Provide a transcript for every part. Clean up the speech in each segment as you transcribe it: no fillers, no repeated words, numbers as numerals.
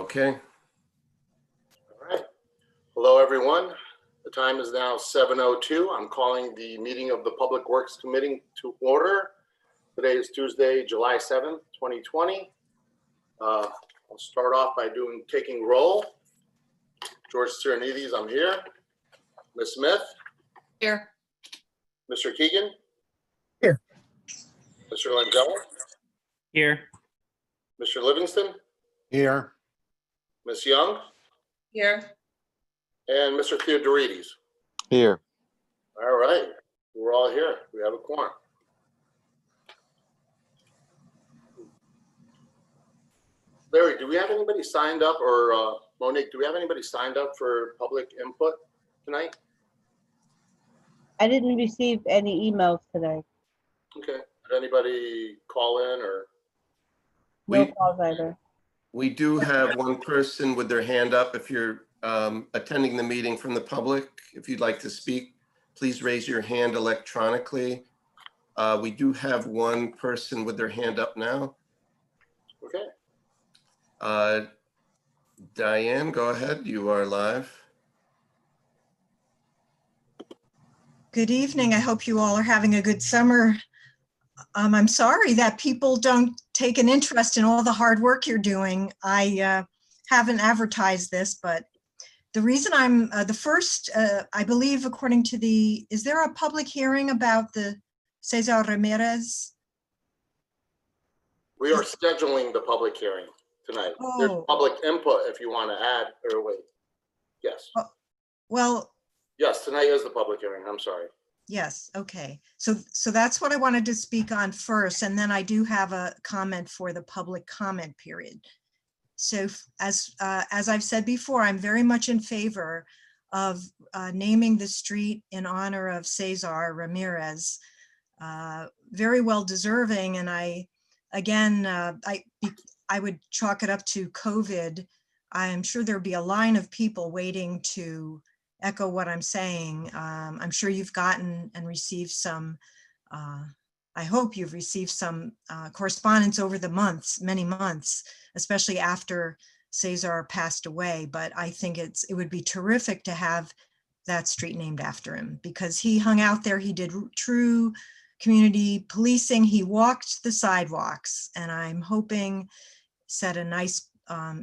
Okay. All right. Hello, everyone. The time is now 7:02. I'm calling the meeting of the Public Works Committee to order. Today is Tuesday, July 7th, 2020. I'll start off by taking roll. George Sirenides, I'm here. Ms. Smith? Here. Mr. Keegan? Here. Mr. Langella? Here. Mr. Livingston? Here. Ms. Young? Here. And Mr. Theodorides? Here. All right, we're all here. We have a quorum. Larry, do we have anybody signed up, or Monique, do we have anybody signed up for public input tonight? I didn't receive any emails today. Okay, did anybody call in or? No We- calls either. We do have one person with their hand up. If you're attending the meeting from the public, if you'd like to speak, please raise your hand electronically. We do have one person with their hand up now. Okay, Diane, go ahead. You are live. Good evening. I hope you all are having a good summer. I'm sorry that people don't take an interest in all the hard work you're doing. I haven't advertised this, but the reason I'm the first, I believe, according to is there a public hearing about the Cesar Ramirez? we are scheduling the public hearing tonight. There's Oh. public input if you want to add, or wait. Yes, Well, yes, tonight is the public hearing. I'm sorry. yes, okay. So that's what I wanted to speak on first, and then I do have a comment for the public comment period. So as I've said before, I'm very much in favor of naming the street in honor of Cesar Ramirez. Very well deserving, and I would chalk it up to COVID. I'm sure there'd be a line of people waiting to echo what I'm saying. I'm sure you've gotten and received some, I hope you've received some correspondence over the months, many months, especially after Cesar passed away. But I think it would be terrific to have that street named after him, because he hung out there. He did true community policing. He walked the sidewalks, and I'm hoping set a nice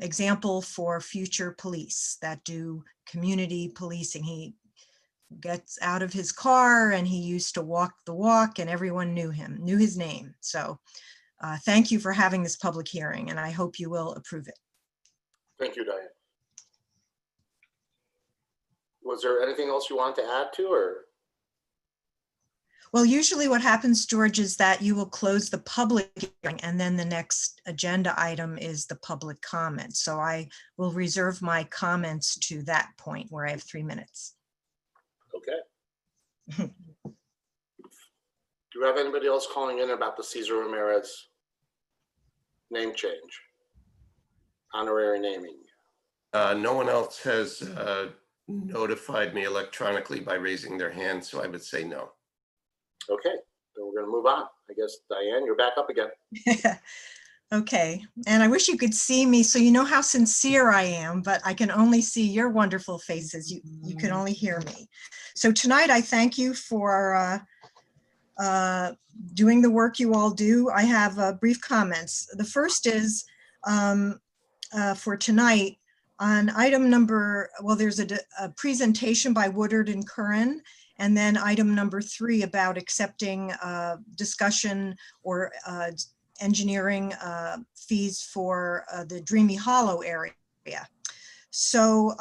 example for future police that do community policing. He gets out of his car and he used to walk the walk, and everyone knew him, knew his name. So thank you for having this public hearing, and I hope you will approve it. Thank you, Diane. Was there anything else you want to add to, or? Well, usually what happens, George, is that you will close the public hearing, and then the next agenda item is the public comment. So I will reserve my comments to that point where I have 3 minutes. Okay. Do you have anybody else calling in about the Cesar Ramirez name change? Honorary naming? No one else has notified me electronically by raising their hand, so I would say no. Okay, then we're gonna move on. I guess, Diane, you're back up again. Okay, and I wish you could see me so you know how sincere I am, but I can only see your wonderful faces. You can only hear me. So tonight I thank you for doing the work you all do. I have brief comments. The first is for tonight on item number, well, there's a presentation by Woodard and Curran, and then item number 3 about accepting discussion or engineering fees for the Dreamy Hollow area. So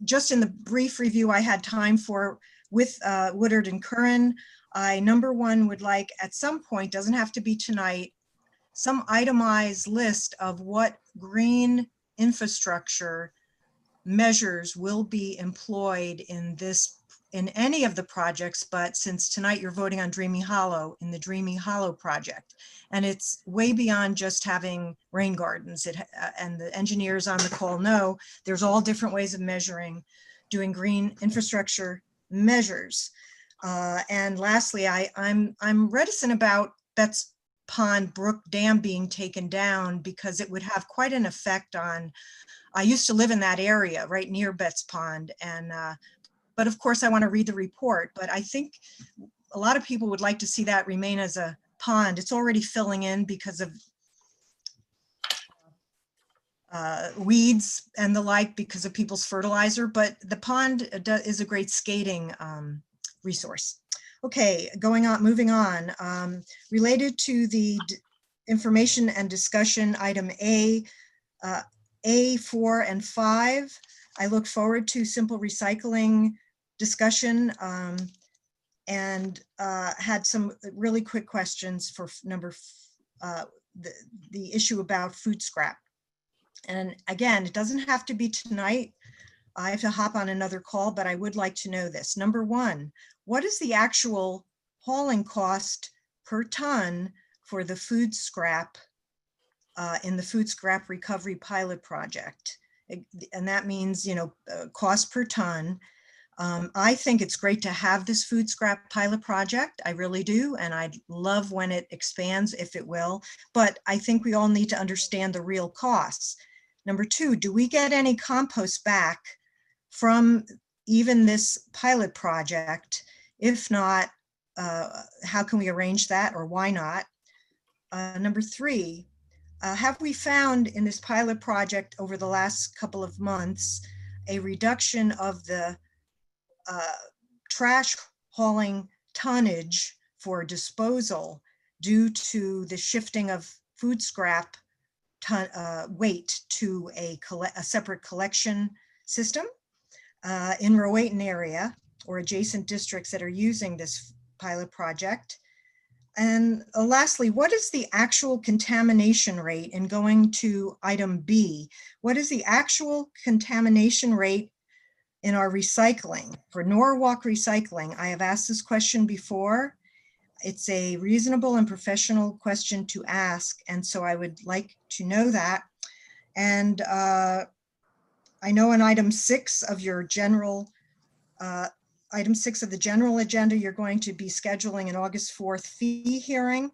just in the brief review I had time for with Woodard and Curran, I, number 1, would like at some point, doesn't have to be tonight, some itemized list of what green infrastructure measures will be employed in any of the projects, but since tonight you're voting on Dreamy Hollow, in the Dreamy Hollow project. And it's way beyond just having rain gardens. And the engineers on the call know there's all different ways of measuring, doing green infrastructure measures. And lastly, I'm reticent about, that's Pond Brook Dam being taken down, because it would have quite an effect on, I used to live in that area right near Betts Pond, and but of course I want to read the report, but I think a lot of people would like to see that remain as a pond. It's already filling in because of weeds and the like, because of people's fertilizer, but the pond is a great skating resource. Okay, moving on. Related to the information and discussion item A, 4 and 5, I look forward to simple recycling discussion and had some really quick questions for the issue about food scrap. And again, it doesn't have to be tonight. I have to hop on another call, but I would like to know this. Number one, what is the actual hauling cost per ton for the food scrap in the food scrap recovery pilot project? And that means, cost per ton. I think it's great to have this food scrap pilot project. I really do. And I'd love when it expands, if it will, but I think we all need to understand the real costs. Number two, do we get any compost back from even this pilot project? If not, how can we arrange that, or why not? Number three, have we found in this pilot project over the last couple of months a reduction of the trash hauling tonnage for disposal due to the shifting of food scrap weight to a separate collection system in Rowayton area or adjacent districts that are using this pilot project? And lastly, what is the actual contamination rate? In going to item B, what is the actual contamination rate in our recycling? For Norwalk recycling, I have asked this question before. It's a reasonable and professional question to ask, and so I would like to know that. And I know in item 6 of your general, item 6 of the general agenda, you're going to be scheduling an August 4th fee hearing.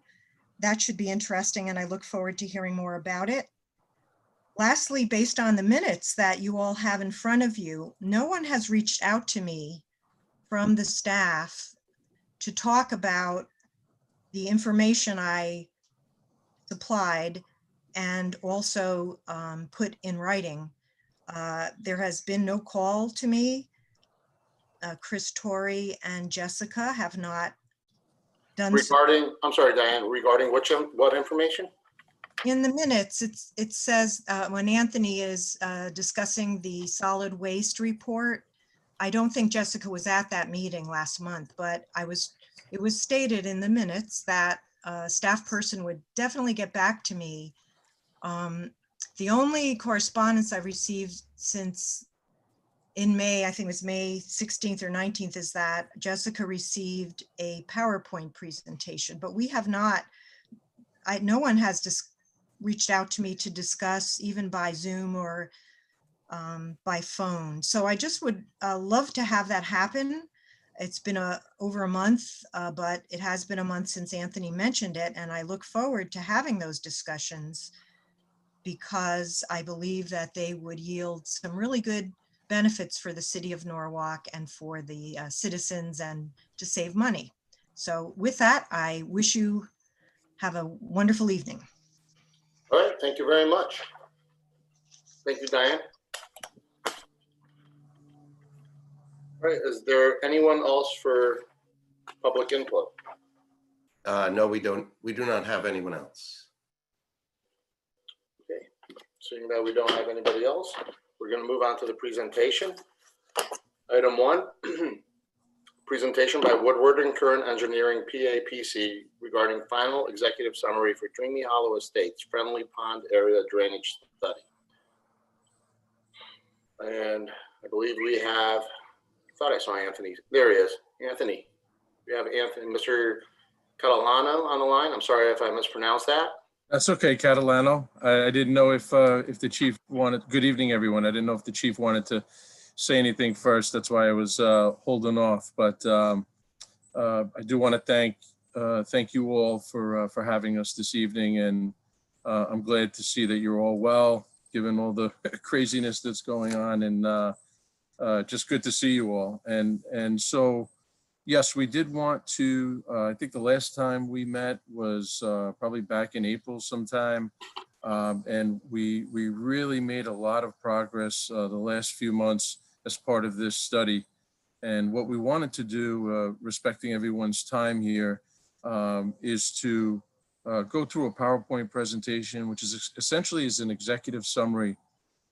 That should be interesting, and I look forward to hearing more about it. Lastly, based on the minutes that you all have in front of you, no one has reached out to me from the staff to talk about the information I supplied and also put in writing. There has been no call to me. Chris, Torrey, and Jessica have not done so. Regarding, I'm sorry, Diane, regarding what information? In the minutes, it says when Anthony is discussing the solid waste report, I don't think Jessica was at that meeting last month, but it was stated in the minutes that a staff person would definitely get back to me. The only correspondence I've received since in May, I think it was May 16th or 19th, is that Jessica received a PowerPoint presentation, but we have not, no one has reached out to me to discuss, even by Zoom or by phone. So I just would love to have that happen. It's been over a month, but it has been a month since Anthony mentioned it, and I look forward to having those discussions because I believe that they would yield some really good benefits for the city of Norwalk and for the citizens, and to save money. So with that, I wish you have a wonderful evening. All right, thank you very much. Thank you, Diane. All right, is there anyone else for public input? No, we don't. We do not have anyone else. Okay, seeing that we don't have anybody else, we're going to move on to the presentation. Item 1, presentation by Woodward and Curran Engineering, PAPC, regarding final executive summary for Dreamy Hollow Estates Friendly Pond Area Drainage Study. And I believe we have, I thought I saw Anthony. There he is. Anthony. We have Anthony, Mr. Catalano on the line. I'm sorry if I mispronounced that. That's okay, Catalano. I didn't know if the chief wanted, good evening, everyone. I didn't know if the chief wanted to say anything first. That's why I was holding off. But I do want to thank thank you all for having us this evening, and I'm glad to see that you're all well, given all the craziness that's going on, and just good to see you all. And so, yes, we did want to, I think the last time we met was probably back in April sometime. And we really made a lot of progress the last few months as part of this study. And what we wanted to do, respecting everyone's time here, is to go through a PowerPoint presentation, which is essentially is an executive summary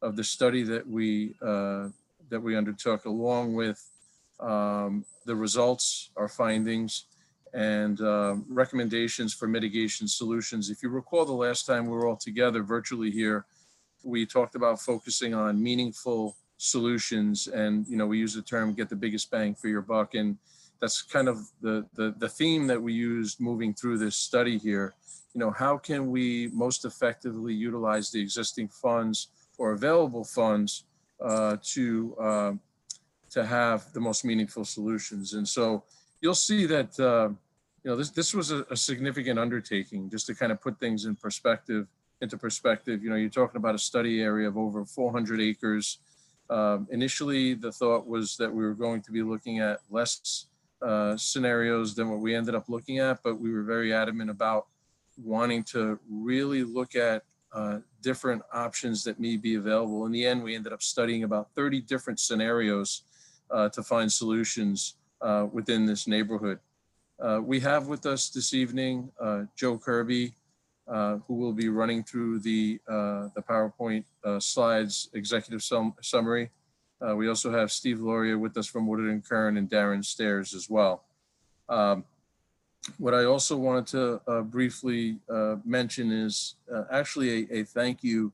of the study that we undertook, along with the results, our findings, and recommendations for mitigation solutions. If you recall, the last time we were all together virtually here, we talked about focusing on meaningful solutions, and we use the term "get the biggest bang for your buck," and that's kind of the theme that we used moving through this study here. How can we most effectively utilize the existing funds or available funds to have the most meaningful solutions? And so you'll see that this was a significant undertaking, just to kind of put things into perspective. You're talking about a study area of over 400 acres. Initially, the thought was that we were going to be looking at less scenarios than what we ended up looking at, but we were very adamant about wanting to really look at different options that may be available. In the end, we ended up studying about 30 different scenarios to find solutions within this neighborhood. We have with us this evening Joe Kirby, who will be running through the PowerPoint slides executive summary. We also have Steve Loria with us from Woodard and Kern, and Darren Stairs as well. What I also wanted to briefly mention is actually a thank you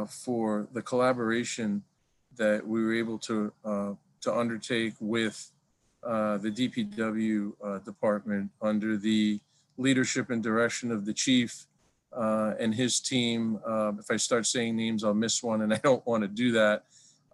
for the collaboration that we were able to undertake with the DPW department under the leadership and direction of the chief and his team. If I start saying names, I'll miss one, and I don't want to do that.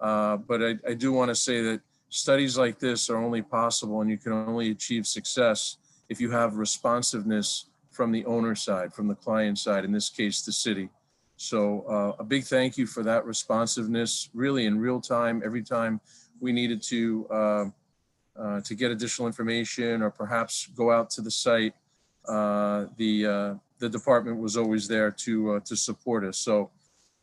But I do want to say that studies like this are only possible, and you can only achieve success if you have responsiveness from the owner side, from the client side, in this case, the city. So a big thank you for that responsiveness, really in real time, every time we needed to get additional information or perhaps go out to the site. The department was always there to support us. So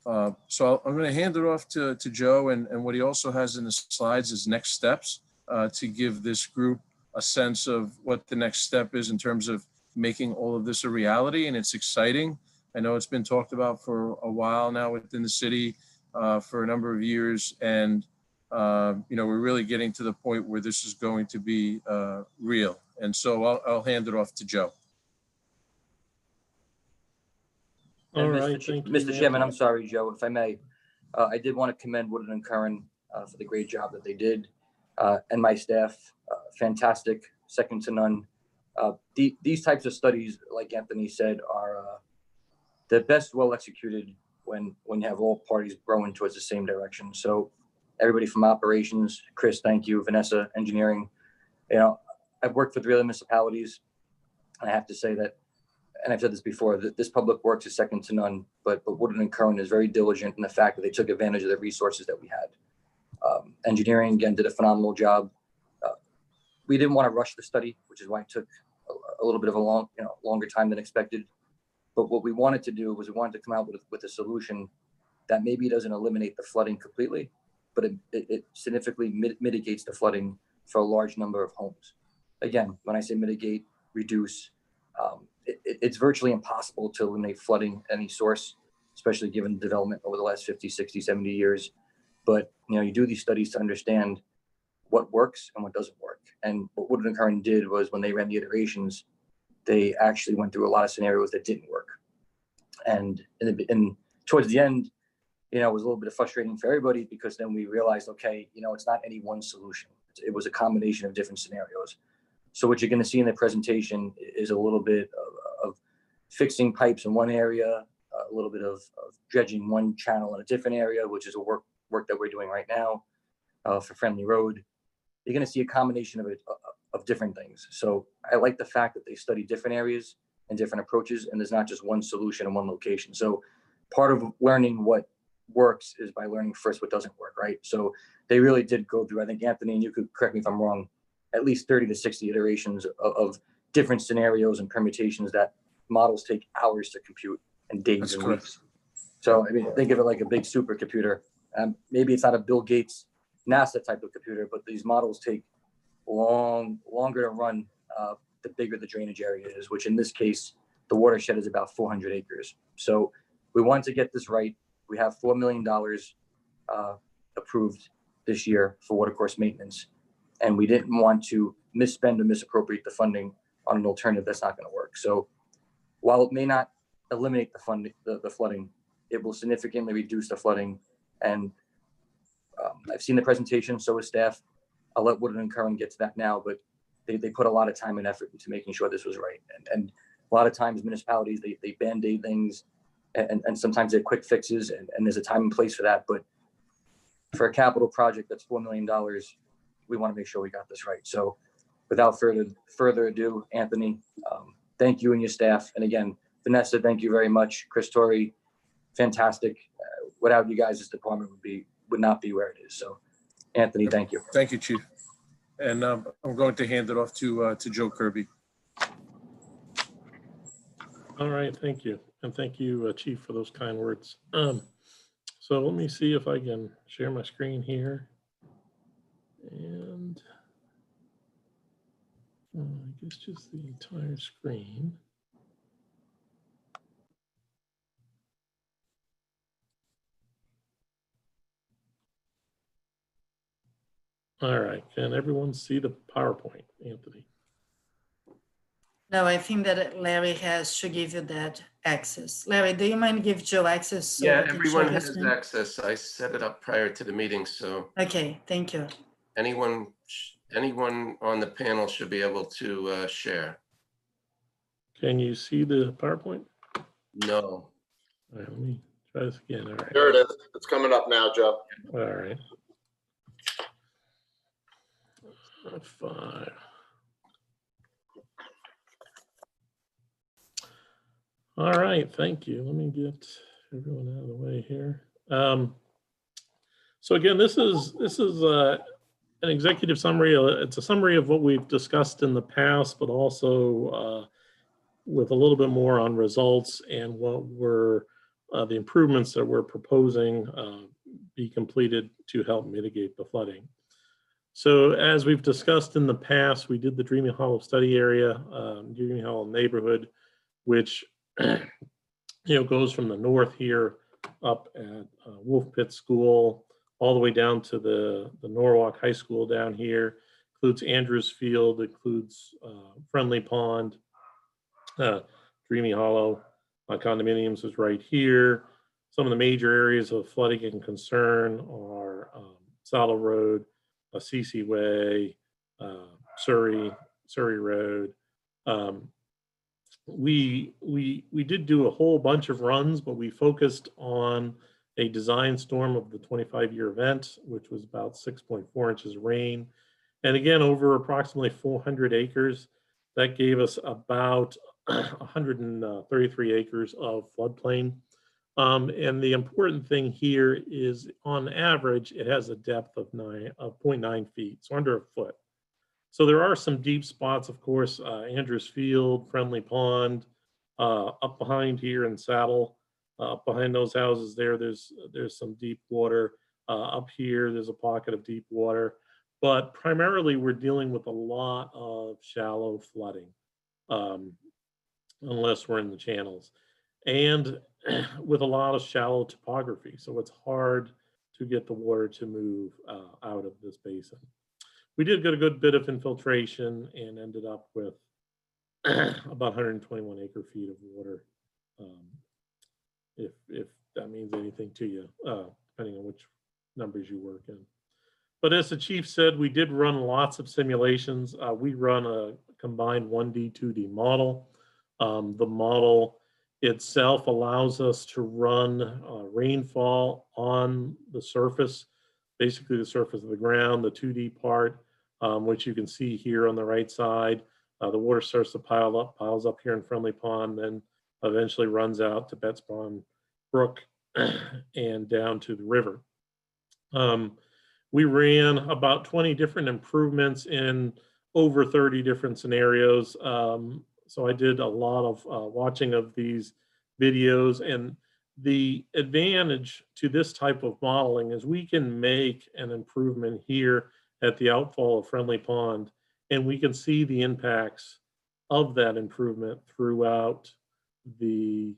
I'm going to hand it off to Joe, and what he also has in the slides is next steps to give this group a sense of what the next step is in terms of making all of this a reality. And it's exciting. I know it's been talked about for a while now within the city for a number of years. And, we're really getting to the point where this is going to be real. And so I'll hand it off to Joe. All right, thank you, Mr. Chairman, I'm sorry, Joe, if I may. I did want to commend Woodard and Curran for the great job that they did, and my staff, fantastic, second to none. These types of studies, like Anthony said, are the best well executed when you have all parties rowing towards the same direction. So everybody from operations, Chris, thank you, Vanessa, engineering. I've worked for 3 other municipalities, and I have to say that, and I've said this before, that this public works is second to none, but Woodard and Curran is very diligent in the fact that they took advantage of the resources that we had. Engineering, again, did a phenomenal job. We didn't want to rush the study, which is why it took a little bit of a longer time than expected. But what we wanted to do was we wanted to come out with a solution that maybe doesn't eliminate the flooding completely, but it significantly mitigates the flooding for a large number of homes. Again, when I say mitigate, reduce, it's virtually impossible to eliminate flooding at any source, especially given development over the last 50, 60, 70 years. But, you do these studies to understand what works and what doesn't work. And what Woodard and Curran did was, when they ran the iterations, they actually went through a lot of scenarios that didn't work. And towards the end, it was a little bit frustrating for everybody, because then we realized, okay, it's not any one solution. It was a combination of different scenarios. So what you're going to see in the presentation is a little bit of fixing pipes in one area, a little bit of dredging one channel in a different area, which is a work that we're doing right now for Friendly Road. You're going to see a combination of different things. So I like the fact that they study different areas and different approaches, and there's not just one solution in one location. So part of learning what works is by learning first what doesn't work, right? So they really did go through, I think, Anthony, and you could correct me if I'm wrong, at least 30 to 60 iterations of different scenarios and permutations that models take hours to compute and days That's and correct. weeks. So, I mean, think of it like a big supercomputer. Maybe it's not a Bill Gates NASA type of computer, but these models take longer to run the bigger the drainage area is, which in this case, the watershed is about 400 acres. So we wanted to get this right. We have $4 million approved this year for watercourse maintenance. And we didn't want to misspend or misappropriate the funding on an alternative that's not going to work. So while it may not eliminate the flooding, it will significantly reduce the flooding. And I've seen the presentation, so is staff. I'll let Woodard and Curran get to that now, but they put a lot of time and effort into making sure this was right. And a lot of times municipalities, they band-aid things and sometimes they're quick fixes and there's a time and place for that. But for a capital project that's $4 million, we want to make sure we got this right. So without further ado, Anthony, thank you and your staff. And again, Vanessa, thank you very much. Chris Torrey, fantastic. Without you guys, this department would not be where it is. So Anthony, thank you. Thank you, Chief. And I'm going to hand it off to Joe Kirby. All right, thank you. And thank you, Chief, for those kind words. So let me see if I can share my screen here. And I guess just the entire screen. All right, can everyone see the PowerPoint, Anthony? No, I think that Larry has to give you that access. Larry, do you mind give Joe access? So Yeah, we can everyone share the has screen? access. I set it up prior to the meeting, so Okay, thank you. anyone on the panel should be able to share. Can you see the PowerPoint? No. All right, let me try this again. All right. There it is. It's coming up now, Joe. All right. 5. All right, thank you. Let me get everyone out of the way here. So again, this is an executive summary. It's a summary of what we've discussed in the past, but also with a little bit more on results and what were the improvements that we're proposing be completed to help mitigate the flooding. So as we've discussed in the past, we did the Dreamy Hollow study area, Dreamy Hollow neighborhood, which goes from the north here up at Wolf Pit School all the way down to the Norwalk High School down here. Includes Andrews Field, includes Friendly Pond, Dreamy Hollow condominiums is right here. Some of the major areas of flooding and concern are Saddle Road, CC Way, Surrey Road. We did do a whole bunch of runs, but we focused on a design storm of the 25-year event, which was about 6.4 inches of rain. And again, over approximately 400 acres, that gave us about 133 acres of floodplain. And the important thing here is on average, it has a depth of 0.9 feet, so under a foot. So there are some deep spots, of course, Andrews Field, Friendly Pond, up behind here in Saddle, up behind those houses there's some deep water. Up here, there's a pocket of deep water. But primarily, we're dealing with a lot of shallow flooding, unless we're in the channels. And with a lot of shallow topography. So it's hard to get the water to move out of this basin. We did get a good bit of infiltration and ended up with about 121 acre feet of water. If that means anything to you, depending on which numbers you work in. But as the chief said, we did run lots of simulations. We run a combined 1D, 2D model. The model itself allows us to run rainfall on the surface, basically the surface of the ground, the 2D part, which you can see here on the right side. The water starts to piles up here in Friendly Pond, then eventually runs out to Betts Pond Brook and down to the river. We ran about 20 different improvements in over 30 different scenarios. So I did a lot of watching of these videos, and the advantage to this type of modeling is we can make an improvement here at the outfall of Friendly Pond, and we can see the impacts of that improvement throughout the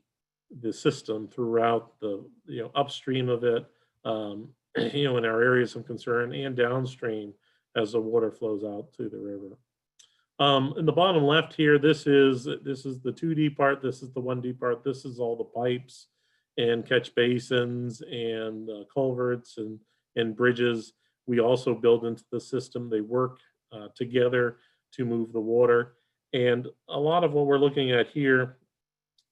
system, throughout the upstream of it, in our areas of concern, and downstream as the water flows out to the river. In the bottom left here, this is the 2D part. This is the 1D part. This is all the pipes and catch basins and culverts and bridges. We also build into the system. They work together to move the water. And a lot of what we're looking at here,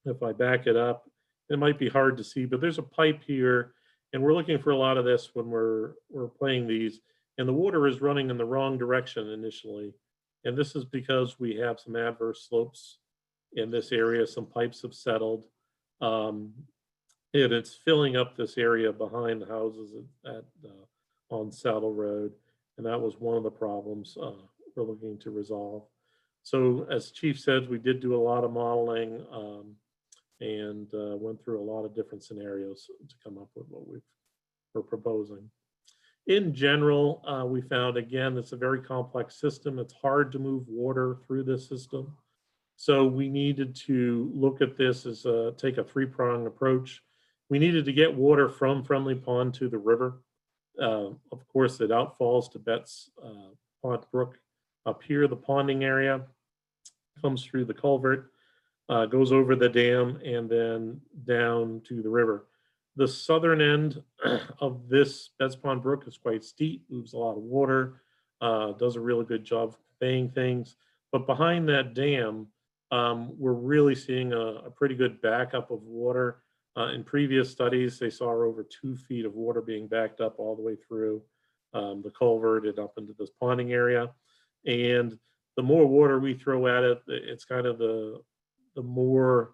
if I back it up, it might be hard to see, but there's a pipe here, and we're looking for a lot of this when we're playing these, and the water is running in the wrong direction initially. And this is because we have some adverse slopes in this area. Some pipes have settled, and it's filling up this area behind the houses on Saddle Road. And that was one of the problems we're looking to resolve. So as Chief said, we did do a lot of modeling and went through a lot of different scenarios to come up with what we're proposing. In general, we found, again, it's a very complex system. It's hard to move water through this system. So we needed to look at this as take a three-pronged approach. We needed to get water from Friendly Pond to the river. Of course, it outfalls to Betts Pond Brook. Up here, the ponding area comes through the culvert, goes over the dam, and then down to the river. The southern end of this Betts Pond Brook is quite steep, moves a lot of water, does a really good job conveying things. But behind that dam, we're really seeing a pretty good backup of water. In previous studies, they saw over 2 feet of water being backed up all the way through the culvert and up into this ponding area. And the more water we throw at it, it's kind of the more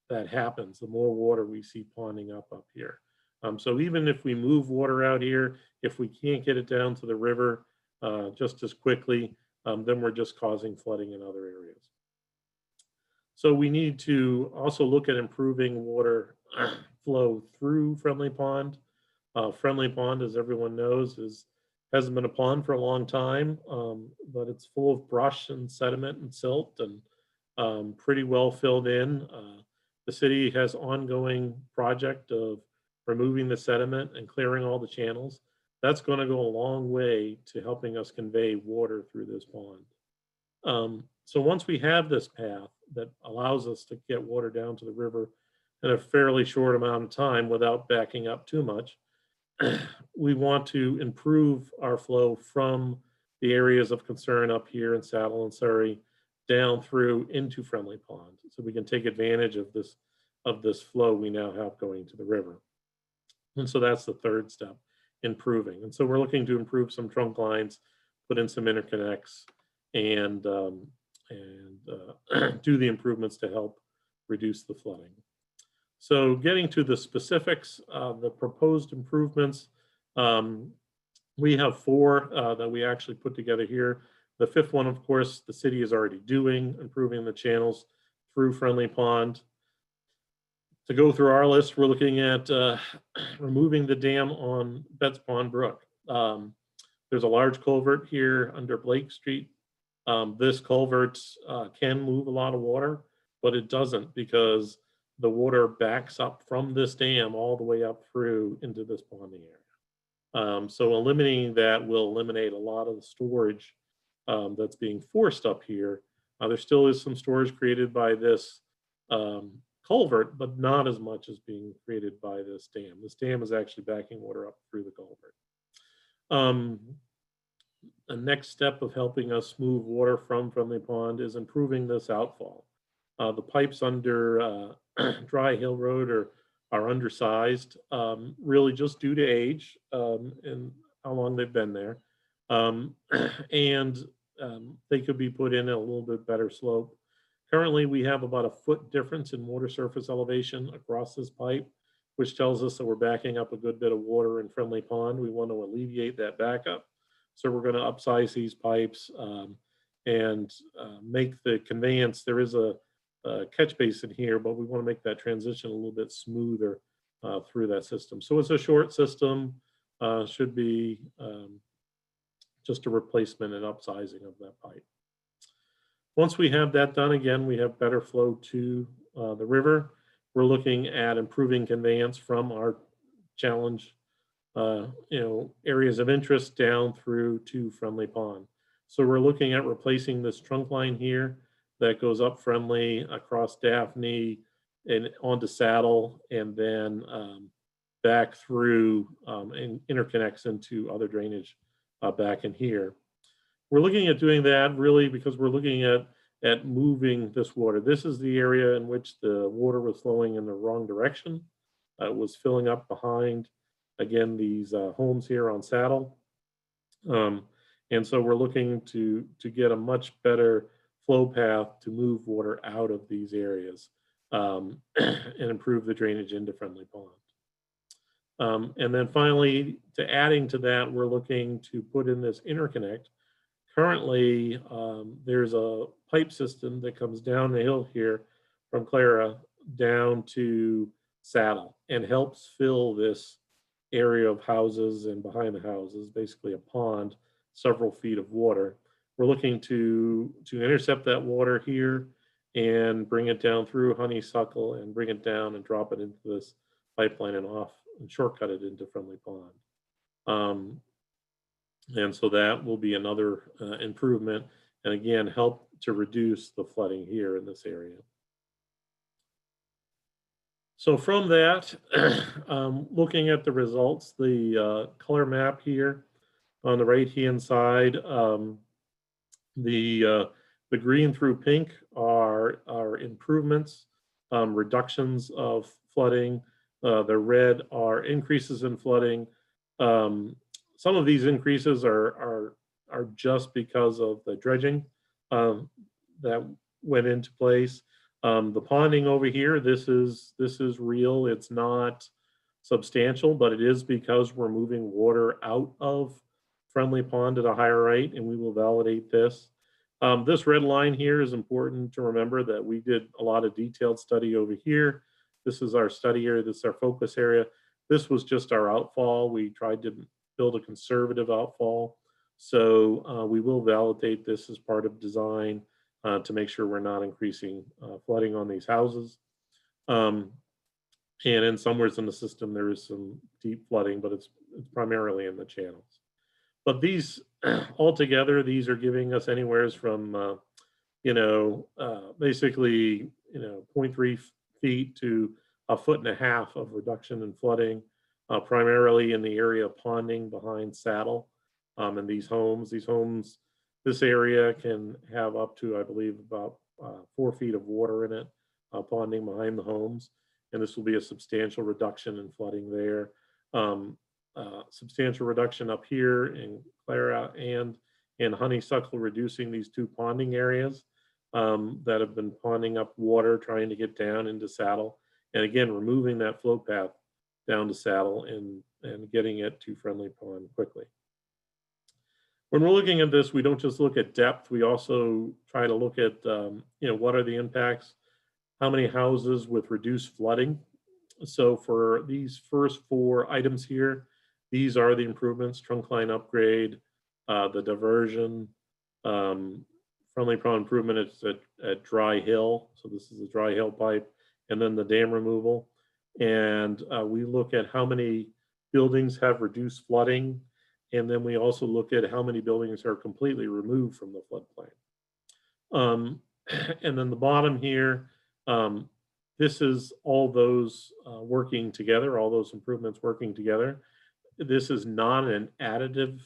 that happens, the more water we see ponding up here. So even if we move water out here, if we can't get it down to the river just as quickly, then we're just causing flooding in other areas. So we need to also look at improving water flow through Friendly Pond. Friendly Pond, as everyone knows, hasn't been a pond for a long time, but it's full of brush and sediment and silt and pretty well filled in. The city has ongoing project of removing the sediment and clearing all the channels. That's going to go a long way to helping us convey water through this pond. So once we have this path that allows us to get water down to the river in a fairly short amount of time without backing up too much, we want to improve our flow from the areas of concern up here in Saddle and Surrey down through into Friendly Pond, so we can take advantage of this flow we now have going to the river. And so that's the third step, improving. And so we're looking to improve some trunk lines, put in some interconnects, and do the improvements to help reduce the flooding. So getting to the specifics of the proposed improvements, we have 4 that we actually put together here. The 5th one, of course, the city is already doing, improving the channels through Friendly Pond. To go through our list, we're looking at removing the dam on Betts Pond Brook. There's a large culvert here under Blake Street. This culvert can move a lot of water, but it doesn't because the water backs up from this dam all the way up through into this ponding area. So eliminating that will eliminate a lot of the storage that's being forced up here. There still is some storage created by this culvert, but not as much as being created by this dam. This dam is actually backing water up through the culvert. The next step of helping us move water from Friendly Pond is improving this outfall. The pipes under Dry Hill Road are undersized, really just due to age and how long they've been there. And they could be put in at a little bit better slope. Currently, we have about a foot difference in water surface elevation across this pipe, which tells us that we're backing up a good bit of water in Friendly Pond. We want to alleviate that backup. So we're going to upsize these pipes and make the conveyance. There is a catch basin here, but we want to make that transition a little bit smoother through that system. So it's a short system, should be just a replacement and upsizing of that pipe. Once we have that done, again, we have better flow to the river. We're looking at improving conveyance from our challenge, areas of interest down through to Friendly Pond. So we're looking at replacing this trunk line here that goes up Friendly, across Daphne, and onto Saddle, and then back through and interconnects into other drainage back in here. We're looking at doing that really because we're looking at moving this water. This is the area in which the water was flowing in the wrong direction. It was filling up behind, again, these homes here on Saddle. And so we're looking to get a much better flow path to move water out of these areas and improve the drainage into Friendly Pond. And then finally, to adding to that, we're looking to put in this interconnect. Currently, there's a pipe system that comes down the hill here from Clara down to Saddle and helps fill this area of houses, and behind the houses, basically a pond, several feet of water. We're looking to intercept that water here and bring it down through Honeysuckle and bring it down and drop it into this pipeline and off and shortcut it into Friendly Pond. And so that will be another improvement, and again, help to reduce the flooding here in this area. So from that, looking at the results, the color map here on the right-hand side, the green through pink are improvements, reductions of flooding. The red are increases in flooding. Some of these increases are just because of the dredging that went into place. The ponding over here, this is real. It's not substantial, but it is because we're moving water out of Friendly Pond at a higher rate, and we will validate this. This red line here is important to remember that we did a lot of detailed study over here. This is our study area. This is our focus area. This was just our outfall. We tried to build a conservative outfall. So we will validate this as part of design to make sure we're not increasing flooding on these houses. And in somewhere in the system, there is some deep flooding, but it's primarily in the channels. But these altogether, these are giving us anywhere from, basically, 0.3 feet to 1.5 feet of reduction in flooding, primarily in the area of ponding behind Saddle. And these homes, this area can have up to, I believe, about 4 feet of water in it, ponding behind the homes. And this will be a substantial reduction in flooding there. Substantial reduction up here in Clara and in Honeysuckle, reducing these two ponding areas that have been ponding up water, trying to get down into Saddle. And again, removing that flow path down to Saddle and getting it to Friendly Pond quickly. When we're looking at this, we don't just look at depth. We also try to look at, what are the impacts? How many houses with reduced flooding? So for these first 4 items here, these are the improvements: trunk line upgrade, the diversion, Friendly Pond improvement at Dry Hill. So this is the Dry Hill pipe, and then the dam removal. And we look at how many buildings have reduced flooding. And then we also look at how many buildings are completely removed from the floodplain. And then the bottom here, this is all those working together, all those improvements working together. This is not an additive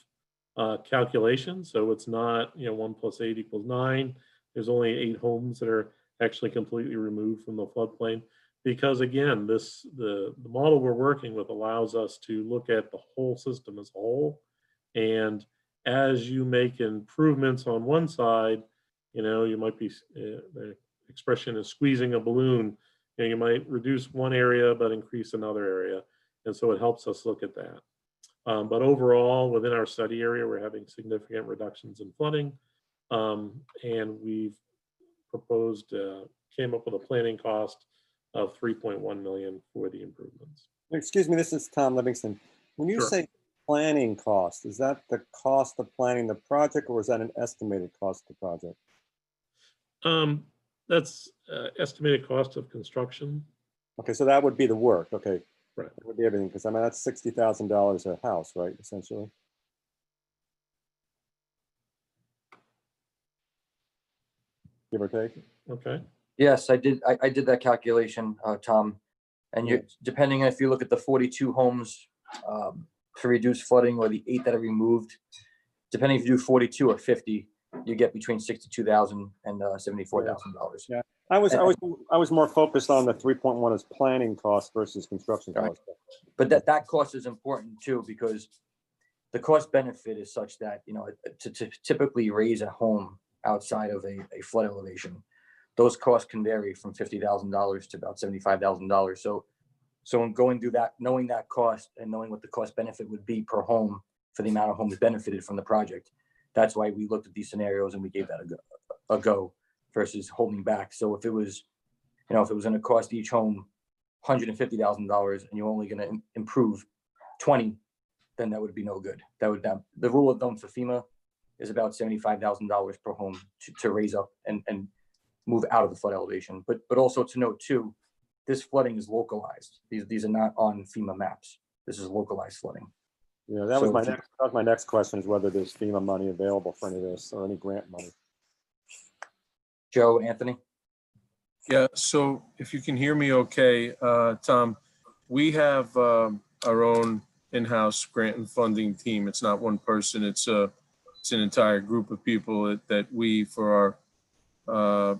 calculation. So it's not, 1 + 8 = 9. There's only 8 homes that are actually completely removed from the floodplain. Because again, the model we're working with allows us to look at the whole system as a whole and as you make improvements on one side, you might be, the expression is squeezing a balloon. You might reduce one area, but increase another area. And so it helps us look at that. But overall, within our study area, we're having significant reductions in flooding. And we've proposed, came up with a planning cost of 3.1 million for the improvements. Excuse me, this is Tom Livingston. When you Sure. say planning cost, is that the cost of planning the project, or is that an estimated cost of the project? That's estimated cost of construction. Okay, so that would be the work. Okay. Right. That would be everything, because I mean, that's $60,000 a house, right, essentially? Give or take? Okay. Yes, I did. I did that calculation, Tom. And you're depending on if you look at the 42 homes to reduce flooding or the 8 that are removed, depending if you do 42 or 50, you get between $62,000 and $74,000. Yeah. I was more focused on the 3.1 as planning cost versus construction Right. cost. But that cost is important too, because the cost benefit is such that, to typically raise a home outside of a flood elevation, those costs can vary from $50,000 to about $75,000. So in going through that, knowing that cost and knowing what the cost benefit would be per home for the amount of homes benefited from the project, that's why we looked at these scenarios and we gave that a go versus holding back. So if it was, if it was going to cost each home $150,000 and you're only going to improve 20, then that would be no good. The rule of thumb for FEMA is about $75,000 per home to raise up and move out of the flood elevation. But also to note too, this flooding is localized. These are not on FEMA maps. This is localized flooding. Yeah, that was my next question, is whether there's FEMA money available for any of this or any grant money. Joe, Anthony? Yeah, so if you can hear me okay, Tom, we have our own in-house grant and funding team. It's not one person, it's an entire group of people that we, for our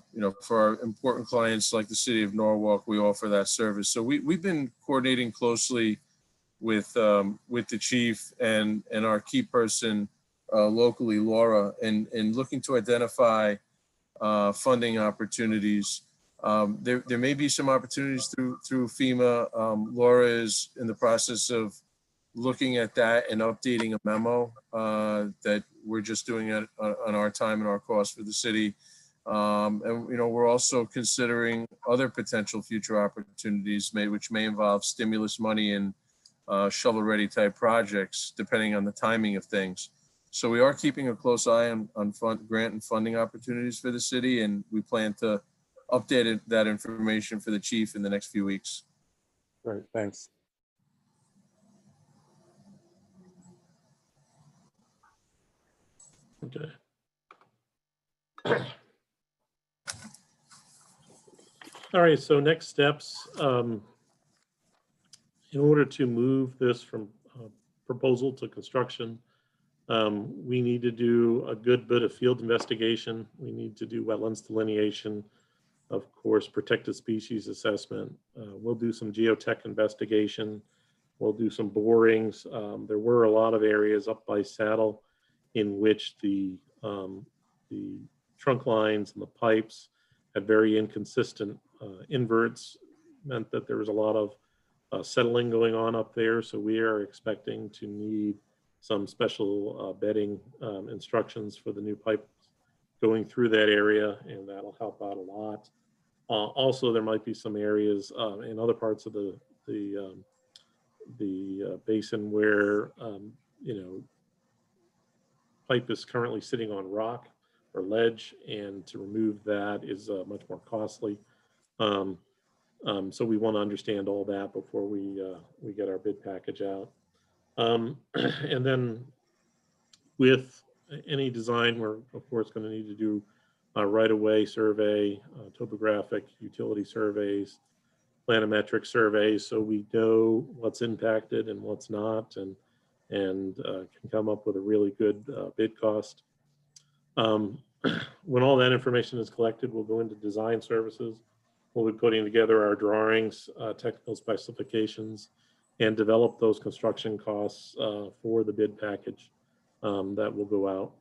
important clients like the city of Norwalk, we offer that service. So we've been coordinating closely with the chief and our key person locally, Laura, and looking to identify funding opportunities. There may be some opportunities through FEMA. Laura is in the process of looking at that and updating a memo that we're just doing it on our time and our cost for the city. And we're also considering other potential future opportunities which may involve stimulus money and shovel-ready type projects, depending on the timing of things. So we are keeping a close eye on grant and funding opportunities for the city, and we plan to update that information for the chief in the next few weeks. Great, thanks. Okay. All right, so next steps. In order to move this from proposal to construction, we need to do a good bit of field investigation. We need to do wetlands delineation, of course, protected species assessment. We'll do some geotech investigation. We'll do some borings. There were a lot of areas up by Saddle in which the trunk lines and the pipes had very inconsistent inverts, meant that there was a lot of settling going on up there. So we are expecting to need some special bedding instructions for the new pipes going through that area, and that'll help out a lot. Also, there might be some areas in other parts of the basin where pipe is currently sitting on rock or ledge, and to remove that is much more costly. So we want to understand all that before we get our bid package out. And then with any design, we're of course going to need to do a right-of-way survey, topographic utility surveys, planimetric surveys, so we know what's impacted and what's not, and can come up with a really good bid cost. When all that information is collected, we'll go into design services. We'll be putting together our drawings, technical specifications, and develop those construction costs for the bid package. that will go out.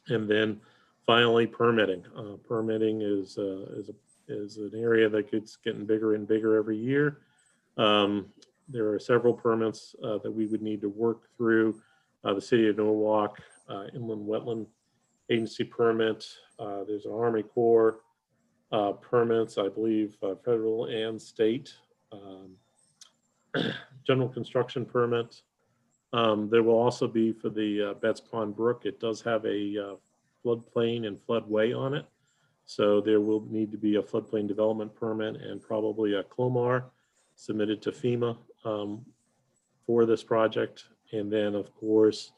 And then finally, permitting. Permitting is an area that gets getting bigger and bigger every year. There are several permits that we would need to work through. The City of Norwalk Inland Wetland Agency permit. There's an Army Corps permits, I believe, federal and state. General construction permit. There will also be for the Betts Pond Brook. It does have a floodplain and floodway on it. So there will need to be a floodplain development permit and probably a CLOMAR submitted to FEMA for this project. And then, of course,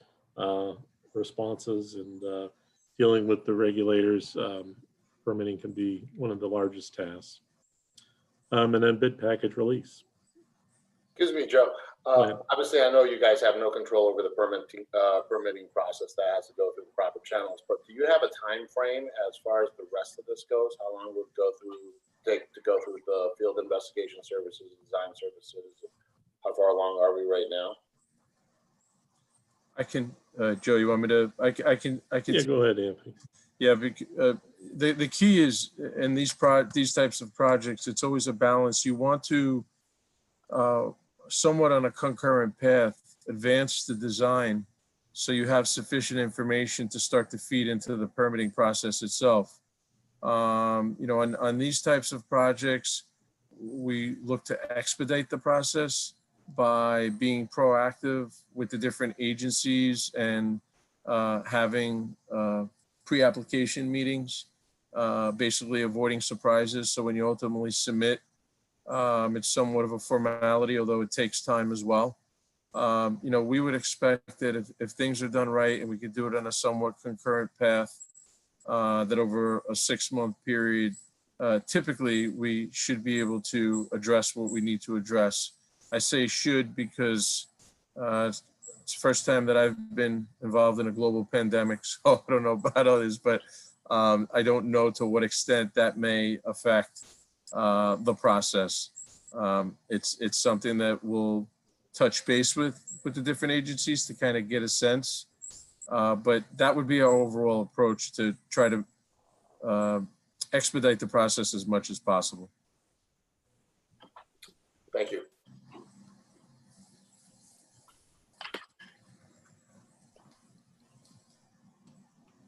responses and dealing with the regulators. Permitting can be one of the largest tasks. And then bid package release. Excuse me, Joe. ahead. Obviously, I know you guys have no control over the permitting process that has to go through the proper channels, but do you have a time frame as far as the rest of this goes? How long would it take to go through the field investigation services, design services? How far along are we right now? I can, Joe, you want me to, I can. Yeah, go ahead, Anthony. Yeah, the key is in these types of projects, it's always a balance. You want to somewhat on a concurrent path, advance the design so you have sufficient information to start to feed into the permitting process itself. You know, on these types of projects, we look to expedite the process by being proactive with the different agencies and having pre-application meetings, basically avoiding surprises. So when you ultimately submit, it's somewhat of a formality, although it takes time as well. You know, we would expect that if things are done right and we could do it on a somewhat concurrent path, that over a 6-month period, typically we should be able to address what we need to address. I say should because it's the first time that I've been involved in a global pandemic, so I don't know about others, but I don't know to what extent that may affect the process. It's something that we'll touch base with the different agencies to kind of get a sense. But that would be our overall approach, to try to expedite the process as much as possible. Thank you.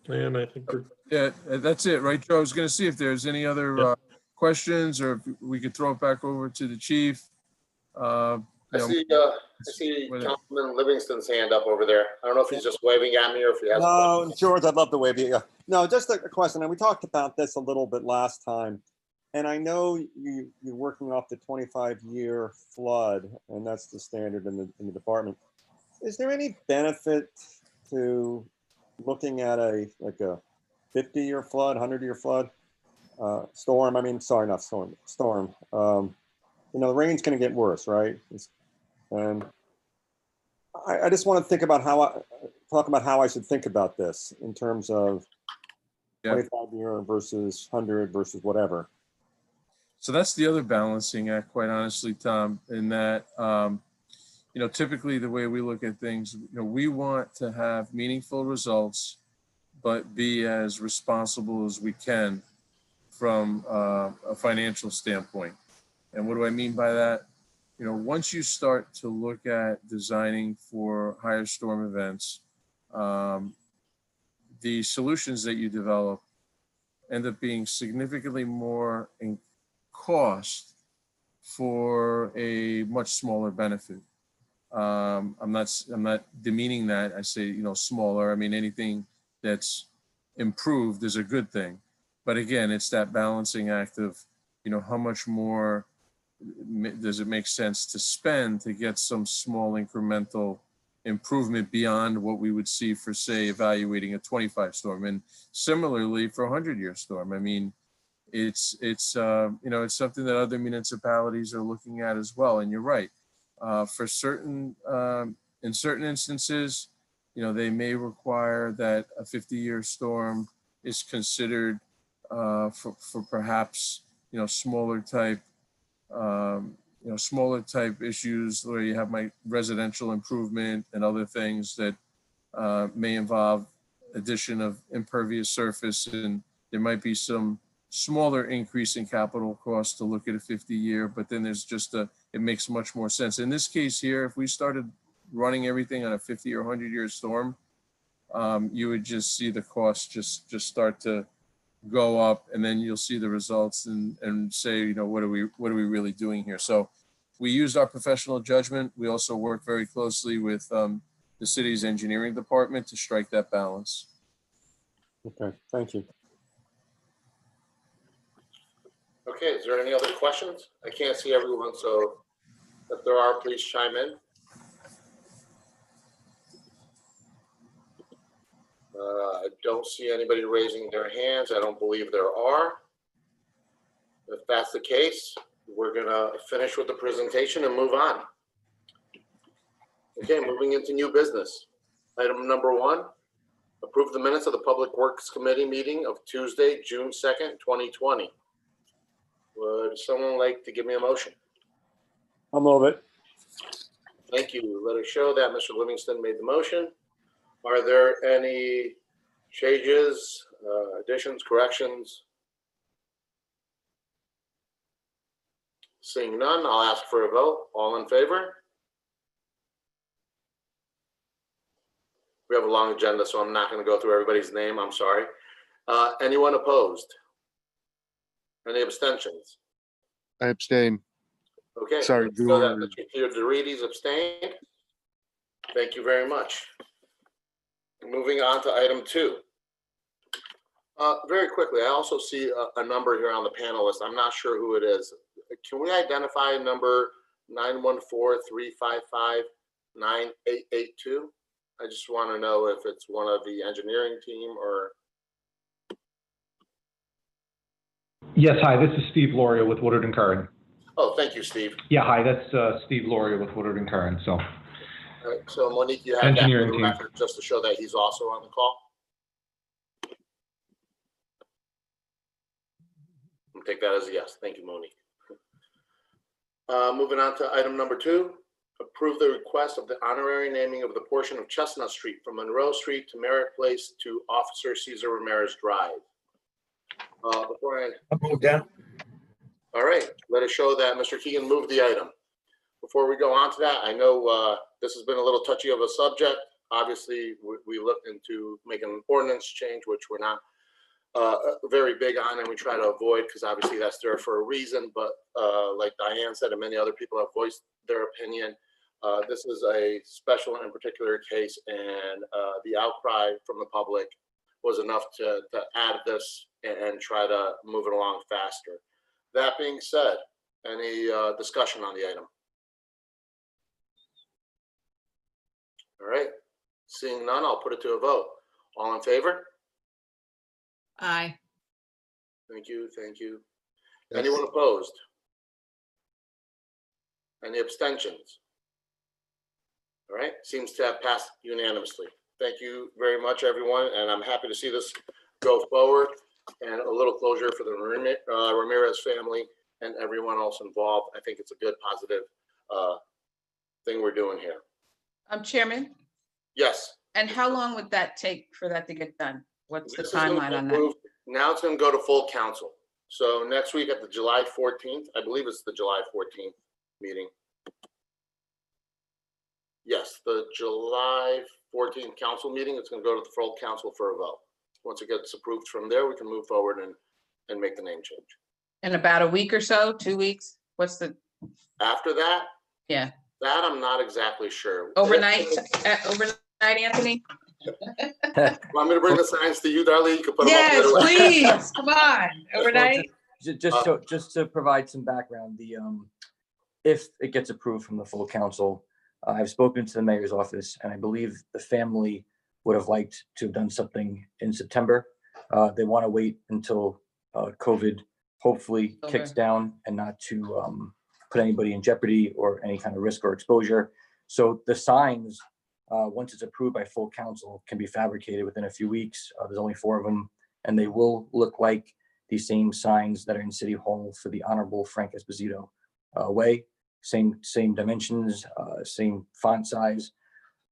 And I think we're, Yeah, that's it, right, Joe? I was going to see if there's any other Yep. questions, or if we could throw it back over to the chief. I see Councilman Livingston's hand up over there. I don't know if he's just waving at me or if he has. No, George, I'd love to wave you. No, just a question. And we talked about this a little bit last time. And I know you're working off the 25-year flood, and that's the standard in the department. Is there any benefit to looking at a 50-year flood, 100-year flood, storm? I mean, sorry, not storm. You know, the rain's going to get worse, right? And I just want to think about talk about how I should think about this in terms of 25-year versus 100 versus whatever. So that's the other balancing act, quite honestly, Tom, in that, you know, typically the way we look at things, you know, we want to have meaningful results, but be as responsible as we can from a financial standpoint. And what do I mean by that? You know, once you start to look at designing for higher storm events, the solutions that you develop end up being significantly more in cost for a much smaller benefit. I'm not demeaning that. I say, you know, smaller. I mean, anything that's improved is a good thing. But again, it's that balancing act of, you know, how much more does it make sense to spend to get some small incremental improvement beyond what we would see for, say, evaluating a 25 storm. And similarly for a 100-year storm. I mean, it's you know, it's something that other municipalities are looking at as well. And you're right. For certain, in certain instances, you know, they may require that a 50-year storm is considered for perhaps, you know, smaller type issues where you have my residential improvement and other things that may involve addition of impervious surface, and there might be some smaller increase in capital costs to look at a 50-year, but then there's just it makes much more sense. In this case here, if we started running everything on a 50 or 100-year storm, you would just see the costs just start to go up, and then you'll see the results and say, you know, what are we really doing here? So we used our professional judgment. We also work very closely with the city's engineering department to strike that balance. Okay, thank you. Okay, is there any other questions? I can't see everyone, so if there are, please chime in. I don't see anybody raising their hands. I don't believe there are. If that's the case, we're gonna finish with the presentation and move on. Okay, moving into new business. Item number 1, approve the minutes of the Public Works Committee meeting of Tuesday, June 2nd, 2020. Would someone like to give me a motion? I'll move it. Thank you. Let it show that Mr. Livingston made the motion. Are there any changes, additions, corrections? Seeing none, I'll ask for a vote. All in favor? We have a long agenda, so I'm not going to go through everybody's name. I'm sorry. Anyone opposed? Any abstentions? I abstain. Okay. Sorry, So that Mr. Theodorides abstained. Thank you very much. Moving on to item 2. Very quickly, I also see a number here on the panel list. I'm not sure who it is. Can we identify number 914-355-9882? I just want to know if it's one of the engineering team or. Yes, hi, this is Steve Loria with Woodard and Curran. Oh, thank you, Steve. Yeah, hi, that's Steve Loria with Woodard and Curran, so. All right, so Monique, you have that Engineering for the team. record, just to show that he's also on the call. I'll take that as a yes. Thank you, Monique. Moving on to item number 2, approve the request of the honorary naming of the portion of Chestnut Street from Monroe Street to Merritt Place to Officer Cesar Ramirez Drive. Before I move down. All right, let us show that Mr. Keegan moved the item. Before we go on to that, I know this has been a little touchy of a subject. Obviously, we looked into making an ordinance change, which we're not very big on, and we try to avoid because obviously that's there for a reason. But like Diane said, and many other people have voiced their opinion, this is a special and particular case, and the outcry from the public was enough to add this and try to move it along faster. That being said, any discussion on the item? All right, seeing none, I'll put it to a vote. All in favor? Aye. Thank you, thank you. Yes. Anyone opposed? Any abstentions? All right, seems to have passed unanimously. Thank you very much, everyone, and I'm happy to see this go forward and a little closure for the Ramirez family and everyone else involved. I think it's a good, positive thing we're doing here. Chairman, Yes. and how long would that take for that to get done? What's the This is gonna timeline be on that? approved. Now it's going to go to full council. So next week at the July 14th, I believe it's the July 14th meeting. Yes, the July 14th council meeting, it's going to go to the full council for a vote. Once it gets approved from there, we can move forward and make the name change. In about a week or so, 2 weeks? What's the, After that, yeah, that I'm not exactly sure. overnight, overnight, Anthony? Want me to bring the signs to you, Darlene? You can put them up. Yes, right away. please, come on, overnight. Just to provide some background, if it gets approved from the full council, I've spoken to the mayor's office, and I believe the family would have liked to have done something in September. They want to wait until COVID hopefully kicks down and not to put anybody in jeopardy or any kind of risk or exposure. So the signs, once it's approved by full council, can be fabricated within a few weeks. There's only 4 of them, and they will look like the same signs that are in City Hall for the Honorable Frank Esposito way. Same dimensions, same font size.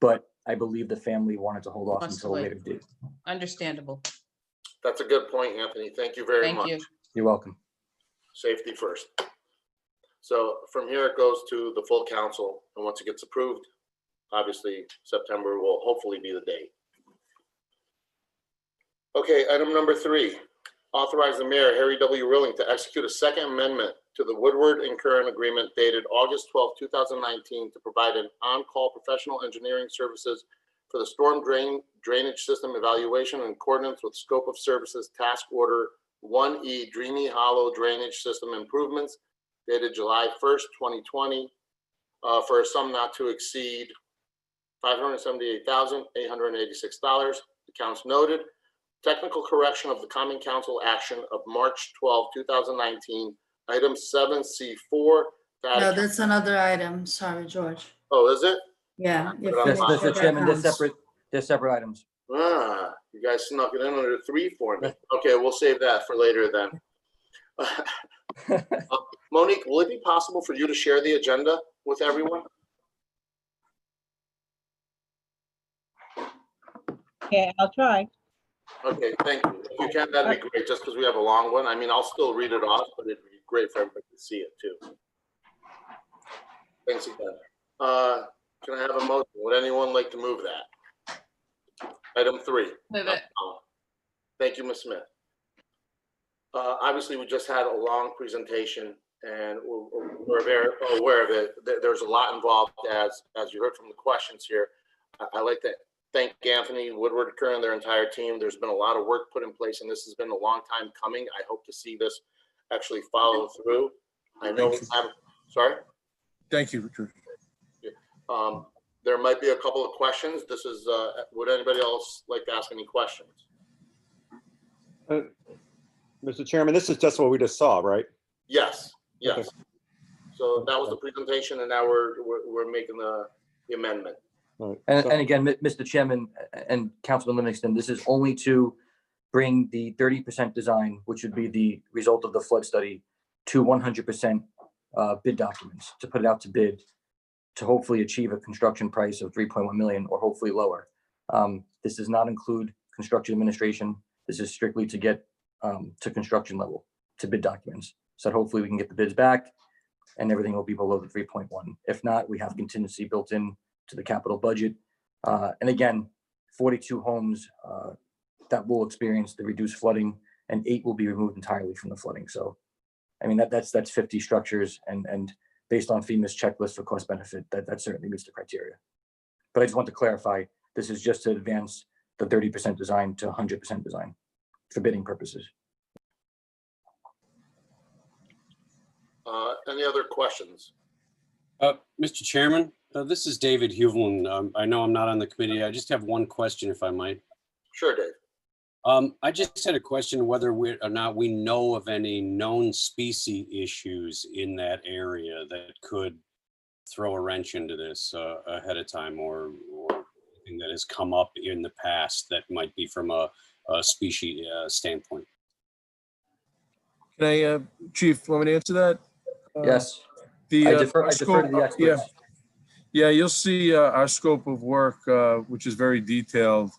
But I believe the family wanted to hold off Wants to until a wait. later date. Understandable. That's a good point, Anthony. Thank you very Thank much. you. You're welcome. Safety first. So from here, it goes to the full council, and once it gets approved, obviously, September will hopefully be the date. Okay, item number 3, authorize the mayor, Harry W. Rilling, to execute a second amendment to the Woodward and Curran Agreement dated August 12, 2019, to provide an on-call professional engineering services for the storm drainage system evaluation in accordance with scope of services task order 1E Dreamy Hollow Drainage System Improvements dated July 1st, 2020, for a sum not to exceed $578,886. Accounts noted. Technical correction of the Common Council action of March 12, 2019, item 7C4. No, that's another item. Sorry, George. Oh, is it? Yeah. you Yes, finished Mr. with Chairman, accounts. they're separate items. Ah, you guys snuck it in under 3 for me. Okay, we'll save that for later then. Monique, will it be possible for you to share the agenda with everyone? Okay, I'll try. Okay, thank you. If you can, that'd be great, just because we have a long one. I mean, I'll still read it off, but it'd be great for everybody to see it too. Thanks again. Can I have a motion? Would anyone like to move that? Item 3. Move it. Thank you, Ms. Smith. Obviously, we just had a long presentation and we're very aware of it. There's a lot involved as you heard from the questions here. I like to thank Anthony, Woodward, Curran, their entire team. There's been a lot of work put in place and this has been a long time coming. I hope to see this actually follow through. I know we have, sorry? Thank you, Richard. There might be a couple of questions. This is, would anybody else like to ask any questions? Mr. Chairman, this is just what we just saw, right? Yes, yes. Okay. So that was the presentation and now we're making the amendment. All right. And, So- and again, Mr. Chairman and Councilman Livingston, this is only to bring the 30% design, which would be the result of the flood study, to 100% bid documents, to put it out to bid, to hopefully achieve a construction price of 3.1 million or hopefully lower. This does not include construction administration. This is strictly to get to construction level, to bid documents. So that hopefully we can get the bids back and everything will be below the 3.1. If not, we have contingency built in to the capital budget. And again, 42 homes that will experience the reduced flooding and 8 will be removed entirely from the flooding. So, I mean, that's 50 structures and based on FEMA's checklist for cost benefit, that certainly meets the criteria. But I just want to clarify, this is just to advance the 30% design to 100% design for bidding purposes. Any other questions? Mr. Chairman, this is David Huvelin. I know I'm not on the committee. I just have one question, if I might. Sure, Dave. I just had a question whether or not we know of any known species issues in that area that could throw a wrench into this ahead of time, or anything that has come up in the past that might be from a species standpoint. Can I, Chief, want me to answer that? Yes, The, I defer to scope- the experts. Yeah, you'll see our scope of work, which is very detailed.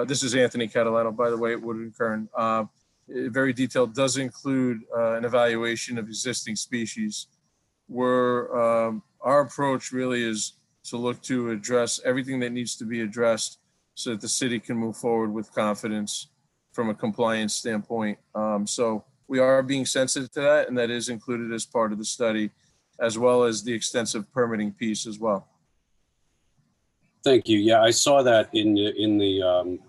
This is Anthony Catalano, by the way, at Woodward and Curran. Very detailed, does include an evaluation of existing species, where our approach really is to look to address everything that needs to be addressed so that the city can move forward with confidence from a compliance standpoint. So we are being sensitive to that, and that is included as part of the study, as well as the extensive permitting piece as well. Thank you. Yeah, I saw that in the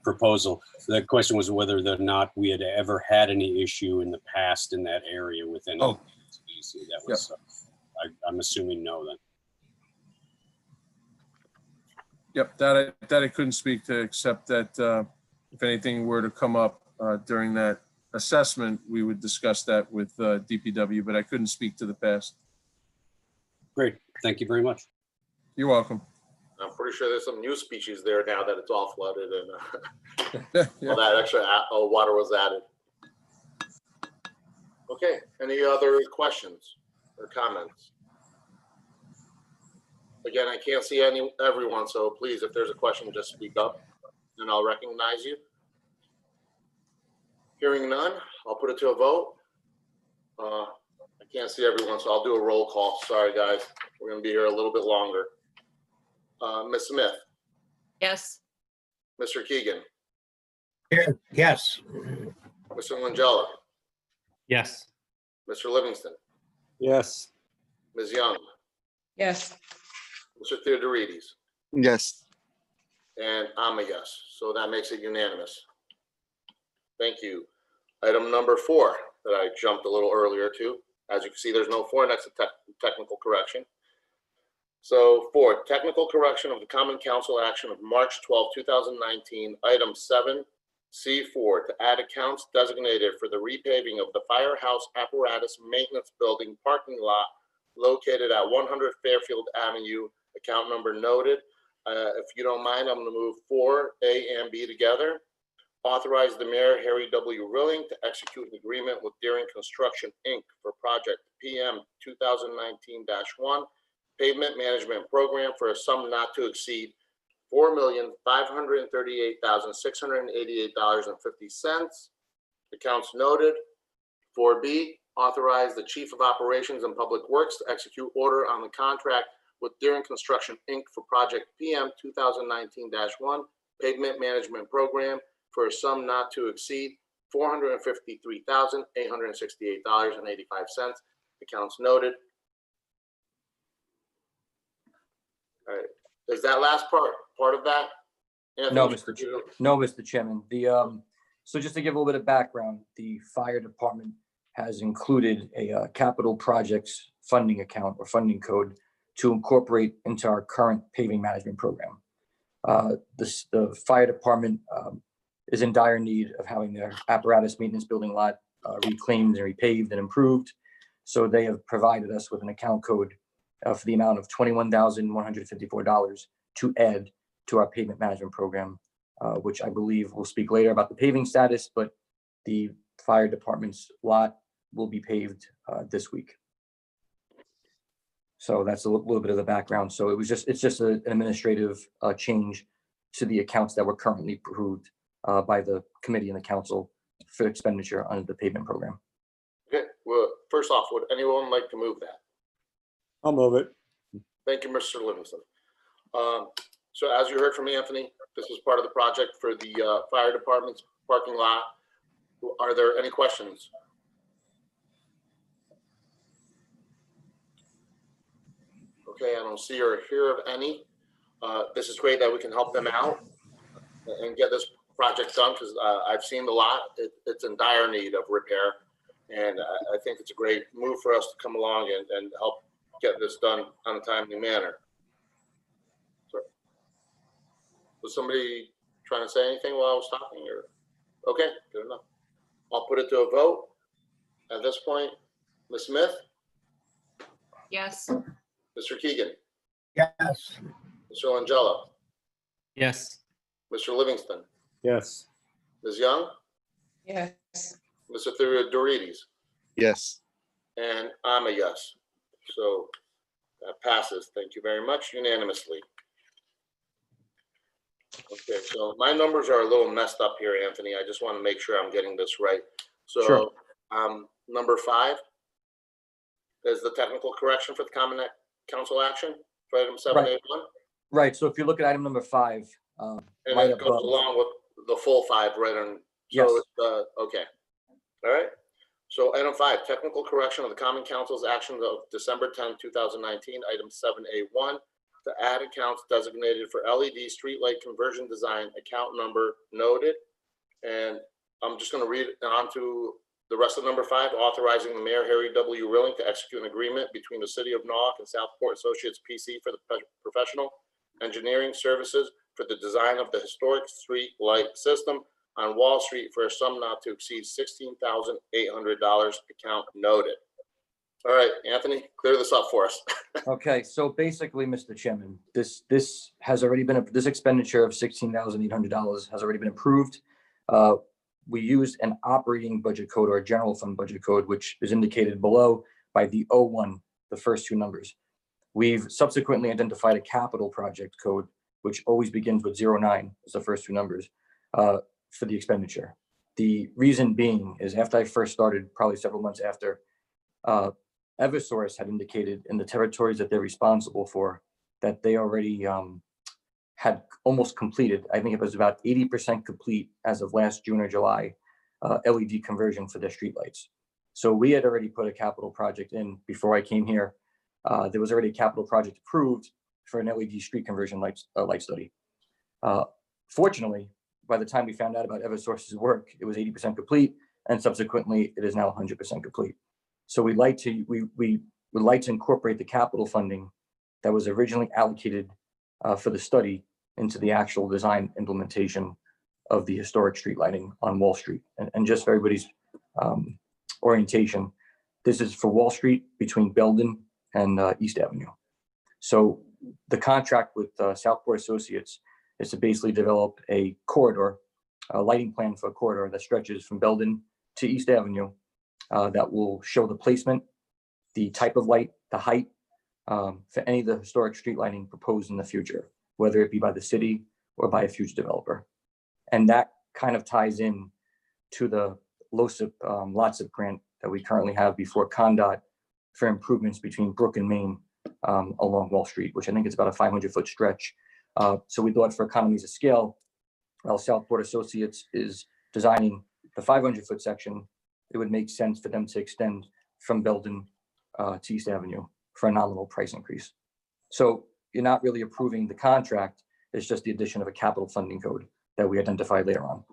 proposal. The question was whether or not we had ever had any issue in the past in that area with any species. That was, I'm assuming no then. Yep, that I couldn't speak to, except that if anything were to come up during that assessment, we would discuss that with DPW, but I couldn't speak to the past. Great. Thank you very much. You're welcome. I'm pretty sure there's some new species there now that it's all flooded and all that extra water was added. Okay, any other questions or comments? Again, I can't see everyone, so please, if there's a question, just speak up and I'll recognize you. Hearing none, I'll put it to a vote. I can't see everyone, so I'll do a roll call. Sorry, guys. We're gonna be here a little bit longer. Ms. Smith, Yes. Mr. Keegan, Yes. Mr. Langella, Yes. Mr. Livingston, Yes. Ms. Young, Yes. Mr. Theodorides, Yes. and I'm a yes. So that makes it unanimous. Thank you. Item number 4 that I jumped a little earlier to. As you can see, there's no 4 next to technical correction. So 4, technical correction of the Common Council action of March 12, 2019, item 7C4, to add accounts designated for the repaving of the Firehouse Apparatus Maintenance Building parking lot located at 100 Fairfield Avenue, account number noted. If you don't mind, I'm going to move 4A and B together. Authorize the mayor, Harry W. Rilling, to execute an agreement with Deering Construction, Inc. for project PM 2019-1 pavement management program for a sum not to exceed $4,538,688.50. Accounts noted. 4B, authorize the Chief of Operations and Public Works to execute order on the contract with Deering Construction, Inc. for project PM 2019-1 pavement management program for a sum not to exceed $453,868.85. Accounts noted. All right. Is that last part of that? Anthony? No, Mr. Chairman. So just to give a little bit of background, the fire department has included a capital projects funding account or funding code to incorporate into our current paving management program. The fire department is in dire need of having their apparatus maintenance building lot reclaimed and repaved and improved. So they have provided us with an account code for the amount of $21,154 to add to our pavement management program, which I believe we'll speak later about the paving status, but the fire department's lot will be paved this week. So that's a little bit of the background. So it's just an administrative change to the accounts that were currently approved by the committee and the council for expenditure under the pavement program. Okay, well, first off, would anyone like to move that? I'll move it. Thank you, Mr. Livingston. So as you heard from Anthony, this is part of the project for the fire department's parking lot. Are there any questions? Okay, I don't see or hear of any. This is great that we can help them out and get this project done because I've seen the lot. It's in dire need of repair. And I think it's a great move for us to come along and help get this done on a timely manner. So, was somebody trying to say anything while I was talking? Or okay, good enough. I'll put it to a vote. At this point, Ms. Smith, Yes. Mr. Keegan, Yes. Mr. Langella, Yes. Mr. Livingston, Yes. Ms. Young, Yes. Mr. Theodorides, Yes. and I'm a yes. So that passes. Thank you very much, unanimously. Okay, so my numbers are a little messed up here, Anthony. I just want to make sure I'm getting this right. So Sure. Number 5 is the technical correction for the Common Council action for item 7A1. Right. So if you look at item number 5, And right it goes above, along with the full 5, right? And Yes. so it's, okay. All right. So item 5, technical correction of the Common Council's actions of December 10, 2019, item 7A1, to add accounts designated for LED streetlight conversion design, account number noted. And I'm just going to read on to the rest of number 5, authorizing the mayor, Harry W. Rilling, to execute an agreement between the city of Norwalk and Southport Associates PC for the professional engineering services for the design of the historic street light system on Wall Street for a sum not to exceed $16,800, account noted. All right, Anthony, clear this up for us. okay. So basically, Mr. Chairman, this has already been, this expenditure of $16,800 has already been approved. We used an operating budget code or a general fund budget code, which is indicated below by the 01, the first 2 numbers. We've subsequently identified a capital project code, which always begins with 09 as the first two numbers for the expenditure. The reason being is after I first started, probably several months after, Eversource had indicated in the territories that they're responsible for that they already had almost completed, I think it was about 80% complete as of last June or July, LED conversion for their streetlights. So we had already put a capital project in before I came here. There was already a capital project approved for an LED street conversion light study. Fortunately, by the time we found out about Eversource's work, it was 80% complete, and subsequently it is now 100% complete. So we would like to incorporate the capital funding that was originally allocated for the study into the actual design implementation of the historic street lighting on Wall Street. And just for everybody's orientation, this is for Wall Street between Belden and East Avenue. So the contract with Southport Associates is to basically develop a corridor, a lighting plan for a corridor that stretches from Belden to East Avenue that will show the placement, the type of light, the height for any of the historic street lighting proposed in the future, whether it be by the city or by a future developer. And that kind of ties in to the LOSIP LOTSIP grant that we currently have before CONDOT for improvements between Brook and Main along Wall Street, which I think is about a 500-foot stretch. So we thought for economies of scale, while Southport Associates is designing the 500-foot section, it would make sense for them to extend from Belden to East Avenue for a nominal price increase. So you're not really approving the contract, it's just the addition of a capital funding code that we identified later on.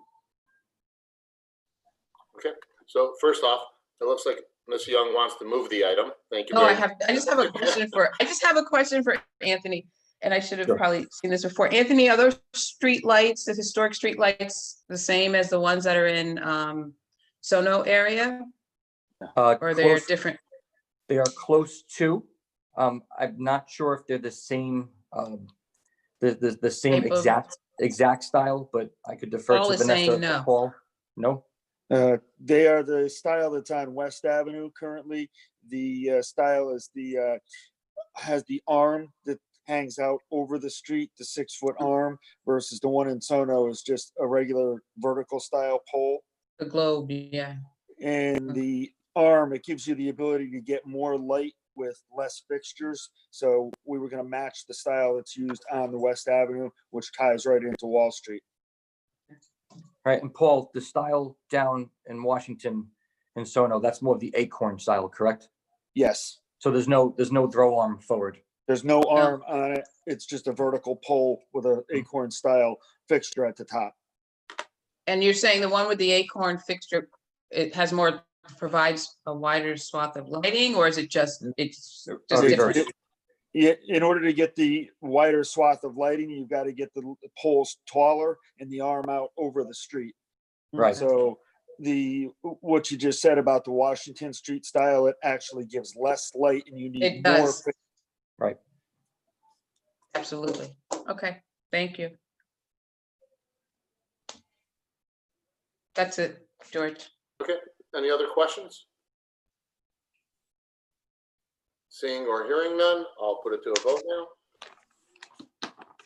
Okay, so first off, it looks like Ms. Young wants to move the item. Thank you. Oh, I just have a question for Anthony, and I should have Sure. probably seen this before. Anthony, are those street lights, the historic street lights, the same as the ones that are in Sono area? Or they're different? They are close to. I'm not sure if they're the same, the same exact style, but I could defer Paul to is Vanessa. saying no. Paul, no. They are the style that's on West Avenue currently. The style is has the arm that hangs out over the street, the 6-foot arm, versus the one in Sono is just a regular vertical style pole. The globe, yeah. And the arm, it gives you the ability to get more light with less fixtures. So we were going to match the style that's used on the West Avenue, which ties right into Wall Street. Right, and Paul, the style down in Washington and Sono, that's more of the acorn style, correct? Yes. So there's no throw arm forward. There's no arm on it. It's just a vertical pole with an acorn style fixture at the top. And you're saying the one with the acorn fixture, it has more, provides a wider swath of lighting, or is it just, it's just different? In order to get the wider swath of lighting, you've got to get the poles taller and the arm out over the street. Right. So what you just said about the Washington Street style, it actually gives less light and you need more. Right. Absolutely. Okay, thank you. That's it, George. Okay, any other questions? Seeing or hearing none, I'll put it to a vote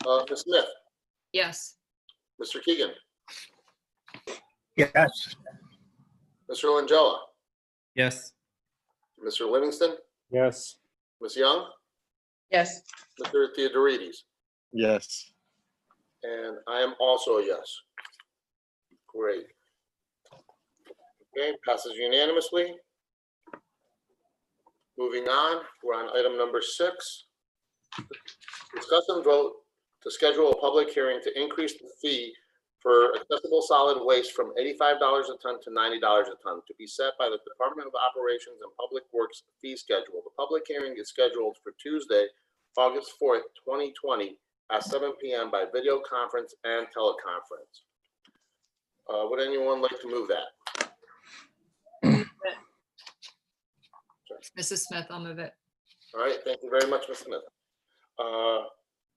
now. Ms. Smith, Yes. Mr. Keegan, Yes. Mr. Langella, Yes. Mr. Livingston, Yes. Ms. Young, Yes. Mr. Theodorides, Yes. and I am also a yes. Great. Okay, passes unanimously. Moving on, we're on item number 6. Discuss and vote to schedule a public hearing to increase the fee for accessible solid waste from $85 a ton to $90 a ton to be set by the Department of Operations and Public Works fee schedule. The public hearing is scheduled for Tuesday, August 4th, 2020 at 7 p.m. by video conference and teleconference. Would anyone like to move that? Mrs. Smith, I'll move it. All right, thank you very much, Ms. Smith.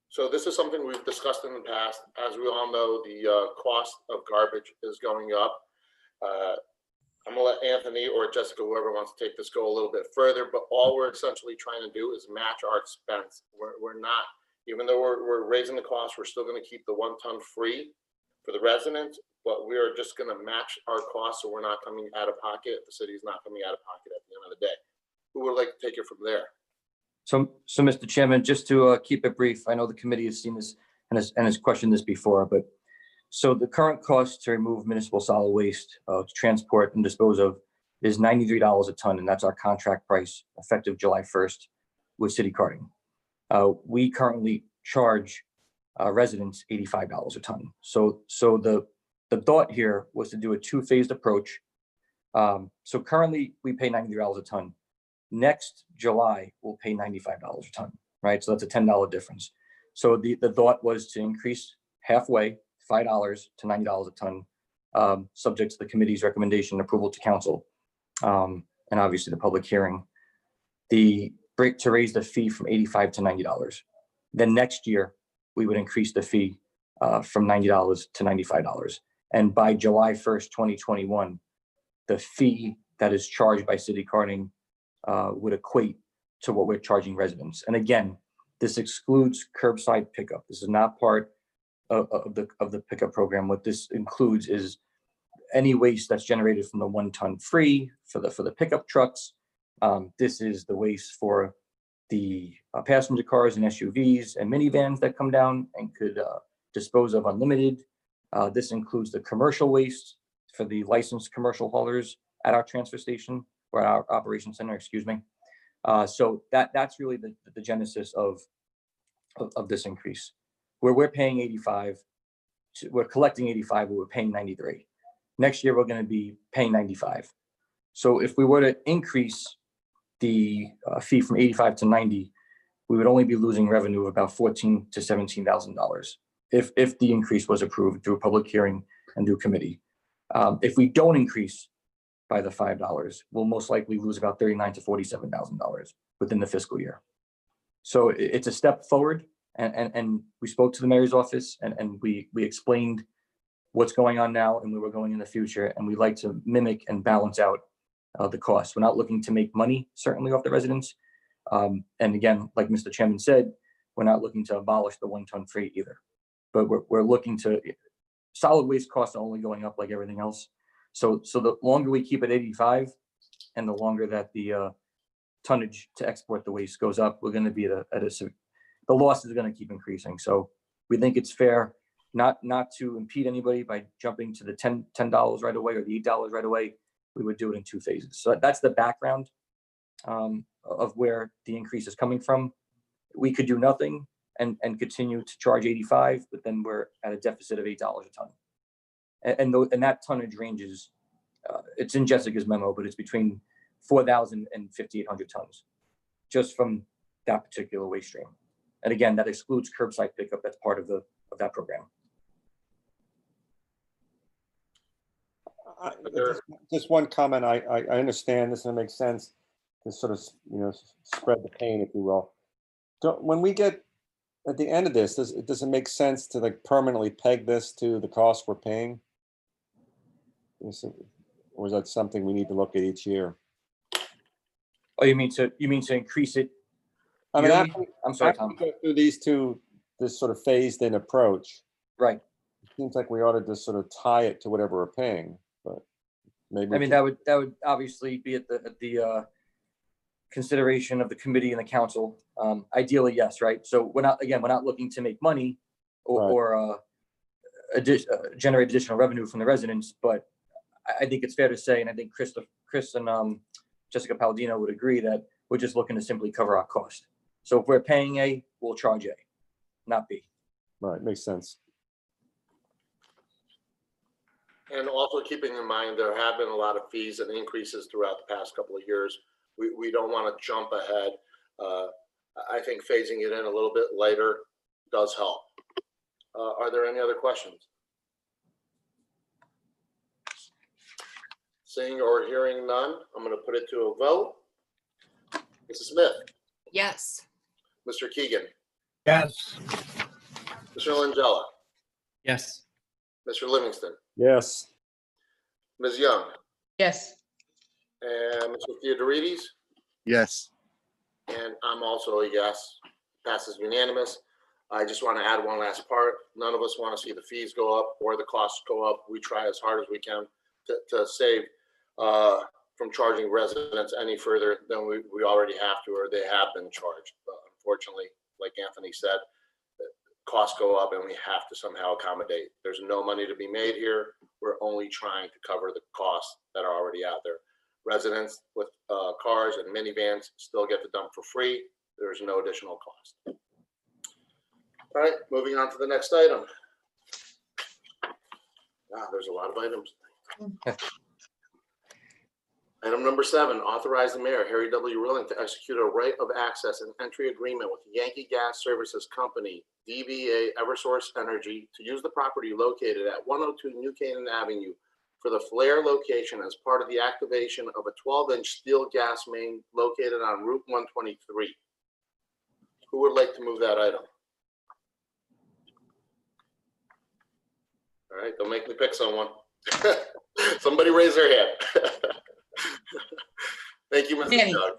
So this is something we've discussed in the past. As we all know, the cost of garbage is going up. I'm gonna let Anthony or Jessica, whoever wants to take this, go a little bit further, but all we're essentially trying to do is match our expense. We're not, even though we're raising the cost, we're still gonna keep the 1 ton free for the residents, but we are just gonna match our costs, so we're not coming out of pocket. The city's not coming out of pocket at the end of the day. Who would like to take it from there? So Mr. Chairman, just to keep it brief, I know the committee has seen this and has questioned this before, but so the current cost to remove municipal solid waste, to transport and dispose of is $93 a ton, and that's our contract price effective July 1st with city carting. We currently charge residents $85 a ton. So the thought here was to do a two-phased approach. So currently we pay $93 a ton. Next July, we'll pay $95 a ton, right? So that's a $10 difference. So the thought was to increase halfway, $5 to $90 a ton, subject to the committee's recommendation and approval to council, and obviously the public hearing. To raise the fee from $85 to $90. Then next year, we would increase the fee from $90 to $95. And by July 1st, 2021, the fee that is charged by city carting would equate to what we're charging residents. And again, this excludes curbside pickup. This is not part of the pickup program. What this includes is any waste that's generated from the 1 ton free for the pickup trucks. This is the waste for the passenger cars and SUVs and minivans that come down and could dispose of unlimited. This includes the commercial waste for the licensed commercial haulers at our transfer station or our operations center, excuse me. So that's really the genesis of this increase. Where we're paying 85, we're collecting 85, but we're paying 93. Next year, we're going to be paying 95. So if we were to increase the fee from 85 to 90, we would only be losing revenue of about $14,000 to $17,000 if the increase was approved through a public hearing and through committee. If we don't increase by the $5, we'll most likely lose about $39,000 to $47,000 within the fiscal year. So it's a step forward, and we spoke to the mayor's office and we explained what's going on now and where we're going in the future, and we like to mimic and balance out the costs. We're not looking to make money, certainly, off the residents. And again, like Mr. Chairman said, we're not looking to abolish the 1 ton freight either, but we're looking to, solid waste costs are only going up like everything else. So the longer we keep it 85 and the longer that the tonnage to export the waste goes up, we're going to be the loss is going to keep increasing. So we think it's fair not to impede anybody by jumping to the $10 right away or the $8 right away. We would do it in 2 phases. So that's the background of where the increase is coming from. We could do nothing and continue to charge 85, but then we're at a deficit of $8 a ton. And that tonnage ranges, it's in Jessica's memo, but it's between 4,000 and 5,800 tons just from that particular waste stream. And again, that excludes curbside pickup. That's part of that program. Just one comment. I understand this and it makes sense to sort of, spread the pain, if you will. When we get at the end of this, does it make sense to like permanently peg this to the cost we're paying? Or is that something we need to look at each year? Oh, you mean to increase it? I mean, I'm sorry, Tom. After we go through this sort of phased in approach. Right. It seems like we ought to just sort of tie it to whatever we're paying, but maybe. I mean, that would obviously be at the consideration of the committee and the council. Ideally, yes, right? So we're not looking to make money or generate additional revenue from the residents, but I think it's fair to say, and I think Chris and Jessica Palladino would agree, that we're just looking to simply cover our cost. So if we're paying A, we'll charge A, not B. Right, makes sense. And also keeping in mind, there have been a lot of fees and increases throughout the past couple of years. We don't want to jump ahead. I think phasing it in a little bit later does help. Are there any other questions? Seeing or hearing none, I'm going to put it to a vote. Mrs. Smith? Yes. Mr. Keegan? Yes. Mr. Langella? Yes. Mr. Livingston? Yes. Ms. Young? Yes. And Mr. Theodorides? Yes. And I'm also a yes. Passes unanimous. I just want to add one last part. None of us want to see the fees go up or the costs go up. We try as hard as we can to save from charging residents any further than we already have to, or they have been charged. But unfortunately, like Anthony said, costs go up and we have to somehow accommodate. There's no money to be made here. We're only trying to cover the costs that are already out there. Residents with cars and minivans still get the dump for free. There's no additional cost. All right, moving on to the next item. Wow, there's a lot of items. Item number 7, authorize the mayor, Harry W. Rilling, to execute a right of access and entry agreement with Yankee Gas Services Company, DBA Eversource Energy, to use the property located at 102 New Canaan Avenue for the flare location as part of the activation of a 12-inch steel gas main located on Route 123. Who would like to move that item? All right, don't make me pick someone. Somebody raise their hand. Thank you, Mrs. Annie. Young.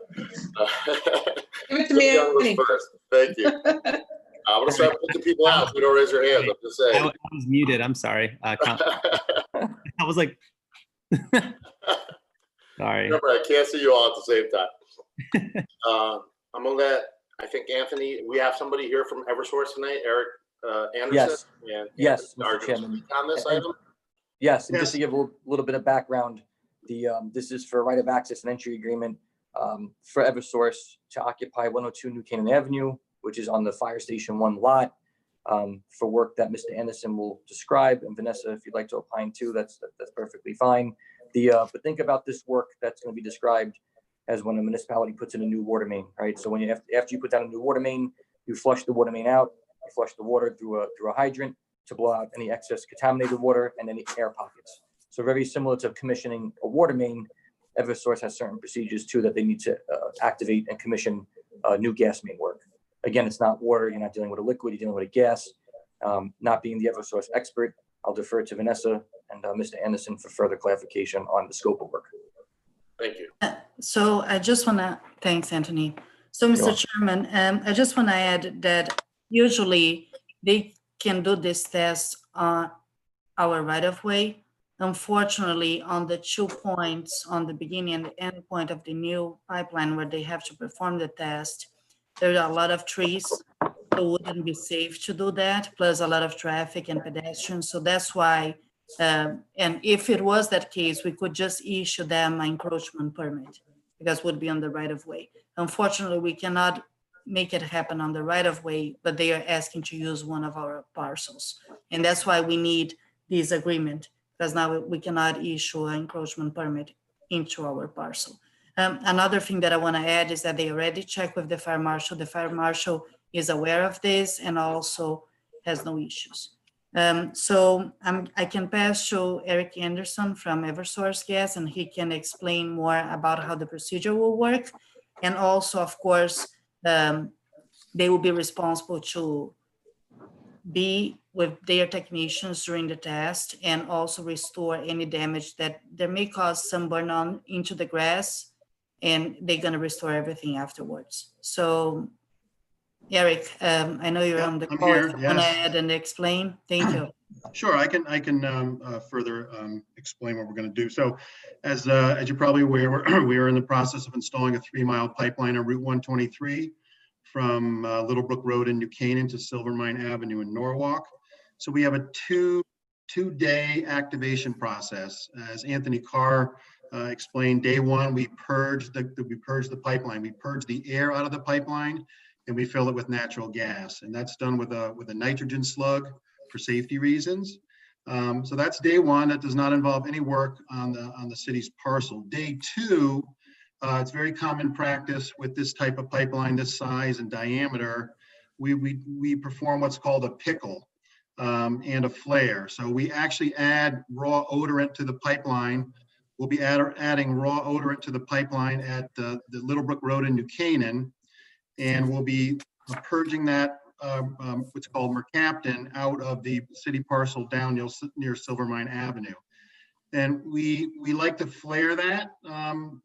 Give it to me, Annie. First. Thank you. I'm gonna start picking people out if you don't raise your hands. I'm just saying. I was muted. I'm sorry. I was like, sorry. Remember, I can't see you all at the same time. I'm gonna let, I think, Anthony, we have somebody here from Eversource tonight, Eric Anderson. Yes. And Yes, Anthony, are Mr. you Chairman. speak on this And- item? Yes, and just to give a little bit of background, this is for right of access and entry agreement for Eversource to occupy 102 New Canaan Avenue, which is on the Fire Station 1 lot, for work that Mr. Anderson will describe. And Vanessa, if you'd like to opine too, that's perfectly fine. But think about this work that's going to be described as when a municipality puts in a new water main, right? So when you after you put down a new water main, you flush the water main out, you flush the water through a hydrant to blow out any excess contaminated water and any air pockets. So very similar to commissioning a water main, Eversource has certain procedures too that they need to activate and commission new gas main work. Again, it's not water, you're not dealing with a liquid, you're dealing with a gas. Not being the Eversource expert, I'll defer to Vanessa and Mr. Anderson for further clarification on the scope of work. Thank you. So I just want to, thanks, Anthony. So, Mr. Chairman, I just want to add that usually they can do this test on our right-of-way. Unfortunately, on the 2 points, on the beginning and the end point of the new pipeline where they have to perform the test, there are a lot of trees, so it wouldn't be safe to do that, plus a lot of traffic and pedestrians. So that's why, and if it was that case, we could just issue them an encroachment permit because it would be on the right-of-way. Unfortunately, we cannot make it happen on the right-of-way, but they are asking to use one of our parcels. And that's why we need this agreement, because now we cannot issue an encroachment permit into our parcel. Another thing that I want to add is that they already checked with the fire marshal. The fire marshal is aware of this and also has no issues. So I can pass to Eric Anderson from Eversource Gas, and he can explain more about how the procedure will work. And also, of course, they will be responsible to be with their technicians during the test and also restore any damage that there may cause some burn on into the grass, and they're going to restore everything afterwards. So Eric, I know you're on the I'm call. here, If you want to yes. add and explain, thank you. Sure, I can further explain what we're going to do. So as you're probably aware, we are in the process of installing a 3-mile pipeline on Route 123 from Little Brook Road in New Canaan to Silver Mine Avenue in Norwalk. So we have a two-day activation process. As Anthony Carr explained, day 1, we purge the pipeline. We purge the air out of the pipeline and we fill it with natural gas. And that's done with a nitrogen slug for safety reasons. So that's day 1. That does not involve any work on the city's parcel. Day 2, it's very common practice with this type of pipeline, this size and diameter. We perform what's called a pickle and a flare. So we actually add raw odorant to the pipeline. We'll be adding raw odorant to the pipeline at the Little Brook Road in New Canaan, and we'll be purging that what's called mercaptan out of the city parcel down near Silver Mine Avenue. And we like to flare that.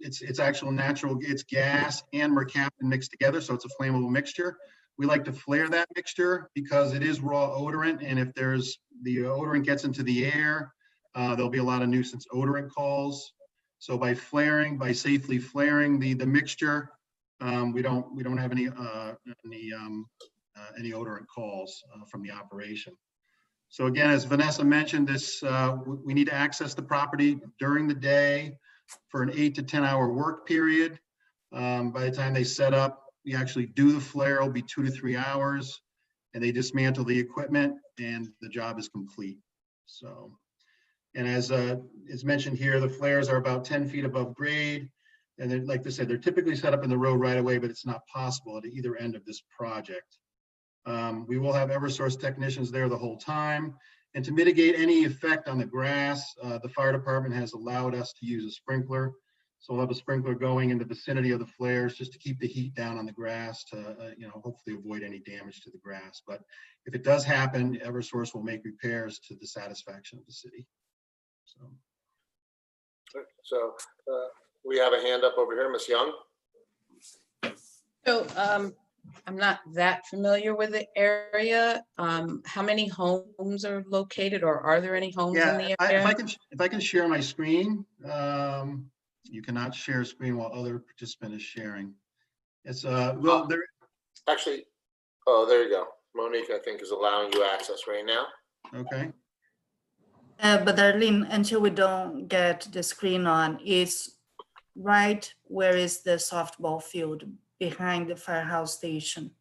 It's actual natural, it's gas and mercaptan mixed together, so it's a flammable mixture. We like to flare that mixture because it is raw odorant, and if the odorant gets into the air, there'll be a lot of nuisance odorant calls. So by safely flaring the mixture, we don't have any odorant calls from the operation. So again, as Vanessa mentioned, we need to access the property during the day for an 8 to 10 hour work period. By the time they set up, we actually do the flare, it'll be 2 to 3 hours, and they dismantle the equipment and the job is complete. So, and as mentioned here, the flares are about 10 feet above grade. And then, like I said, they're typically set up in the road right away, but it's not possible at either end of this project. We will have Eversource technicians there the whole time. And to mitigate any effect on the grass, the fire department has allowed us to use a sprinkler. So we'll have a sprinkler going in the vicinity of the flares just to keep the heat down on the grass to, hopefully avoid any damage to the grass. But if it does happen, Eversource will make repairs to the satisfaction of the city. So we have a hand up over here, Ms. Young. So I'm not that familiar with the area. How many homes are located, or are there any homes in the area? If I can share my screen, you cannot share a screen while other participant is sharing. It's well, there. Actually, oh, there you go. Monique, I think, is allowing you access right now. Okay. But Arlene, until we don't get the screen on, it's right where is the softball field behind the Firehouse station.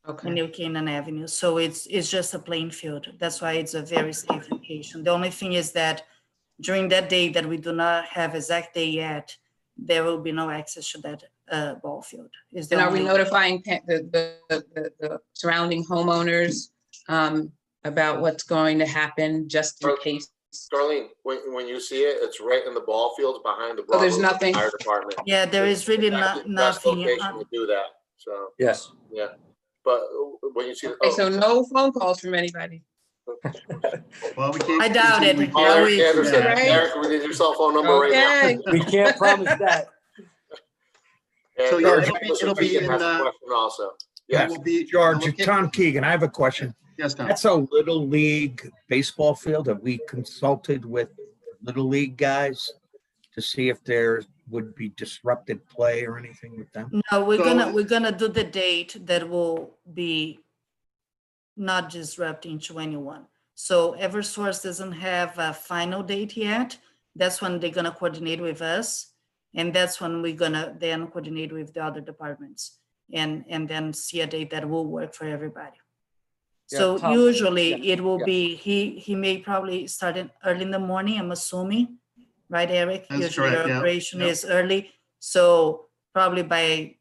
Okay. On New Canaan Avenue. So it's just a plain field. That's why it's a very safe location. The only thing is that during that day that we do not have exact day yet, there will be no access to that ball field. And are we notifying the surrounding homeowners about what's going to happen just in case? Darlene, when you see it, it's right in the ball fields behind the there's nothing. fire department. Yeah, there is really nothing. Location to do that. So Yes. yeah, but when you see, Okay, so no phone calls from anybody. Well, we can't. I doubt it. Eric Anderson, Eric, we need your cell phone number right now. We can't promise that. So yeah, it'll be in question also. Yes, George, Tom Keegan, I have a question. Yes, Tom. That's a Little League baseball field. Have we consulted with Little League guys to see if there would be disrupted play or anything with them? No, we're gonna do the date that will be not disrupting to anyone. So Eversource doesn't have a final date yet. That's when they're gonna coordinate with us, and that's when we're gonna then coordinate with the other departments and then see a date that will work for everybody. So Tom, usually it will be, he may probably start in early in the morning, I'm assuming, right, Eric? That's Usually correct, your yeah. operation is early. So probably by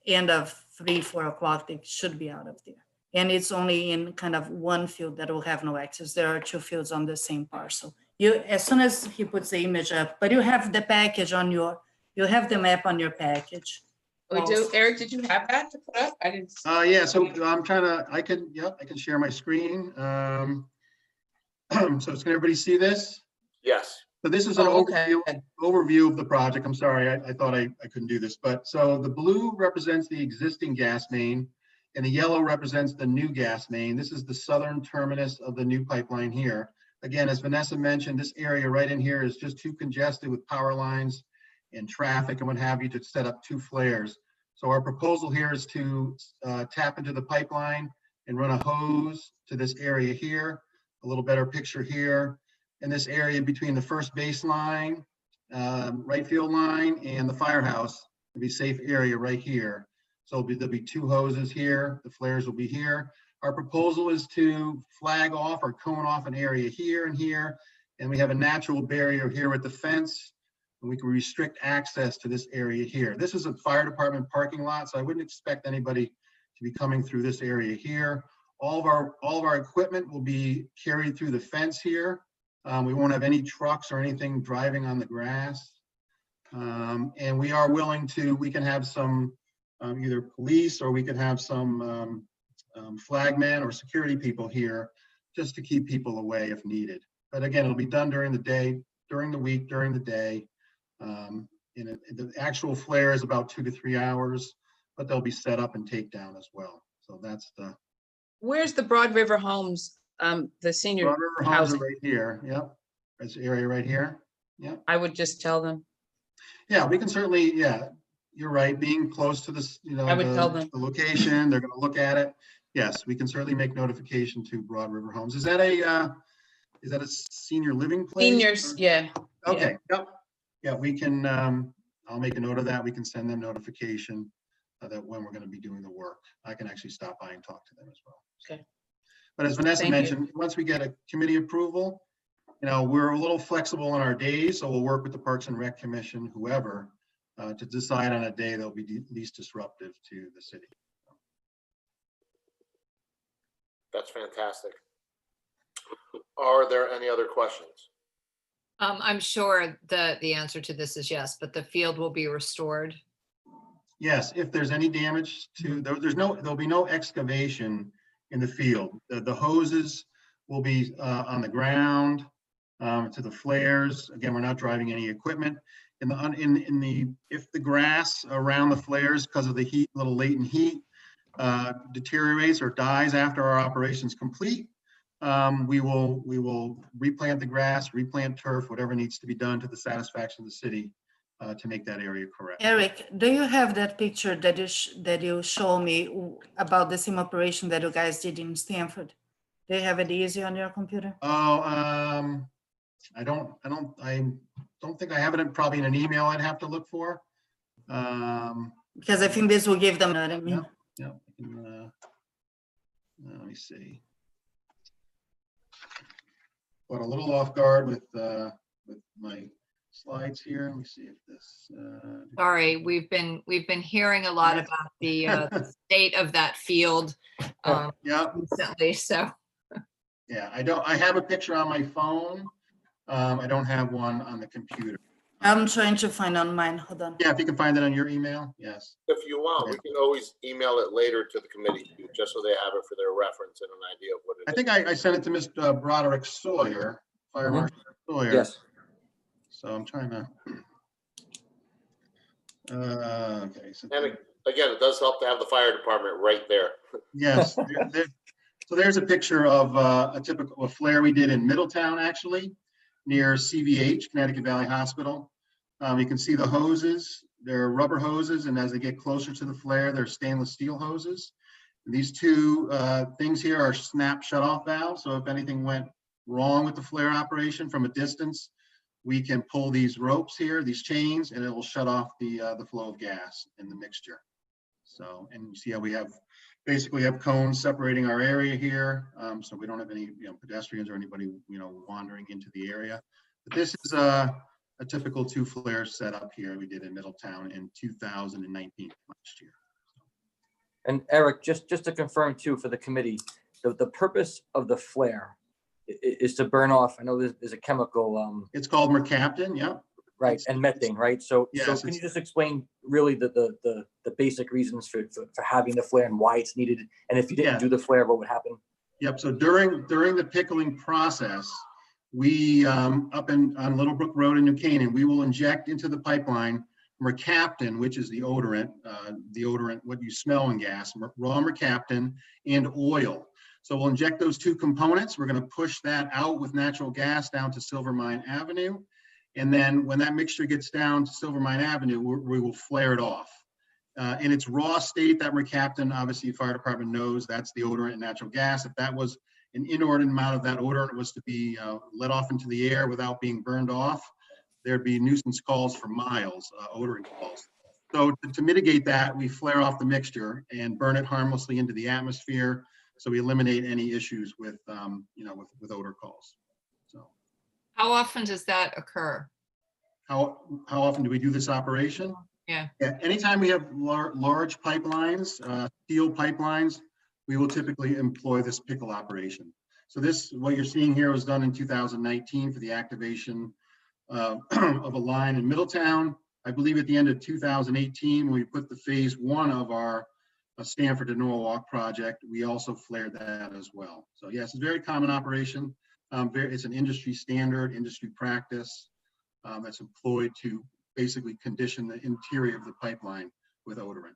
end of 3-4 o'clock, they should be out of there. And it's only in kind of one field that will have no access. There are 2 fields on the same parcel. As soon as he puts the image up, but you have the package on you have the map on your package. We do. Eric, did you have that to put up? I didn't. Yeah, so I'm trying to, I can share my screen. So can everybody see this? Yes. So this is an overview of the project. I'm sorry, I thought I couldn't do this, but so the blue represents the existing gas main and the yellow represents the new gas main. This is the southern terminus of the new pipeline here. Again, as Vanessa mentioned, this area right in here is just too congested with power lines and traffic and what have you to set up 2 flares. So our proposal here is to tap into the pipeline and run a hose to this area here, a little better picture here. In this area between the first baseline, right field line and the firehouse, it'll be safe area right here. So there'll be 2 hoses here, the flares will be here. Our proposal is to flag off or cone off an area here and here, and we have a natural barrier here with the fence, and we can restrict access to this area here. This is a fire department parking lot, so I wouldn't expect anybody to be coming through this area here. All of our equipment will be carried through the fence here. We won't have any trucks or anything driving on the grass. And we are willing to, we can have some either police or we can have some flagmen or security people here just to keep people away if needed. But again, it'll be done during the day, during the week, during the day. The actual flare is about 2 to 3 hours, but they'll be set up and take down as well. So that's the Where's the Broad River Homes, the senior Broad River homes are housing? right here. Yep. This area right here. Yep. I would just tell them. Yeah, we can certainly, yeah, you're right. Being close to this, I would tell them. the location, they're going to look at it. Yes, we can certainly make notification to Broad River Homes. Is that a senior living place? Seniors, yeah. Okay, yep. Yeah, we can, I'll make a note of that. We can send them notification that when we're going to be doing the work. I can actually stop by and talk to them as well. Okay. But as Vanessa Thank you. mentioned, once we get a committee approval, we're a little flexible on our days, so we'll work with the Parks and Rec Commission, whoever, to decide on a day that'll be least disruptive to the city. That's fantastic. Are there any other questions? I'm sure the answer to this is yes, but the field will be restored. Yes, if there's any damage to, there'll be no excavation in the field. The hoses will be on the ground to the flares. Again, we're not driving any equipment. If the grass around the flares, because of the heat, little latent heat, deteriorates or dies after our operation's complete, we will replant the grass, replant turf, whatever needs to be done to the satisfaction of the city to make that area correct. Eric, do you have that picture that you show me about the same operation that you guys did in Stanford? Do you have it easy on your computer? Oh, I don't think I have it. Probably in an email I'd have to look for. Because I think this will give them, you know what I mean? Yeah. Let me see. Got a little off guard with my slides here. Let me see if this. Sorry, we've been hearing a lot about the state of that field recently. So yeah, I have a picture on my phone. I don't have one on the computer. I'm trying to find on mine. Hold on. Yeah, if you can find it on your email, yes. If you want, we can always email it later to the committee, just so they have it for their reference and an idea of what it is. I think I sent it to Mr. Broderick Sawyer, Fire Marshal Sawyer. Yes. So I'm trying to. Okay. So, And again, it does help to have the fire department right there. yes. So there's a picture of a typical flare we did in Middletown, actually, near CVH, Connecticut Valley Hospital. You can see the hoses. They're rubber hoses, and as they get closer to the flare, they're stainless steel hoses. And these two things here are snap shut-off valves. So if anything went wrong with the flare operation from a distance, we can pull these ropes here, these chains, and it will shut off the flow of gas in the mixture. So, and you see how we basically have cones separating our area here, so we don't have any pedestrians or anybody wandering into the area. But this is a typical 2 flare setup here we did in Middletown in 2019 last year. And Eric, just to confirm too for the committee, the purpose of the flare is to burn off. I know there's a chemical. It's called mercaptan. Yeah. Right, and methane, right? So, yes, so can you just explain really the basic reasons for having the flare and why it's needed? And if you didn't do the flare, what would happen? Yep. So during the pickling process, we up on Little Brook Road in New Canaan, we will inject into the pipeline mercaptan, which is the odorant, what you smell in gas, raw mercaptan and oil. So we'll inject those 2 components. We're going to push that out with natural gas down to Silver Mine Avenue. And then when that mixture gets down to Silver Mine Avenue, we will flare it off. In its raw state, that mercaptan, obviously the fire department knows that's the odorant and natural gas. If that was an inordinate amount of that odorant was to be let off into the air without being burned off, there'd be nuisance calls for miles, odorant calls. So to mitigate that, we flare off the mixture and burn it harmlessly into the atmosphere. So we eliminate any issues with, with odor calls. So. how often does that occur? How often do we do this operation? Yeah. Anytime we have large pipelines, steel pipelines, we will typically employ this pickle operation. So what you're seeing here was done in 2019 for the activation of a line in Middletown. I believe at the end of 2018, when we put the phase 1 of our Stanford to Norwalk project, we also flared that as well. So yes, it's a very common operation. It's an industry standard, industry practice that's employed to basically condition the interior of the pipeline with odorant.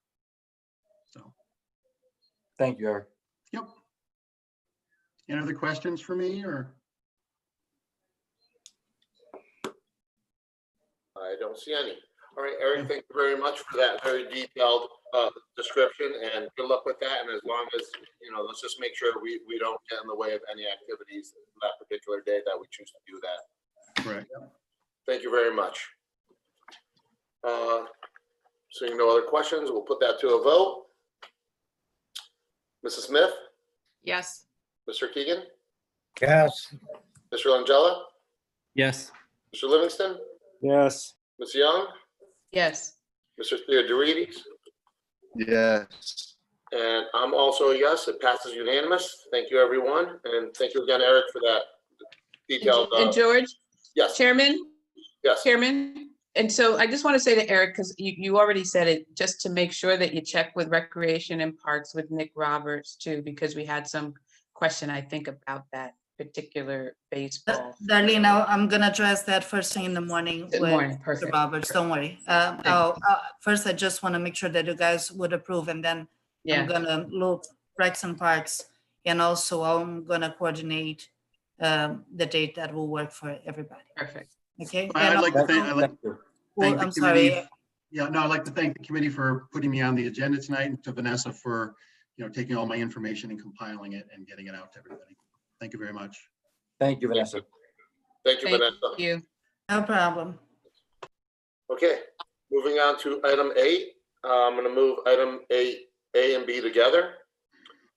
So, Thank you, Eric. yep. Any other questions for me or? I don't see any. All right, Eric, thank you very much for that very detailed description, and good luck with that. And as long as, you know, let's just make sure we don't get in the way of any activities that particular day that we choose to do that. Right. Thank you very much. Seeing no other questions, we'll put that to a vote. Mrs. Smith, Yes. Mr. Keegan, Yes. Mr. Langella, Yes. Mr. Livingston, Yes. Ms. Young, Yes. Mr. Theodorides, Yes. and I'm also a yes. It passes unanimous. Thank you, everyone, and thank you again, Eric, for that detailed. And George? Yes. Chairman? Yes. Chairman? And so I just want to say to Eric, because you already said it, just to make sure that you check with Recreation and Parks with Nick Roberts too, because we had some question, I think, about that particular baseball. Darlene, I'm gonna address that first thing in the morning Good with morning, Mr. perfect. Roberts, don't worry. First, I just want to make sure that you guys would approve, and then Yeah. I'm gonna loop Rex and Parks, and also I'm gonna coordinate the date that will work for everybody. Perfect. Okay? I'd And like to thank, also- thank well, the I'm committee. sorry. Yeah, no, I'd like to thank the committee for putting me on the agenda tonight, and to Vanessa for, you know, taking all my information and compiling it and getting it out to everybody. Thank you very much. Thank you, Vanessa. Thank you, Vanessa. Thank you. No problem. Okay, moving on to item 8. I'm going to move item A and B together.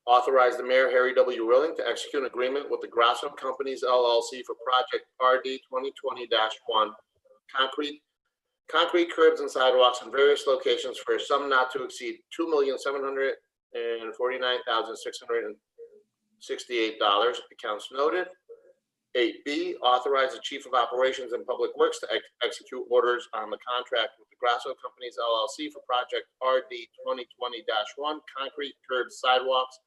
Authorize the mayor, Harry W. Willing, to execute an agreement with the Grasso Companies LLC for project RD 2020-1 concrete curbs and sidewalks in various locations for a sum not to exceed $2,749,668. Accounts noted. 8B, authorize the Chief of Operations and Public Works to execute orders on the contract with the Grasso Companies LLC for project RD 2020-1 concrete curbs, sidewalks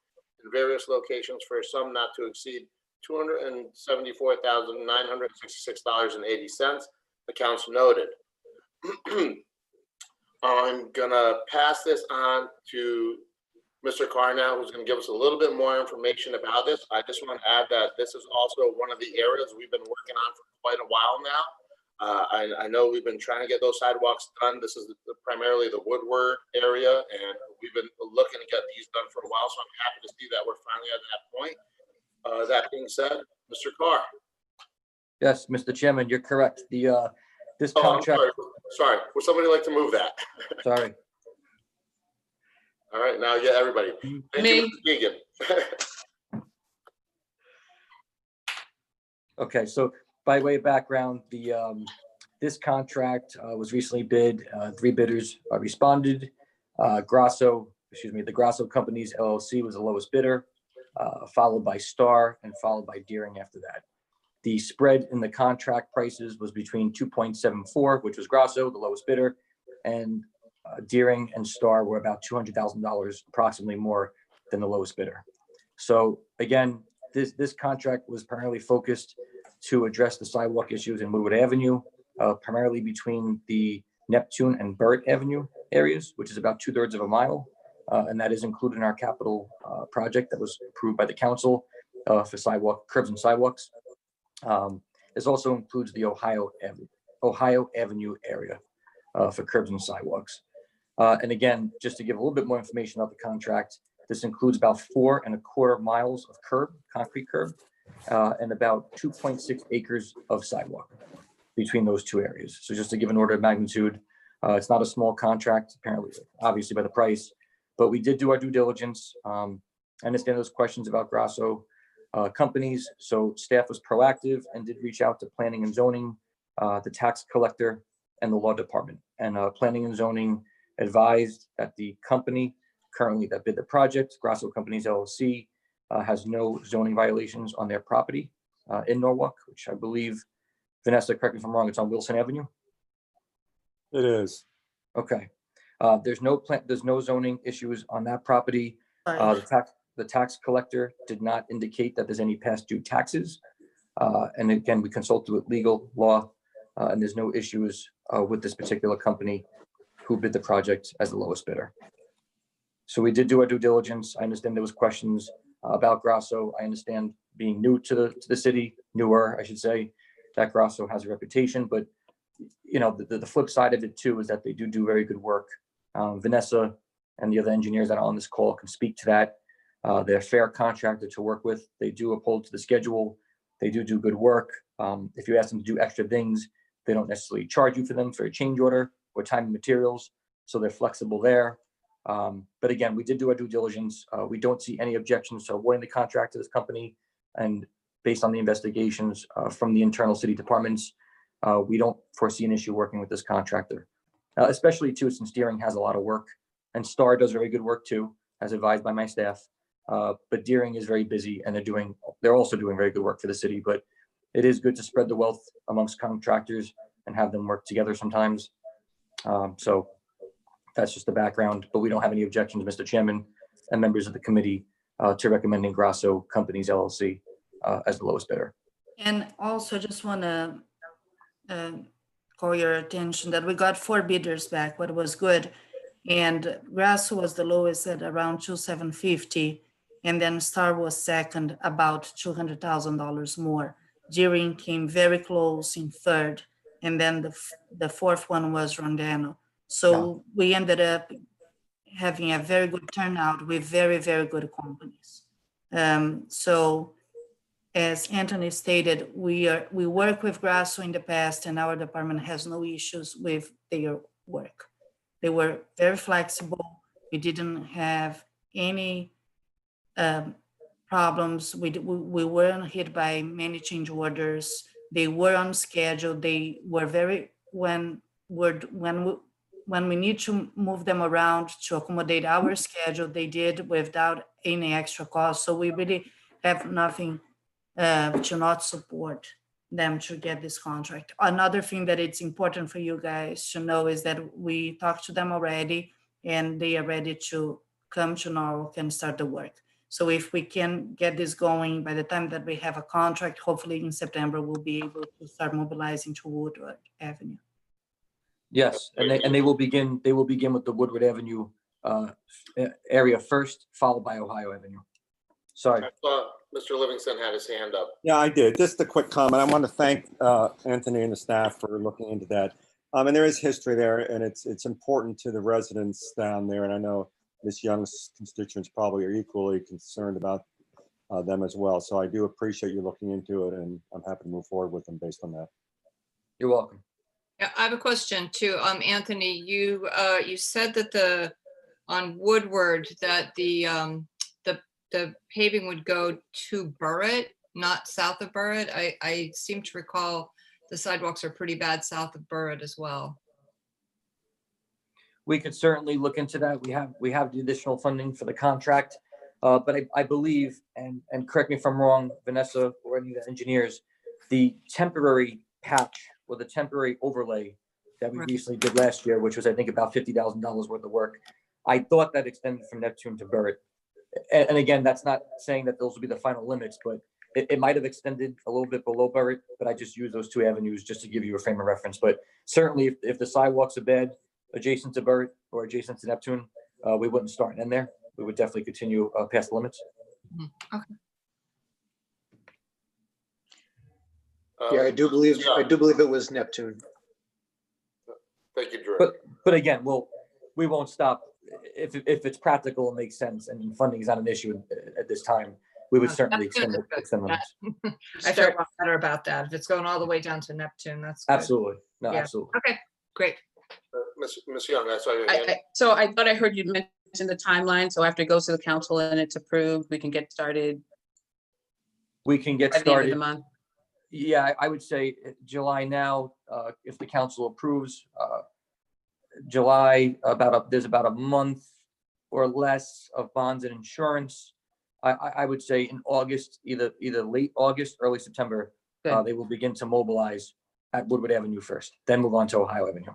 in various locations for a sum not to exceed $274,966.80. Accounts noted. I'm gonna pass this on to Mr. Carr now, who's going to give us a little bit more information about this. I just want to add that this is also one of the areas we've been working on for quite a while now. I know we've been trying to get those sidewalks done. This is primarily the Woodward area, and we've been looking to get these done for a while, so I'm happy to see that we're finally at that point. That being said, Mr. Carr. Yes, Mr. Chairman, you're correct. This Oh, contract. sorry. Would somebody like to move that? Sorry. All right, now, yeah, everybody. Thank you, Mr. Keegan. Okay, so by way of background, this contract was recently bid. 3 bidders responded. The Grasso Companies LLC was the lowest bidder, followed by Star, and followed by Deering after that. The spread in the contract prices was between 2.74, which was Grasso, the lowest bidder, and Deering and Star were about $200,000 approximately more than the lowest bidder. So again, this contract was primarily focused to address the sidewalk issues in Woodward Avenue, primarily between the Neptune and Merritt Avenue areas, which is about 2/3 of a mile. And that is included in our capital project that was approved by the council for sidewalk curbs and sidewalks. This also includes the Ohio Avenue area for curbs and sidewalks. And again, just to give a little bit more information about the contract, this includes about 4.25 miles of concrete curb, and about 2.6 acres of sidewalk between those two areas. So just to give an order of magnitude, it's not a small contract, apparently, obviously by the price, but we did do our due diligence. I understand those questions about Grasso companies. So staff was proactive and did reach out to planning and zoning, the tax collector, and the law department. And planning and zoning advised that the company currently that bid the project, Grasso Companies LLC, has no zoning violations on their property in Norwalk, which I believe, Vanessa, correct me if I'm wrong, it's on Wilson Avenue? It is. Okay. There's no zoning issues on that property. The tax collector did not indicate that there's any past due taxes And again, we consulted with legal law, and there's no issues with this particular company who bid the project as the lowest bidder. So we did do our due diligence. I understand there was questions about Grasso. I understand being new to the city, newer, I should say, that Grasso has a reputation, but you know, the flip side of it too is that they do very good work. Vanessa and the other engineers that are on this call can speak to that. They're a fair contractor to work with. They do uphold to the schedule. They do good work. If you ask them to do extra things, they don't necessarily charge you for them for a change order or time and materials. So they're flexible there. But again, we did do our due diligence. We don't see any objections to awarding the contract to this company. And based on the investigations from the internal city departments, we don't foresee an issue working with this contractor, especially too, since Deering has a lot of work and Star does very good work too, as advised by my staff. But Deering is very busy and they're also doing very good work for the city, but it is good to spread the wealth amongst contractors and have them work together sometimes. So that's just the background, but we don't have any objections, Mr. Chairman and members of the committee, to recommending Grasso Companies LLC as the lowest bidder. And also just want to call your attention that we got 4 bidders back, what was good. And Grasso was the lowest at around $2,750. And then Star was second, about $200,000 more. Deering came very close in third. And then the fourth one was Rondano. So we ended up having a very good turnout with very, very good companies. So as Anthony stated, we work with Grasso in the past and our department has no issues with their work. They were very flexible. We didn't have any problems. We weren't hit by many change orders. They were on schedule. They were very, when we need to move them around to accommodate our schedule, they did without any extra cost. So we really have nothing to not support them to get this contract. Another thing that it's important for you guys to know is that we talked to them already and they are ready to come to Norwalk and start the work. So if we can get this going by the time that we have a contract, hopefully in September, we'll be able to start mobilizing to Woodward Avenue. Yes, and they will begin with the Woodward Avenue area first, followed by Ohio Avenue. Sorry. Mr. Livingston had his hand up. Yeah, I did. Just a quick comment. I want to thank Anthony and the staff for looking into that. And there is history there, and it's important to the residents down there. And I know Ms. Young's constituents probably are equally concerned about them as well. So I do appreciate you looking into it, and I'm happy to move forward with them based on that. You're welcome. Yeah, I have a question too. Anthony, you said that on Woodward that the paving would go to Merritt, not south of Merritt. I seem to recall the sidewalks are pretty bad south of Merritt as well. We could certainly look into that. We have the additional funding for the contract, but I believe, and correct me if I'm wrong, Vanessa or any of the engineers, the temporary patch or the temporary overlay that we recently did last year, which was I think about $50,000 worth of work. I thought that extended from Neptune to Merritt. And again, that's not saying that those will be the final limits, but it might have extended a little bit below Merritt, but I just use those 2 avenues just to give you a frame of reference. But certainly if the sidewalks are bad adjacent to Merritt or adjacent to Neptune, we wouldn't start in there. We would definitely continue past the limits. Okay. Yeah, I do believe it was Neptune. Thank you, Drew. But again, we won't stop if it's practical and makes sense and funding is not an issue at this time. We would certainly extend limits. I feel a lot better about that. If it's going all the way down to Neptune, that's good. Absolutely. No, Yeah. absolutely. Okay, great. Ms. Young, I saw your hand. So I thought I heard you mention the timeline. So after it goes to the council and it's approved, we can get started We can get by the end of the started. month. Yeah, I would say July now, if the council approves, July, there's about a month or less of bonds and insurance. I would say in August, either late August, early September, they will begin to mobilize at Woodward Avenue first, then move on to Ohio Avenue.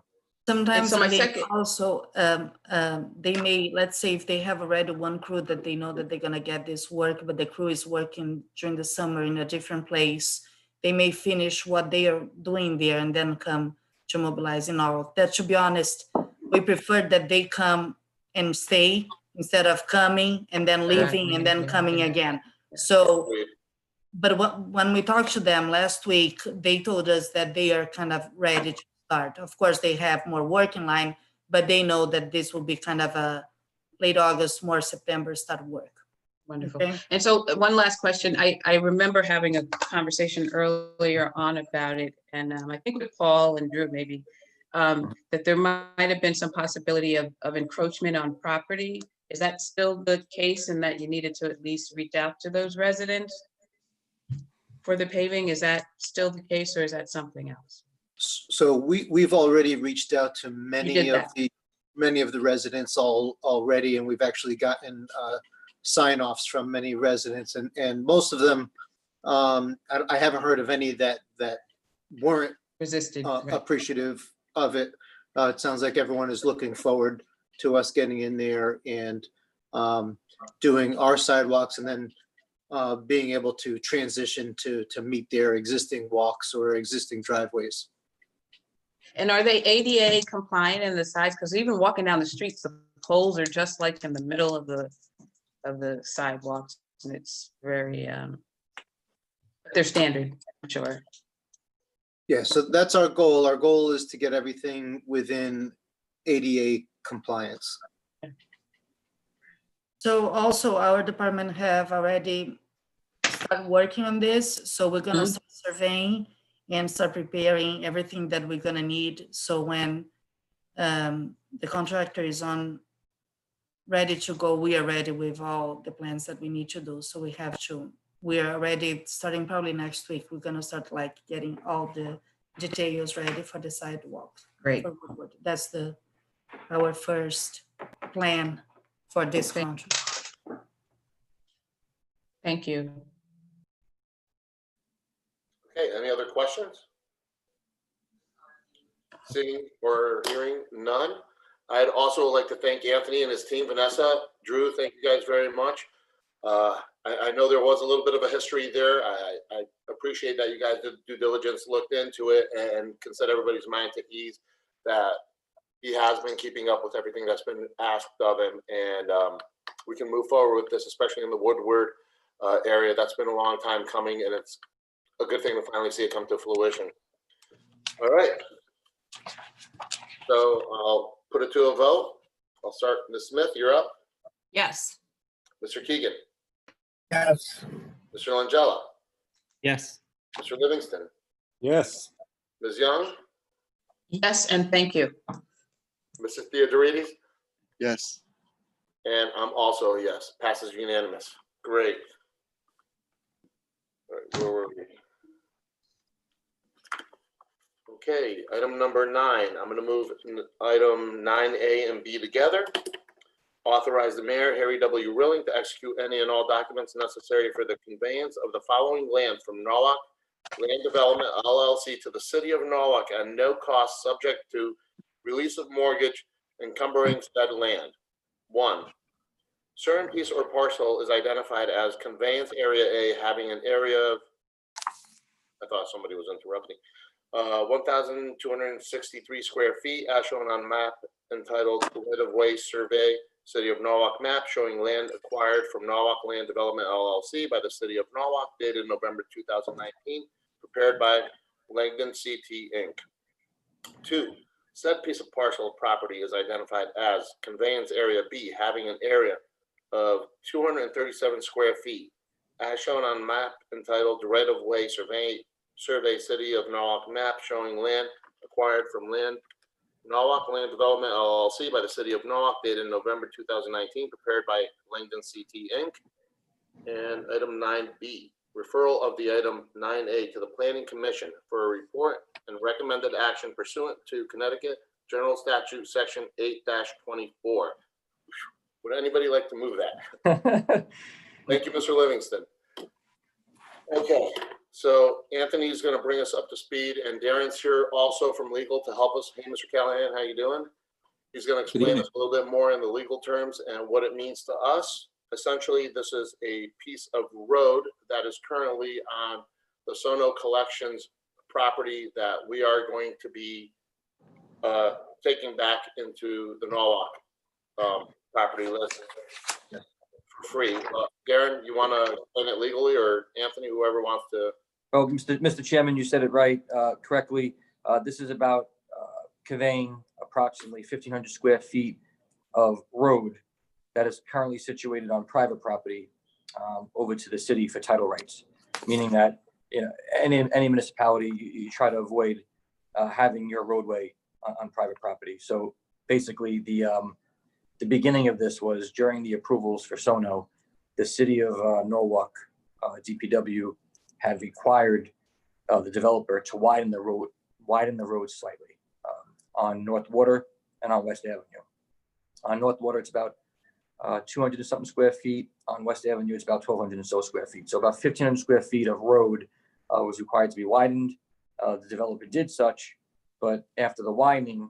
Sometimes so my they second- also, they may, let's say if they have already one crew that they know that they're gonna get this work, but the crew is working during the summer in a different place, they may finish what they are doing there and then come to mobilize in all. That, to be honest, we prefer that they come and stay instead of coming and then leaving and then coming again. So, but when we talked to them last week, they told us that they are kind of ready to start. Of course, they have more work in line, but they know that this will be kind of a late August, more September start work. Wonderful. Okay. And so one last question. I remember having a conversation earlier on about it, and I think with Paul and Drew maybe, that there might have been some possibility of encroachment on property. Is that still the case, and that you needed to at least reach out to those residents for the paving? Is that still the case, or is that something else? So we've already reached out to many of the residents already, and we've actually gotten sign-offs from many residents, and most of them, I haven't heard of any that weren't resisted, appreciative of it. It sounds like everyone is looking forward to us getting in there and doing our sidewalks, and then being able to transition to meet their existing walks or existing driveways. And are they ADA compliant in the sides? Because even walking down the streets, the poles are just like in the middle of the sidewalks, and it's very they're standard, I'm sure. Yeah, so that's our goal. Our goal is to get everything within ADA compliance. So also our department have already started working on this. So we're gonna start surveying and start preparing everything that we're gonna need. So when the contractor is ready to go, we are ready with all the plans that we need to do. So we are already starting probably next week. We're gonna start like getting all the details ready for the sidewalk. Great. That's our first plan for this contract. Thank you. Okay, any other questions? Seeing or hearing none. I'd also like to thank Anthony and his team, Vanessa, Drew, thank you guys very much. I know there was a little bit of a history there. I appreciate that you guys did due diligence, looked into it, and can set everybody's mind to ease that he has been keeping up with everything that's been asked of him, and we can move forward with this, especially in the Woodward area. That's been a long time coming, and it's a good thing to finally see it come to fruition. All right. So I'll put it to a vote. I'll start. Ms. Smith, you're up. Yes. Mr. Keegan. Yes. Mr. Langella. Yes. Mr. Livingston. Yes. Ms. Young. Yes, and thank you. Mrs. Theodorides. Yes. And I'm also a yes. Passes unanimous. Great. All right, where were we? Okay, item number 9. I'm going to move item 9A and B together. Authorize the mayor, Harry W. Rilling, to execute any and all documents necessary for the conveyance of the following land from Norwalk Land Development LLC to the city of Norwalk at no cost, subject to release of mortgage encumbering said land. 1. Certain piece or parcel is identified as conveyance area A, having an area of, I thought somebody was interrupting, 1,263 square feet as shown on map entitled Right of Way Survey, City of Norwalk map, showing land acquired from Norwalk Land Development LLC by the City of Norwalk, dated November 2019, prepared by Langdon CT Inc. 2. Said piece of parcel of property is identified as conveyance area B, having an area of 237 square feet as shown on map entitled Right of Way Survey, City of Norwalk map, showing land acquired from Norwalk Land Development LLC by the City of Norwalk, dated November 2019, prepared by Langdon CT Inc. And item 9B, referral of the item 9A to the Planning Commission for a report and recommended action pursuant to Connecticut General Statute Section 8-24. Would anybody like to move that? Thank you, Mr. Livingston. Okay. So Anthony's going to bring us up to speed, and Darren's here also from legal to help us. Hey, Mr. Callahan, how you doing? He's going to explain us a little bit more in the legal terms and what it means to us. Essentially, this is a piece of road that is currently on the Sono Collections property that we are going to be taking back into the Norwalk property list for free. Darren, you want to explain it legally, or Anthony, whoever wants to? Oh, Mr. Chairman, you said it right, correctly. This is about conveying approximately 1,500 square feet of road that is currently situated on private property over to the city for title rights, meaning that, you know, any municipality, you try to avoid having your roadway on private property. So basically, the beginning of this was during the approvals for Sono, the city of Norwalk, DPW, had required the developer to widen the road slightly on North Water and on West Avenue. On North Water, it's about 200 and something square feet. On West Avenue, it's about 1,200 and so square feet. So about 1,500 square feet of road was required to be widened. The developer did such, but after the widening,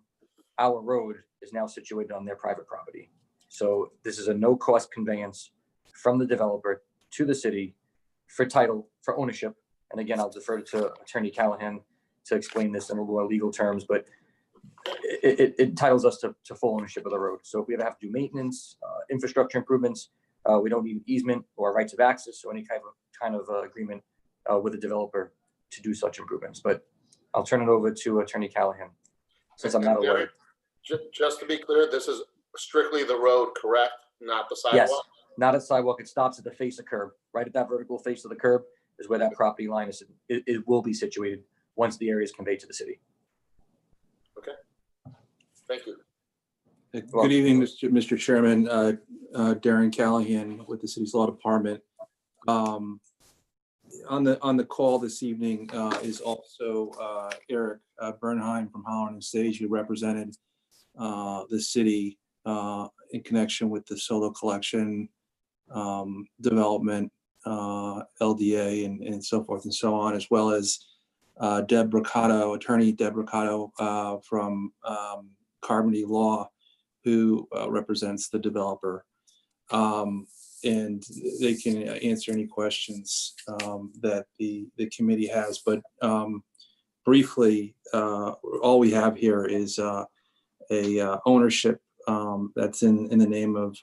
our road is now situated on their private property. So this is a no-cost conveyance from the developer to the city for title, for ownership. And again, I'll defer to Attorney Callahan to explain this in more legal terms, but it entitles us to full ownership of the road. So if we ever have to do maintenance, infrastructure improvements, we don't need an easement or rights of access or any kind of agreement with the developer to do such improvements. But I'll turn it over to Attorney Callahan, since I'm not a lawyer. Just to be clear, this is strictly the road, correct? Not the sidewalk? Yes, not a sidewalk. It stops at the face of curb. Right at that vertical face of the curb is where that property line is. It will be situated once the area is conveyed to the city. Okay. Thank you. Good evening, Mr. Chairman. Darren Callahan with the city's law department. On the call this evening is also Eric Bernheim from Holland and Sage, who represented the city in connection with the solo collection development, LDA, and so forth and so on, as well as Deb Bricado, attorney Deb Bricado from Carmody Law, who represents the developer. And they can answer any questions that the committee has. But briefly, all we have here is a ownership that's in the name of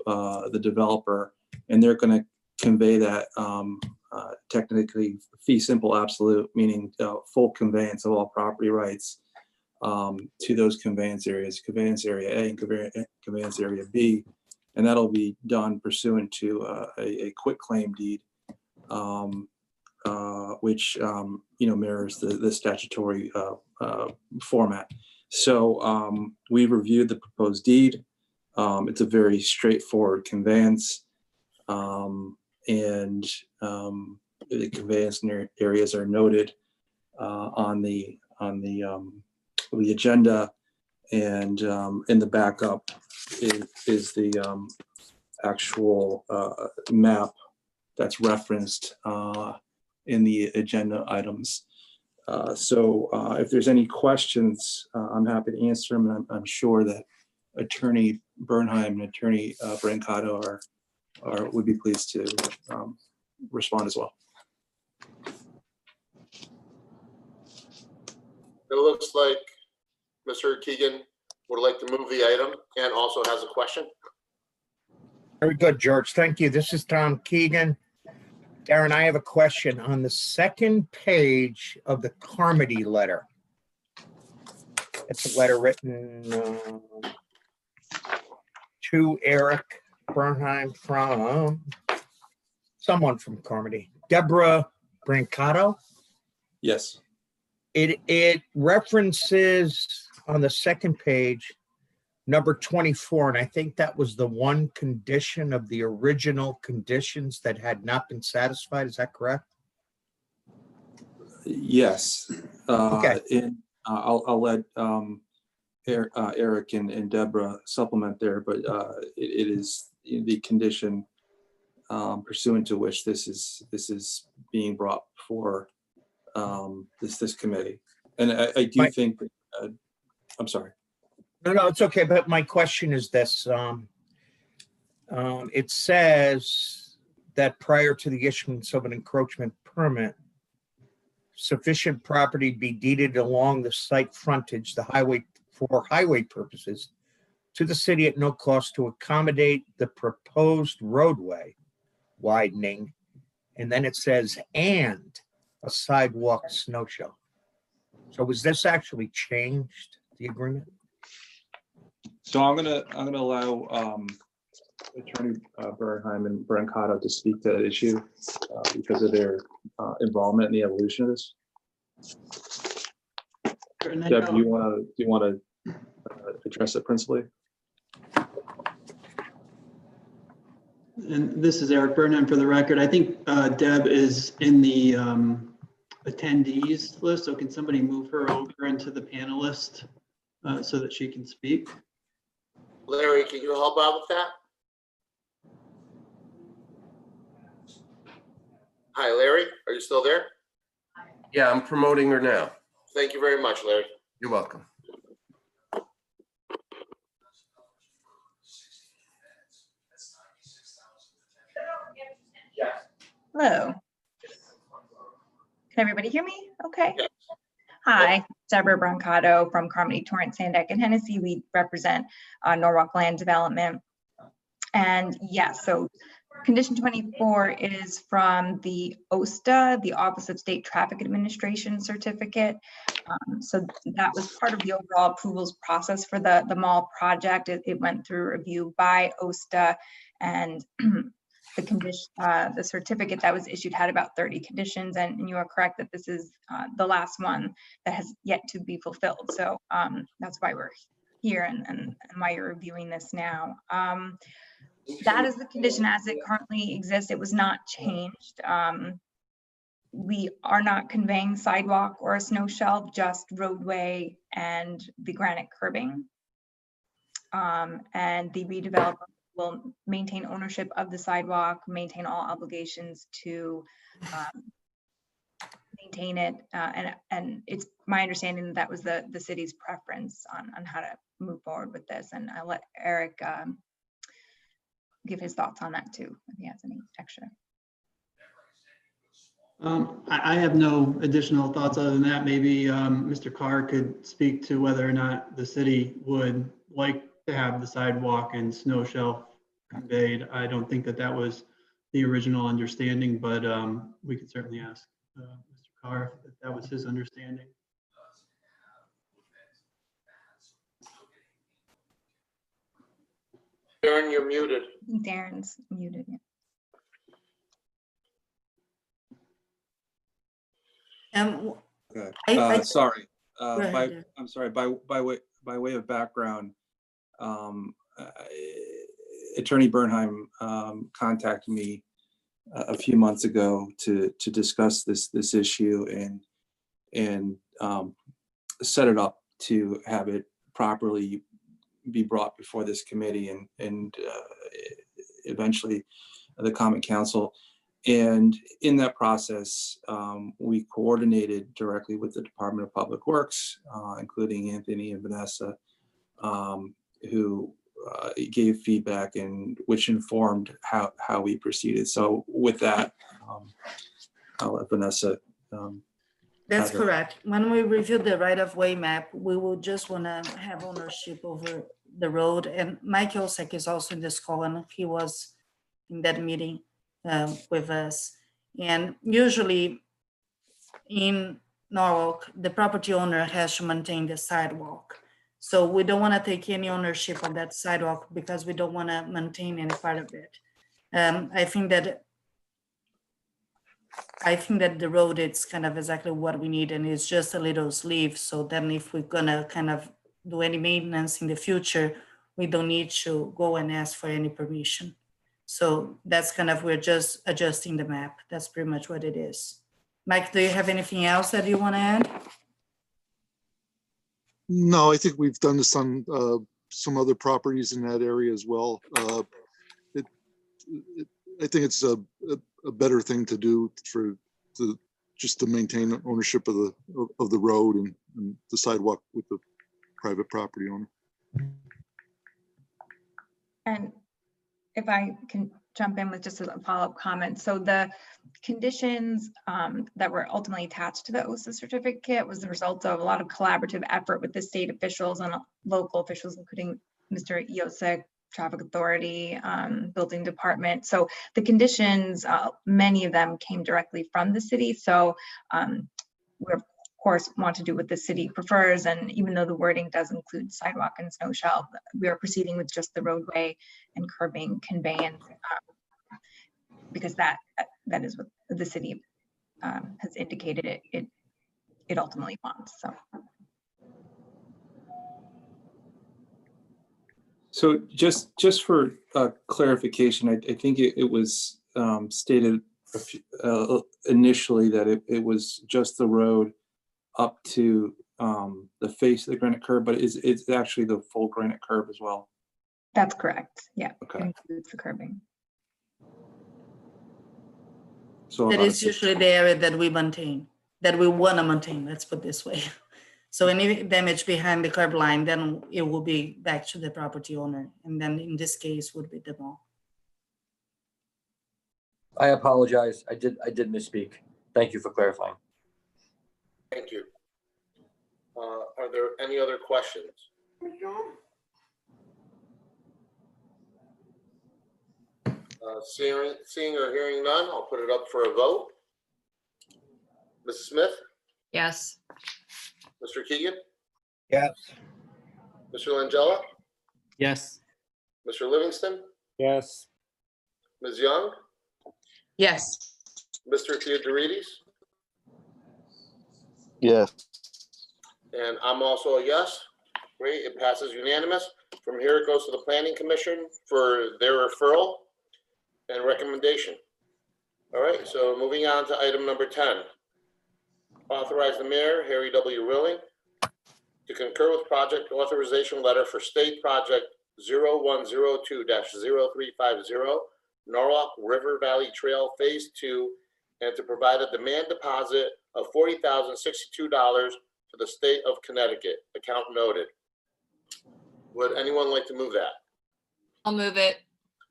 the developer, and they're going to convey that technically fee simple absolute, meaning full conveyance of all property rights to those conveyance areas, conveyance area A and conveyance area B. And that'll be done pursuant to a quit claim deed, which mirrors the statutory format. So we reviewed the proposed deed. It's a very straightforward conveyance, and the conveyance areas are noted on the agenda, and in the backup is the actual map that's referenced in the agenda items. So if there's any questions, I'm happy to answer them, and I'm sure that Attorney Bernheim and Attorney Brancato would be pleased to respond as well. It looks like Mr. Keegan would like to move the item and also has a question. Very good, George. Thank you. This is Tom Keegan. Darren, I have a question on the second page of the Carmody letter. It's a letter written to Eric Bernheim from someone from Carmody, Deborah Brancato. Yes. It references on the second page number 24, and I think that was the one condition of the original conditions that had not been satisfied. Is that correct? Yes. Okay. And I'll let Eric and Deborah supplement there, but it is the condition pursuant to which this is being brought before this committee. And I do think that, I'm sorry. No, it's okay. But my question is this. It says that prior to the issuance of an encroachment permit, sufficient property be deeded along the site frontage, the highway, for highway purposes, to the city at no cost to accommodate the proposed roadway widening. And then it says, and a sidewalk snow shelf. So was this actually changed, the agreement? So I'm gonna allow Attorney Bernheim and Brancato to speak to that issue because of their involvement in the evolution of this. Deb, do you want to address it principally? And this is Eric Burnham for the record. I think Deb is in the attendees list, so can somebody move her over into the panelist so that she can speak? Larry, can you help out with that? Hi, Larry, are you still there? Yeah, I'm promoting her now. Thank you very much, Larry. You're welcome. Hello. Can everybody hear me? Okay. Hi, Deborah Brancato from Carmody, Torrance, Sandeck, and Hennessy. We represent Norwalk Land Development. And yes, so condition 24 is from the OSTA, the Office of State Traffic Administration certificate. So that was part of the overall approvals process for the mall project. It went through review by OSTA, and the condition, the certificate that was issued had about 30 conditions, and you are correct that this is the last one that has yet to be fulfilled. So that's why we're here and why you're reviewing this now. That is the condition as it currently exists. It was not changed. We are not conveying sidewalk or a snow shelf, just roadway and the granite curbing. And the redeveloper will maintain ownership of the sidewalk, maintain all obligations to maintain it. And it's my understanding that was the city's preference on how to move forward with this. And I'll let Eric give his thoughts on that too, if he has any extra. I have no additional thoughts other than that. Maybe Mr. Carr could speak to whether or not the city would like to have the sidewalk and snow shelf conveyed. I don't think that was the original understanding, but we could certainly ask Mr. Carr if that was his understanding. Darren, you're muted. Darren's muted. Sorry. ahead, I'm sorry. By way of background, Attorney Bernheim contacted me a few months ago to discuss this issue and set it up to have it properly be brought before this committee and eventually the Common Council. And in that process, we coordinated directly with the Department of Public Works, including Anthony and Vanessa, who gave feedback and which informed how we proceeded. So with that, I'll let Vanessa. That's correct. When we review the right-of-way map, we will just want to have ownership over the road. And Mike Osek is also in this call, and he was in that meeting with us. And usually in Norwalk, the property owner has to maintain the sidewalk. So we don't want to take any ownership of that sidewalk because we don't want to maintain any part of it. I think that the road is kind of exactly what we need, and it's just a little sleeve. So then if we're gonna kind of do any maintenance in the future, we don't need to go and ask for any permission. So that's kind of, we're just adjusting the map. That's pretty much what it is. Mike, do you have anything else that you want to add? No, I think we've done this on some other properties in that area as well. I think it's a better thing to do just to maintain ownership of the road and the sidewalk with the private property owner. And if I can jump in with just a follow-up comment. So the conditions that were ultimately attached to the OSA certificate was the result of a lot of collaborative effort with the state officials and local officials, including Mr. Iosek, Traffic Authority, Building Department. So the conditions, many of them came directly from the city. So we of course want to do what the city prefers. And even though the wording does include sidewalk and snow shelf, we are proceeding with just the roadway and curbing conveyance because that is what the city has indicated it ultimately wants. So just for clarification, I think it was stated initially that it was just the road up to the face of the granite curb, but it's actually the full granite curb as well. That's correct. Yeah, okay. It includes the curbing. So that is usually the area that we maintain, that we want to maintain, let's put it this way. So any damage behind the curb line, then it will be back to the property owner. And then in this case would be the mall. I apologize. I did misspeak. Thank you for clarifying. Thank you. Are there any other questions? Seeing or hearing none, I'll put it up for a vote. Mrs. Smith? Yes. Mr. Keegan? Yes. Mr. Langella? Yes. Mr. Livingston? Yes. Ms. Young? Yes. Mr. Theodorides? Yes. And I'm also a yes. Great, it passes unanimous. From here, it goes to the Planning Commission for their referral and recommendation. All right, so moving on to item number 10. Authorize the mayor, Harry W. Rilling, to concur with project authorization letter for state project 0102-0350 Norwalk River Valley Trail Phase 2, and to provide a demand deposit of $40,062 to the state of Connecticut, account noted. Would anyone like to move that? I'll move it.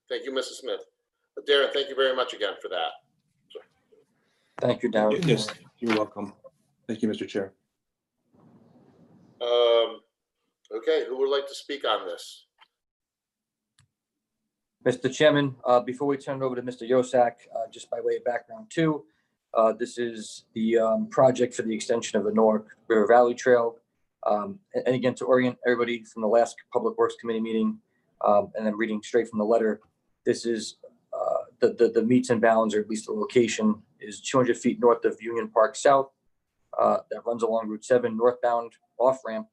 Thank you, Mrs. Smith. Darren, thank you very much again for that. Thank you, Darren. Yes, you're welcome. Thank you, Mr. Chair. Okay, who would like to speak on this? Mr. Chairman, before we turn it over to Mr. Yosak, just by way of background too, this is the project for the extension of the Norwalk River Valley Trail. And again, to orient everybody from the last Public Works Committee meeting, and then reading straight from the letter, this is the meets and bounds, or at least the location, is 200 feet north of Union Park South, that runs along Route 7 northbound off-ramp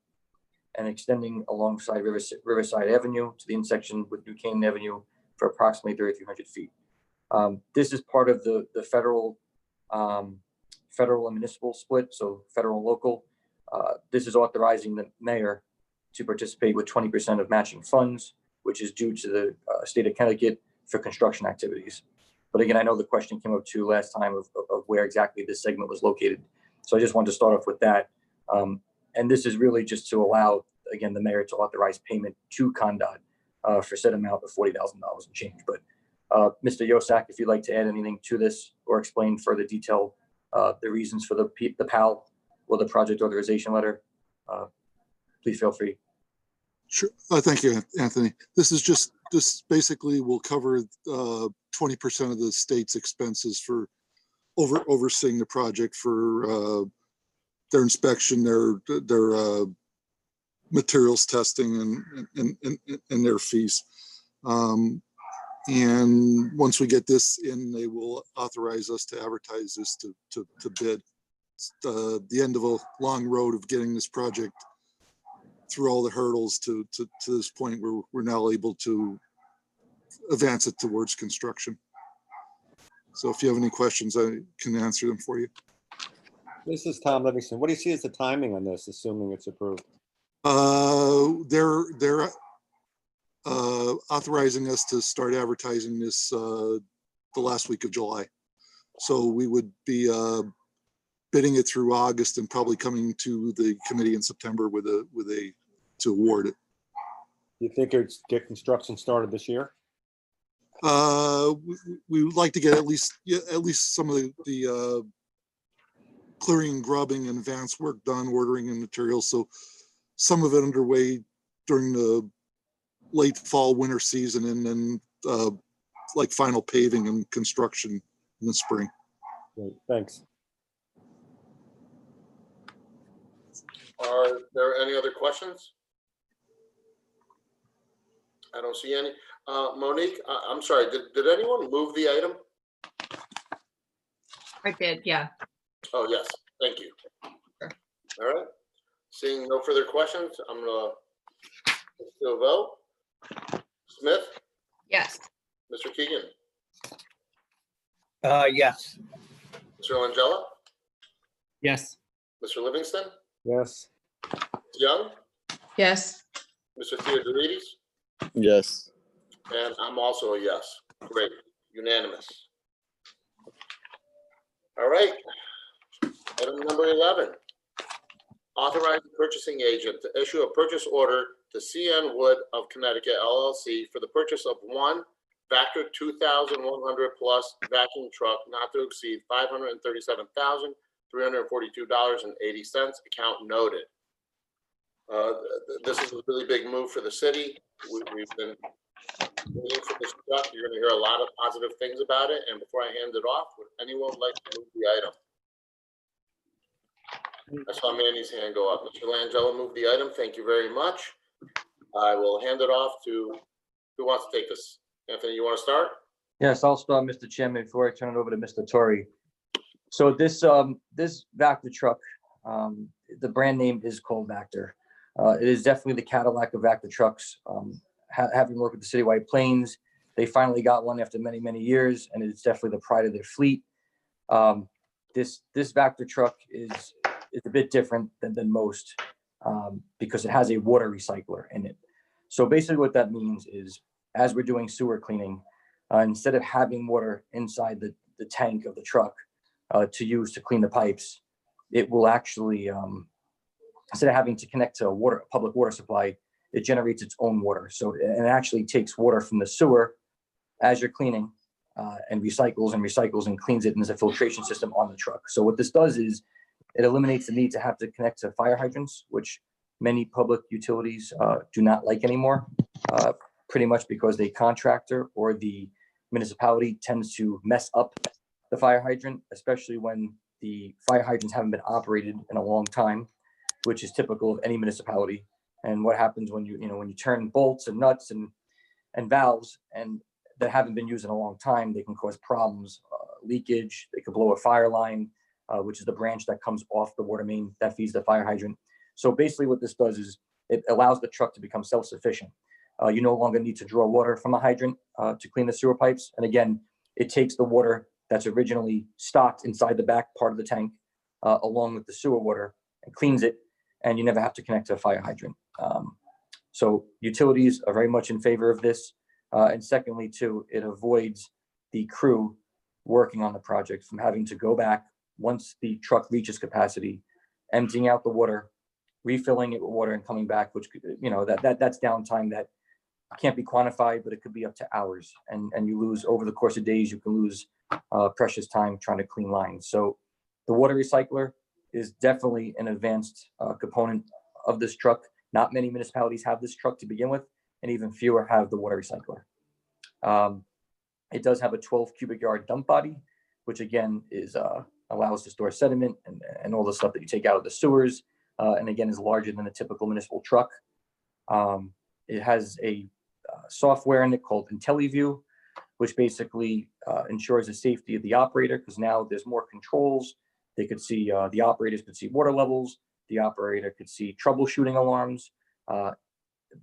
and extending alongside Riverside Avenue to the intersection with New Canaan Avenue for approximately 3,300 feet. This is part of the federal and municipal split, so federal and local. This is authorizing the mayor to participate with 20% of matching funds, which is due to the state of Connecticut for construction activities. But again, I know the question came up too last time of where exactly this segment was located. So I just wanted to start off with that. And this is really just to allow, again, the mayor to authorize payment to CONDOT for said amount of $40,000 and change. But Mr. Yosak, if you'd like to add anything to this or explain further detail the reasons for the PAL or the project authorization letter, please feel free. Sure. Thank you, Anthony. This basically will cover 20% of the state's expenses for overseeing the project, for their inspection, their materials testing, and their fees. And once we get this in, they will authorize us to advertise this to bid. It's the end of a long road of getting this project through all the hurdles to this point where we're now able to advance it towards construction. So if you have any questions, I can answer them for you. This is Tom Livingston. What do you see as the timing on this, assuming it's approved? They're authorizing us to start advertising this the last week of July. So we would be bidding it through August and probably coming to the committee in September with a to award it. You think it's get construction started this year? We would like to get at least some of the clearing, grubbing, and advanced work done, ordering and materials. So some of it underway during the late fall, winter season, and then like final paving and construction in the spring. Great, thanks. Are there any other questions? I don't see any. Monique, I'm sorry, did anyone move the item? I did, yeah. Oh, yes, thank you. All right, seeing no further questions, I'm gonna still vote. Smith, Yes. Mr. Keegan, Yes. Mr. Langella, Yes. Mr. Livingston, Yes. Ms. Young, Yes. Mr. Theodorides, Yes. and I'm also a yes. Great, unanimous. All right, item number 11. Authorize the purchasing agent to issue a purchase order to CN Wood of Connecticut LLC for the purchase of one Vector 2,100 plus vacuum truck not to exceed $537,342.80. Account noted. This is a really big move for the city. We've been waiting for this truck. You're going to hear a lot of positive things about it. And before I hand it off, would anyone like to move the item? I saw Mandy's hand go up. Mr. Langella moved the item. Thank you very much. I will hand it off to, who wants to take this? Anthony, you want to start? Yes, I'll start, Mr. Chairman, before I turn it over to Mr. Torrey. So this Vector truck, the brand name is called Vector. It is definitely the Cadillac of Vector trucks. Having worked with the Citywide Planes, they finally got one after many, many years, and it's definitely the pride of their fleet. This Vector truck is a bit different than most because it has a water recycler in it. So basically what that means is, as we're doing sewer cleaning, instead of having water inside the tank of the truck to use to clean the pipes, it will actually, instead of having to connect to a public water supply, it generates its own water. So it actually takes water from the sewer as you're cleaning and recycles and cleans it, and there's a filtration system on the truck. So what this does is it eliminates the need to have to connect to fire hydrants, which many public utilities do not like anymore, pretty much because the contractor or the municipality tends to mess up the fire hydrant, especially when the fire hydrants haven't been operated in a long time, which is typical of any municipality. And what happens when you turn bolts and nuts and valves and that haven't been used in a long time, they can cause problems, leakage. They could blow a fire line, which is the branch that comes off the water main that feeds the fire hydrant. So basically what this does is it allows the truck to become self-sufficient. You no longer need to draw water from a hydrant to clean the sewer pipes. And again, it takes the water that's originally stocked inside the back part of the tank along with the sewer water and cleans it, and you never have to connect to a fire hydrant. So utilities are very much in favor of this. And secondly, too, it avoids the crew working on the project from having to go back once the truck reaches capacity, emptying out the water, refilling it with water and coming back, which, that's downtime that can't be quantified, but it could be up to hours. And you lose, over the course of days, you can lose precious time trying to clean lines. So the water recycler is definitely an advanced component of this truck. Not many municipalities have this truck to begin with, and even fewer have the water recycler. It does have a 12 cubic yard dump body, which again is allows to store sediment and all the stuff that you take out of the sewers, and again is larger than a typical municipal truck. It has a software in it called IntelliView, which basically ensures the safety of the operator, because now there's more controls. They could see, the operators could see water levels. The operator could see troubleshooting alarms.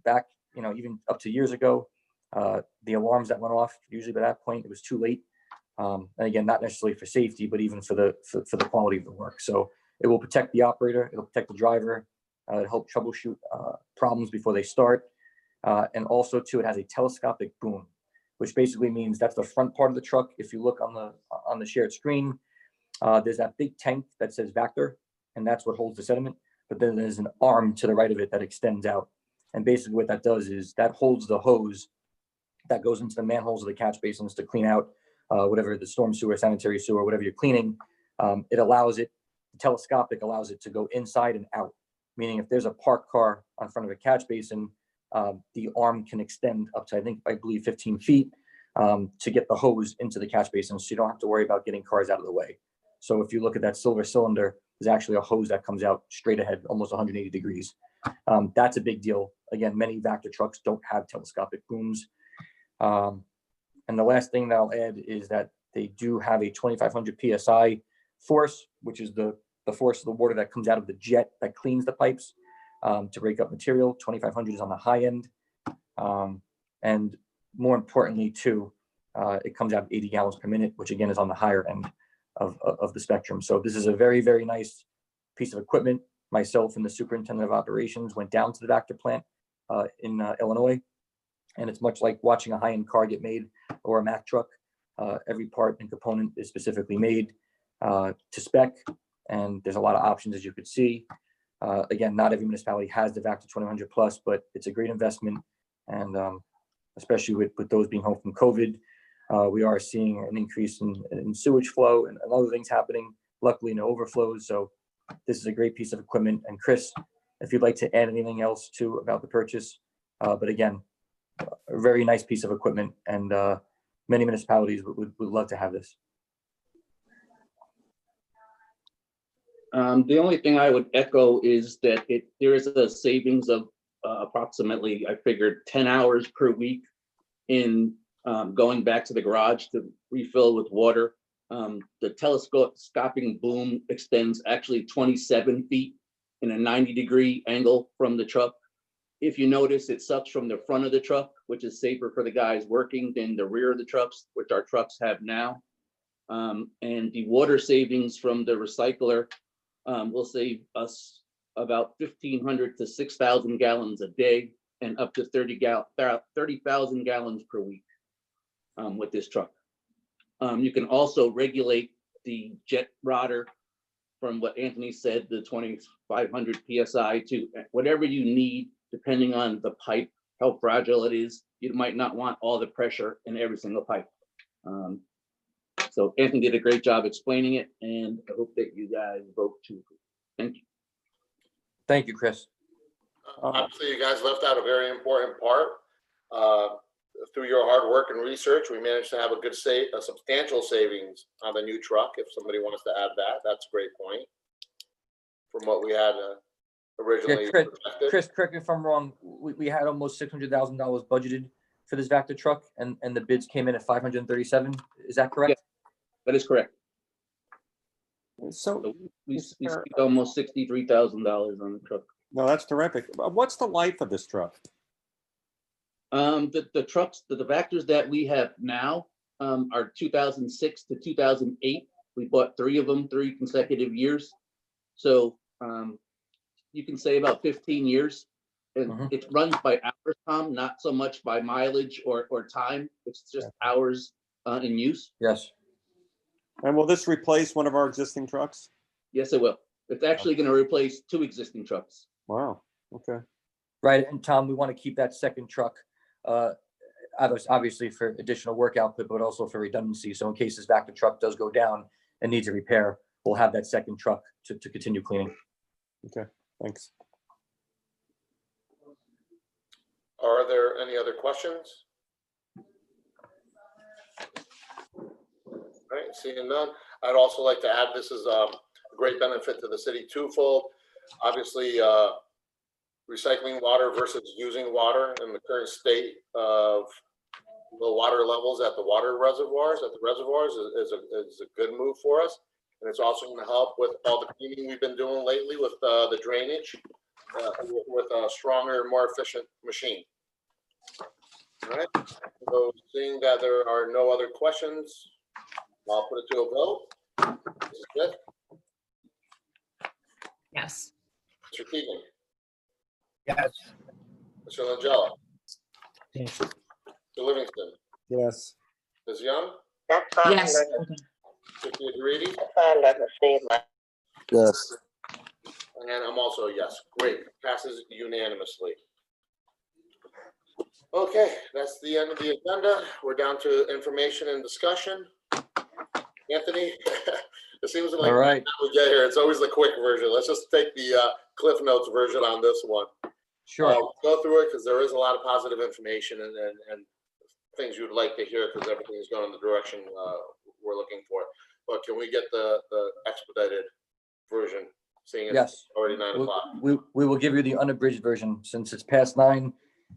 Back, even up to years ago, the alarms that went off, usually by that point, it was too late. And again, not necessarily for safety, but even for the quality of the work. So it will protect the operator, it'll protect the driver, it'll help troubleshoot problems before they start. And also too, it has a telescopic boom, which basically means that's the front part of the truck. If you look on the shared screen, there's that big tank that says Vector, and that's what holds the sediment. But then there's an arm to the right of it that extends out. And basically what that does is that holds the hose that goes into the manholes of the catch basins to clean out whatever the storm sewer, sanitary sewer, whatever you're cleaning. It allows it, the telescopic allows it to go inside and out, meaning if there's a parked car on front of a catch basin, the arm can extend up to, I believe 15 feet to get the hose into the catch basin. So you don't have to worry about getting cars out of the way. So if you look at that silver cylinder, there's actually a hose that comes out straight ahead, almost 180 degrees. That's a big deal. Again, many Vector trucks don't have telescopic booms. And the last thing that I'll add is that they do have a 2,500 PSI force, which is the force of the water that comes out of the jet that cleans the pipes to break up material. 2,500 is on the high end. And more importantly too, it comes out 80 gallons per minute, which again is on the higher end of the spectrum. So this is a very, very nice piece of equipment. Myself and the superintendent of operations went down to the Vector plant in Illinois. And it's much like watching a high-end car get made or a Mack truck. Every part and component is specifically made to spec. And there's a lot of options, as you could see. Again, not every municipality has the Vector 2100 Plus, but it's a great investment. And especially with those being home from COVID, we are seeing an increase in sewage flow and other things happening. Luckily, no overflows. So this is a great piece of equipment. And Chris, if you'd like to add anything else too about the purchase, but again, a very nice piece of equipment, and many municipalities would love to have this. The only thing I would echo is that there is a savings of approximately, I figured, 10 hours per week in going back to the garage to refill with water. The telescopic boom extends actually 27 feet in a 90-degree angle from the truck. If you notice, it sucks from the front of the truck, which is safer for the guys working than the rear of the trucks, which our trucks have now. And the water savings from the recycler will save us about 1,500 to 6,000 gallons a day and up to 30,000 gallons per week with this truck. You can also regulate the jet rotor from what Anthony said, the 2,500 PSI to whatever you need, depending on the pipe, how fragile it is. You might not want all the pressure in every single pipe. So Anthony did a great job explaining it, and I hope that you guys vote to. Thank you. Thank you, Chris. Obviously, you guys left out a very important part. Through your hard work and research, we managed to have a substantial savings on the new truck. If somebody wants to add that, that's a great point from what we had originally. Yeah, Chris, correct me if I'm wrong. We had almost $600,000 budgeted for this Vector truck, and the bids came in at 537. Is that correct? Yes, that is correct. So we spent almost $63,000 on the truck. No, that's terrific. What's the life of this truck? The trucks, the Vectors that we have now are 2006 to 2008. We bought 3 of them, 3 consecutive years. So you can say about 15 years. And it runs by hours, Tom, not so much by mileage or time. It's just hours in use. Yes. And will this replace one of our existing trucks? Yes, it will. It's actually going to replace 2 existing trucks. Wow. Okay. Right. And Tom, we want to keep that second truck, obviously for additional work output, but also for redundancy. So in case this Vector truck does go down and needs a repair, we'll have that second truck to continue cleaning. Okay. Thanks. Are there any other questions? All right, seeing none. I'd also like to add, this is a great benefit to the city twofold. Obviously, recycling water versus using water in the current state of the water levels at the reservoirs is a good move for us. And it's also going to help with all the cleaning we've been doing lately with the drainage with a stronger, more efficient machine. All right, so seeing that there are no other questions, I'll put it to a vote. Mrs. Smith? Yes. Mr. Keegan? Yes. Mr. Langella? Yes. Mr. Livingston? Yes. Ms. Young? Yes. Mr. Theodoridi? Yes. And I'm also a yes. Great. Passes unanimously. Okay, that's the end of the agenda. We're down to information and discussion. Anthony, it seems like All right. we get here, it's always the quick version. Let's just take the Cliff Notes version on this one. Sure. Go through it because there is a lot of positive information and things you'd like to hear because everything is going in the direction we're looking for. But can we get the expedited version, seeing it's Yes. already 9 o'clock? We will give you the unabridged version since it's past 9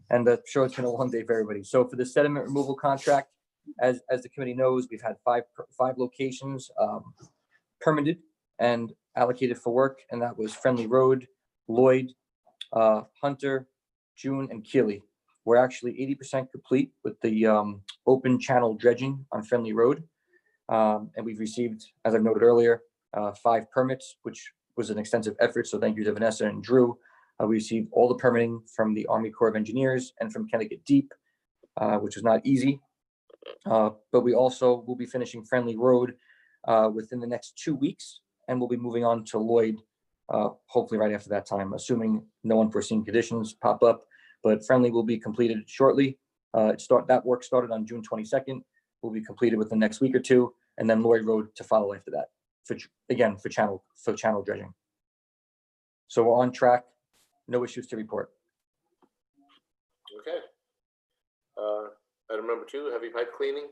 and I'm sure it's been a long day for everybody. So for the sediment removal contract, as the committee knows, we've had five locations permitted and allocated for work, and that was Friendly Road, Lloyd, Hunter, June, and Keeley. We're actually 80% complete with the open channel dredging on Friendly Road. And we've received, as I've noted earlier, 5 permits, which was an extensive effort. So thank you to Vanessa and Drew. We received all the permitting from the Army Corps of Engineers and from Connecticut Deep, which was not easy. But we also will be finishing Friendly Road within the next 2 weeks, and we'll be moving on to Lloyd, hopefully right after that time, assuming no unforeseen conditions pop up. But Friendly will be completed shortly. That work started on June 22nd. Will be completed within the next week or two, and then Lloyd Road to follow after that. For channel dredging. So we're on track. No issues to report. Okay. Item number 2, heavy pipe cleaning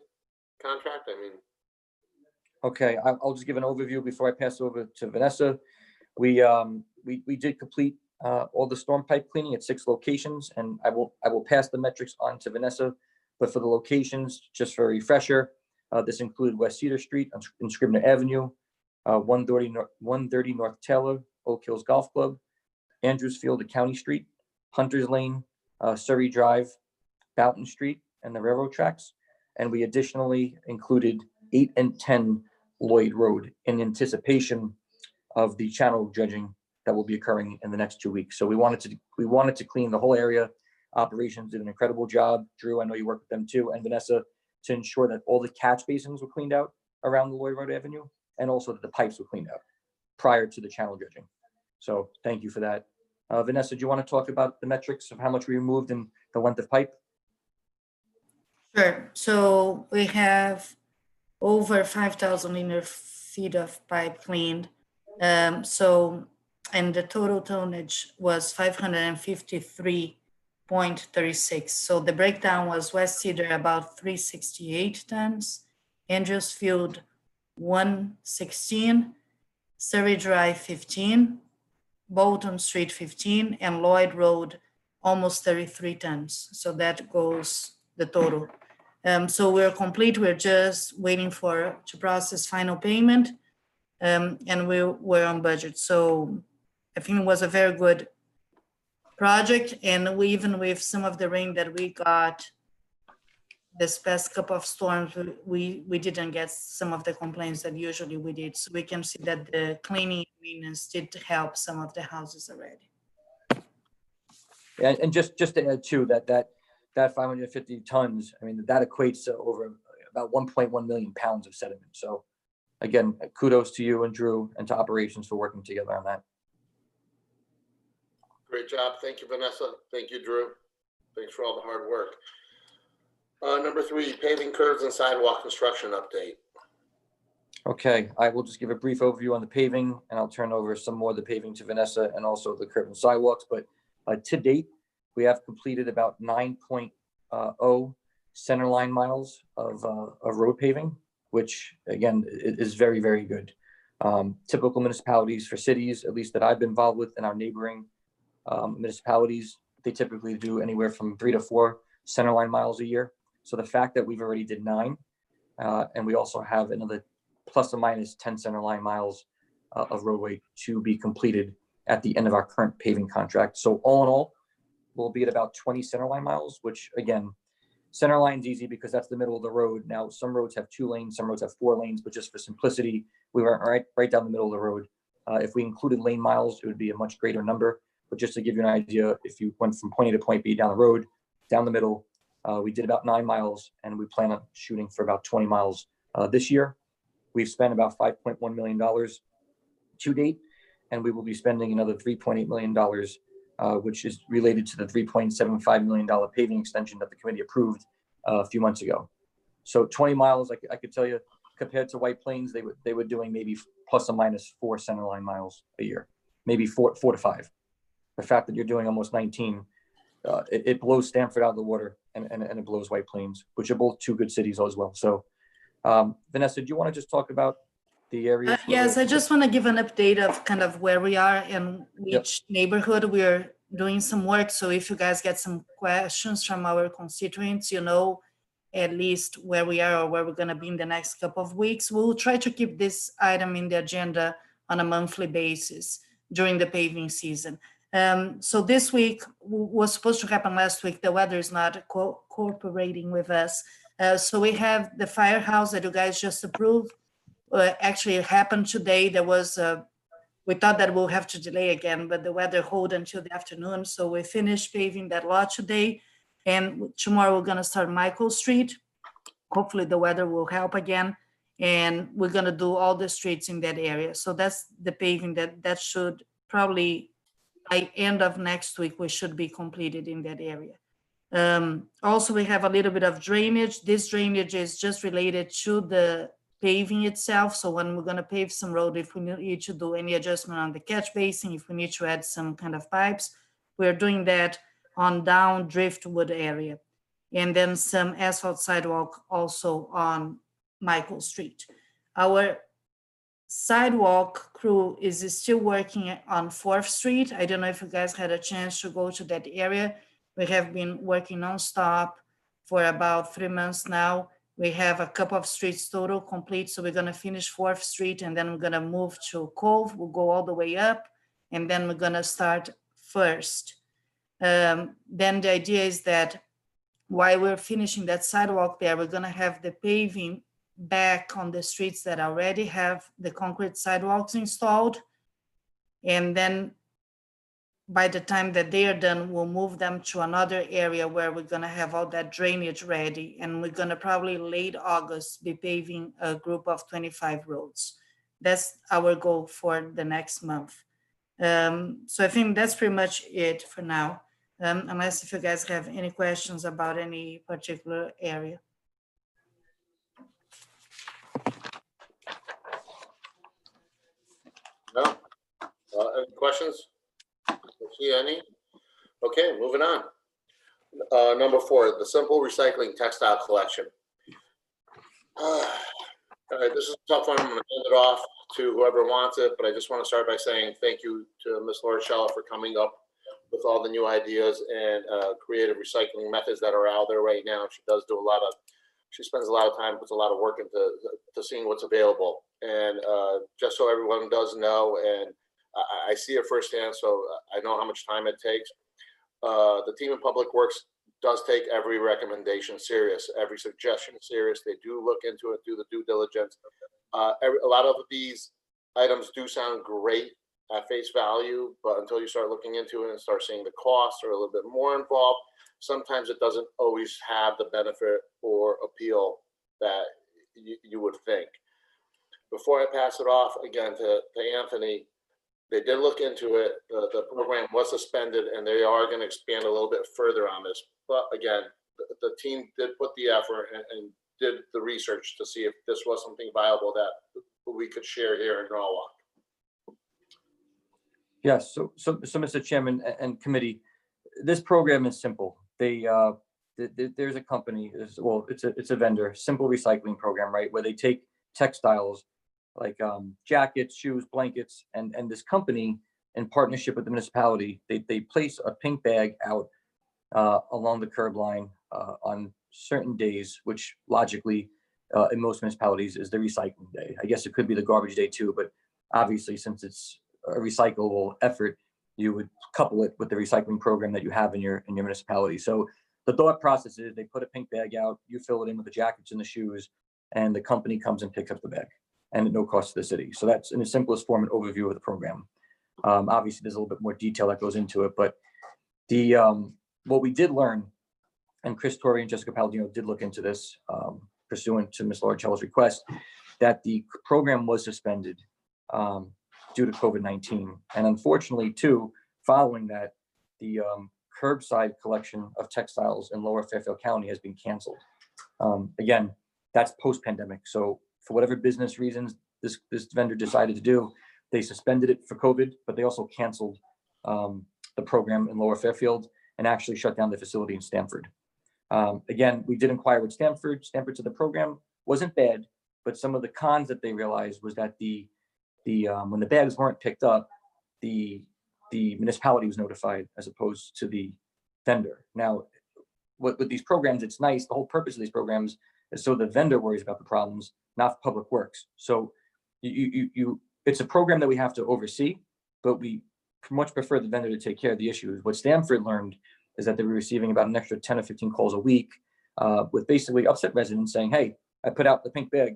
contract. I mean, Okay, I'll just give an overview before I pass over to Vanessa. We did complete all the storm pipe cleaning at 6 locations, and I will pass the metrics on to Vanessa. But for the locations, just for a refresher, this included West Cedar Street and Scribner Avenue, 130 North Taylor, Oak Hills Golf Club, Andrews Field to County Street, Hunters Lane, Surrey Drive, Boughton Street, and the railroad tracks. And we additionally included 8 and 10 Lloyd Road in anticipation of the channel dredging that will be occurring in the next 2 weeks. So we wanted to clean the whole area. Operations did an incredible job. Drew, I know you worked with them too, and Vanessa, to ensure that all the catch basins were cleaned out around the Lloyd Road Avenue, and also that the pipes were cleaned out prior to the channel dredging. So thank you for that. Vanessa, do you want to talk about the metrics of how much we removed and the length of pipe? Sure. So we have over 5,000 linear feet of pipe cleaned. And the total tonnage was 553.36. So the breakdown was West Cedar about 368 tons, Andrews Field 116, Surrey Drive 15, Bolton Street 15, and Lloyd Road almost 33 tons. So that goes the total. So we're complete. We're just waiting to process final payment, and we're on budget. So I think it was a very good project, and we, even with some of the rain that we got this past couple of storms, we didn't get some of the complaints that usually we did. So we can see that the cleaning maintenance did help some of the houses already. And just to add to that 550 tons, I mean, that equates to over about 1.1 million pounds of sediment. So again, kudos to you and Drew and to operations for working together on that. great job. Thank you, Vanessa. Thank you, Drew. Thanks for all the hard work. Number 3, paving curbs and sidewalk construction update. Okay, I will just give a brief overview on the paving, and I'll turn over some more of the paving to Vanessa and also the curb and sidewalks. But to date, we have completed about 9.0 center line miles of road paving, which again is very, very good. Typical municipalities for cities, at least that I've been involved with in our neighboring municipalities, they typically do anywhere from 3 to 4 center line miles a year. So the fact that we've already did 9, and we also have another plus or minus 10 center line miles of roadway to be completed at the end of our current paving contract. So all in all, we'll be at about 20 center line miles, which again, center line's easy because that's the middle of the road. Now, some roads have 2 lanes, some roads have 4 lanes, but just for simplicity, we went right down the middle of the road. If we included lane miles, it would be a much greater number. But just to give you an idea, if you went from point A to point B down the road, down the middle, we did about 9 miles, and we plan on shooting for about 20 miles this year. We've spent about $5.1 million to date, and we will be spending another $3.8 million which is related to the $3.75 million paving extension that the committee approved a few months ago. So 20 miles, I could tell you, compared to White Plains, they were doing maybe plus or minus 4 centerline miles a year, maybe four to 5. The fact that you're doing almost 19, it blows Stamford out of the water, and it blows White Plains, which are both 2 good cities as well. So Vanessa, do you want to just talk about the areas? Yes, I just want to give an update of kind of where we are and which neighborhood we're doing some work. So if you guys get some questions from our constituents, you know, at least where we are or where we're going to be in the next couple of weeks. We'll try to keep this item in the agenda on a monthly basis during the paving season. So this week was supposed to happen last week. The weather is not cooperating with us. So we have the Firehouse that you guys just approved. Actually, it happened today. There was we thought that we'll have to delay again, but the weather held until the afternoon. So we finished paving that lot today. And tomorrow we're going to start Michael Street. Hopefully the weather will help again. And we're going to do all the streets in that area. So that's the paving that should probably, by end of next week, we should be completed in that area. Also, we have a little bit of drainage. This drainage is just related to the paving itself. So when we're going to pave some road, if we need to do any adjustment on the catch basin, if we need to add some kind of pipes, we're doing that on down Driftwood area. And then some asphalt sidewalk also on Michael Street. Our sidewalk crew is still working on 4th Street. I don't know if you guys had a chance to go to that area. We have been working nonstop for about 3 months now. We have a couple of streets total complete. So we're going to finish 4th Street and then we're going to move to Cove. We'll go all the way up and then we're going to start 1st. Then the idea is that while we're finishing that sidewalk there, we're going to have the paving back on the streets that already have the concrete sidewalks installed. And then by the time that they are done, we'll move them to another area where we're going to have all that drainage ready. And we're going to probably late August be paving a group of 25 roads. That's our goal for the next month. So I think that's pretty much it for now. Unless if you guys have any questions about any particular area. No? Any questions? Don't see any? Okay, moving on. Number 4, the simple recycling textile collection. All right, this is a tough one. I'm going to hand it off to whoever wants it, but I just want to start by saying thank you to Ms. Lorachella for coming up with all the new ideas and creative recycling methods that are out there right now. She does do she spends a lot of time, puts a lot of work into seeing what's available. And just so everyone does know, and I see it firsthand, so I know how much time it takes. The team in Public Works does take every recommendation serious, every suggestion serious. They do look into it, do the due diligence. A lot of these items do sound great at face value, but until you start looking into it and start seeing the costs are a little bit more involved, sometimes it doesn't always have the benefit or appeal that you would think. Before I pass it off again to Anthony, they did look into it. The program was suspended and they are going to expand a little bit further on this. But again, the team did put the effort and did the research to see if this was something viable that we could share here in Norwalk. Yes, so Mr. Chairman and committee, this program is simple. There's a company, it's a vendor, Simple Recycling Program, right, where they take textiles like jackets, shoes, blankets, and this company, in partnership with the municipality, they place a pink bag out along the curb line on certain days, which logically in most municipalities is the recycling day. I guess it could be the garbage day too, but obviously since it's a recyclable effort, you would couple it with the recycling program that you have in your municipality. So the thought process is they put a pink bag out, you fill it in with the jackets and the shoes, and the company comes and picks up the bag, and at no cost to the city. So that's in the simplest form an overview of the program. Obviously, there's a little bit more detail that goes into it, but the what we did learn, and Chris Torrey and Jessica Palladino did look into this, pursuant to Ms. Loricella's request, that the program was suspended due to COVID-19. And unfortunately, too, following that, curbside collection of textiles in Lower Fairfield County has been canceled. Again, that's post-pandemic. So for whatever business reasons this vendor decided to do, they suspended it for COVID, but they also canceled the program in Lower Fairfield and actually shut down the facility in Stamford. Again, we did inquire with Stamford. Stamford said the program wasn't bad, but some of the cons that they realized was that when the bags weren't picked up, the municipality was notified as opposed to the vendor. Now, with these programs, it's nice. The whole purpose of these programs is so the vendor worries about the problems, not Public Works. So it's a program that we have to oversee, but we much prefer the vendor to take care of the issues. What Stamford learned is that they were receiving about an extra 10 or 15 calls a week with basically upset residents saying, hey, I put out the pink bag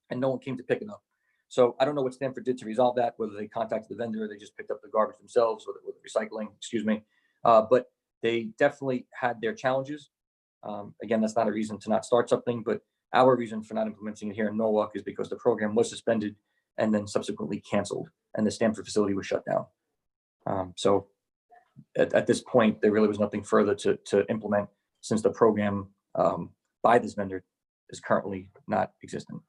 and no one came to pick it up. So I don't know what Stamford did to resolve that, whether they contacted the vendor or they just picked up the garbage themselves with recycling, excuse me. But they definitely had their challenges. Again, that's not a reason to not start something, but our reason for not implementing it here in Norwalk is because the program was suspended and then subsequently canceled and the Stamford facility was shut down. So at this point, there really was nothing further to implement since the program by this vendor is currently not existent.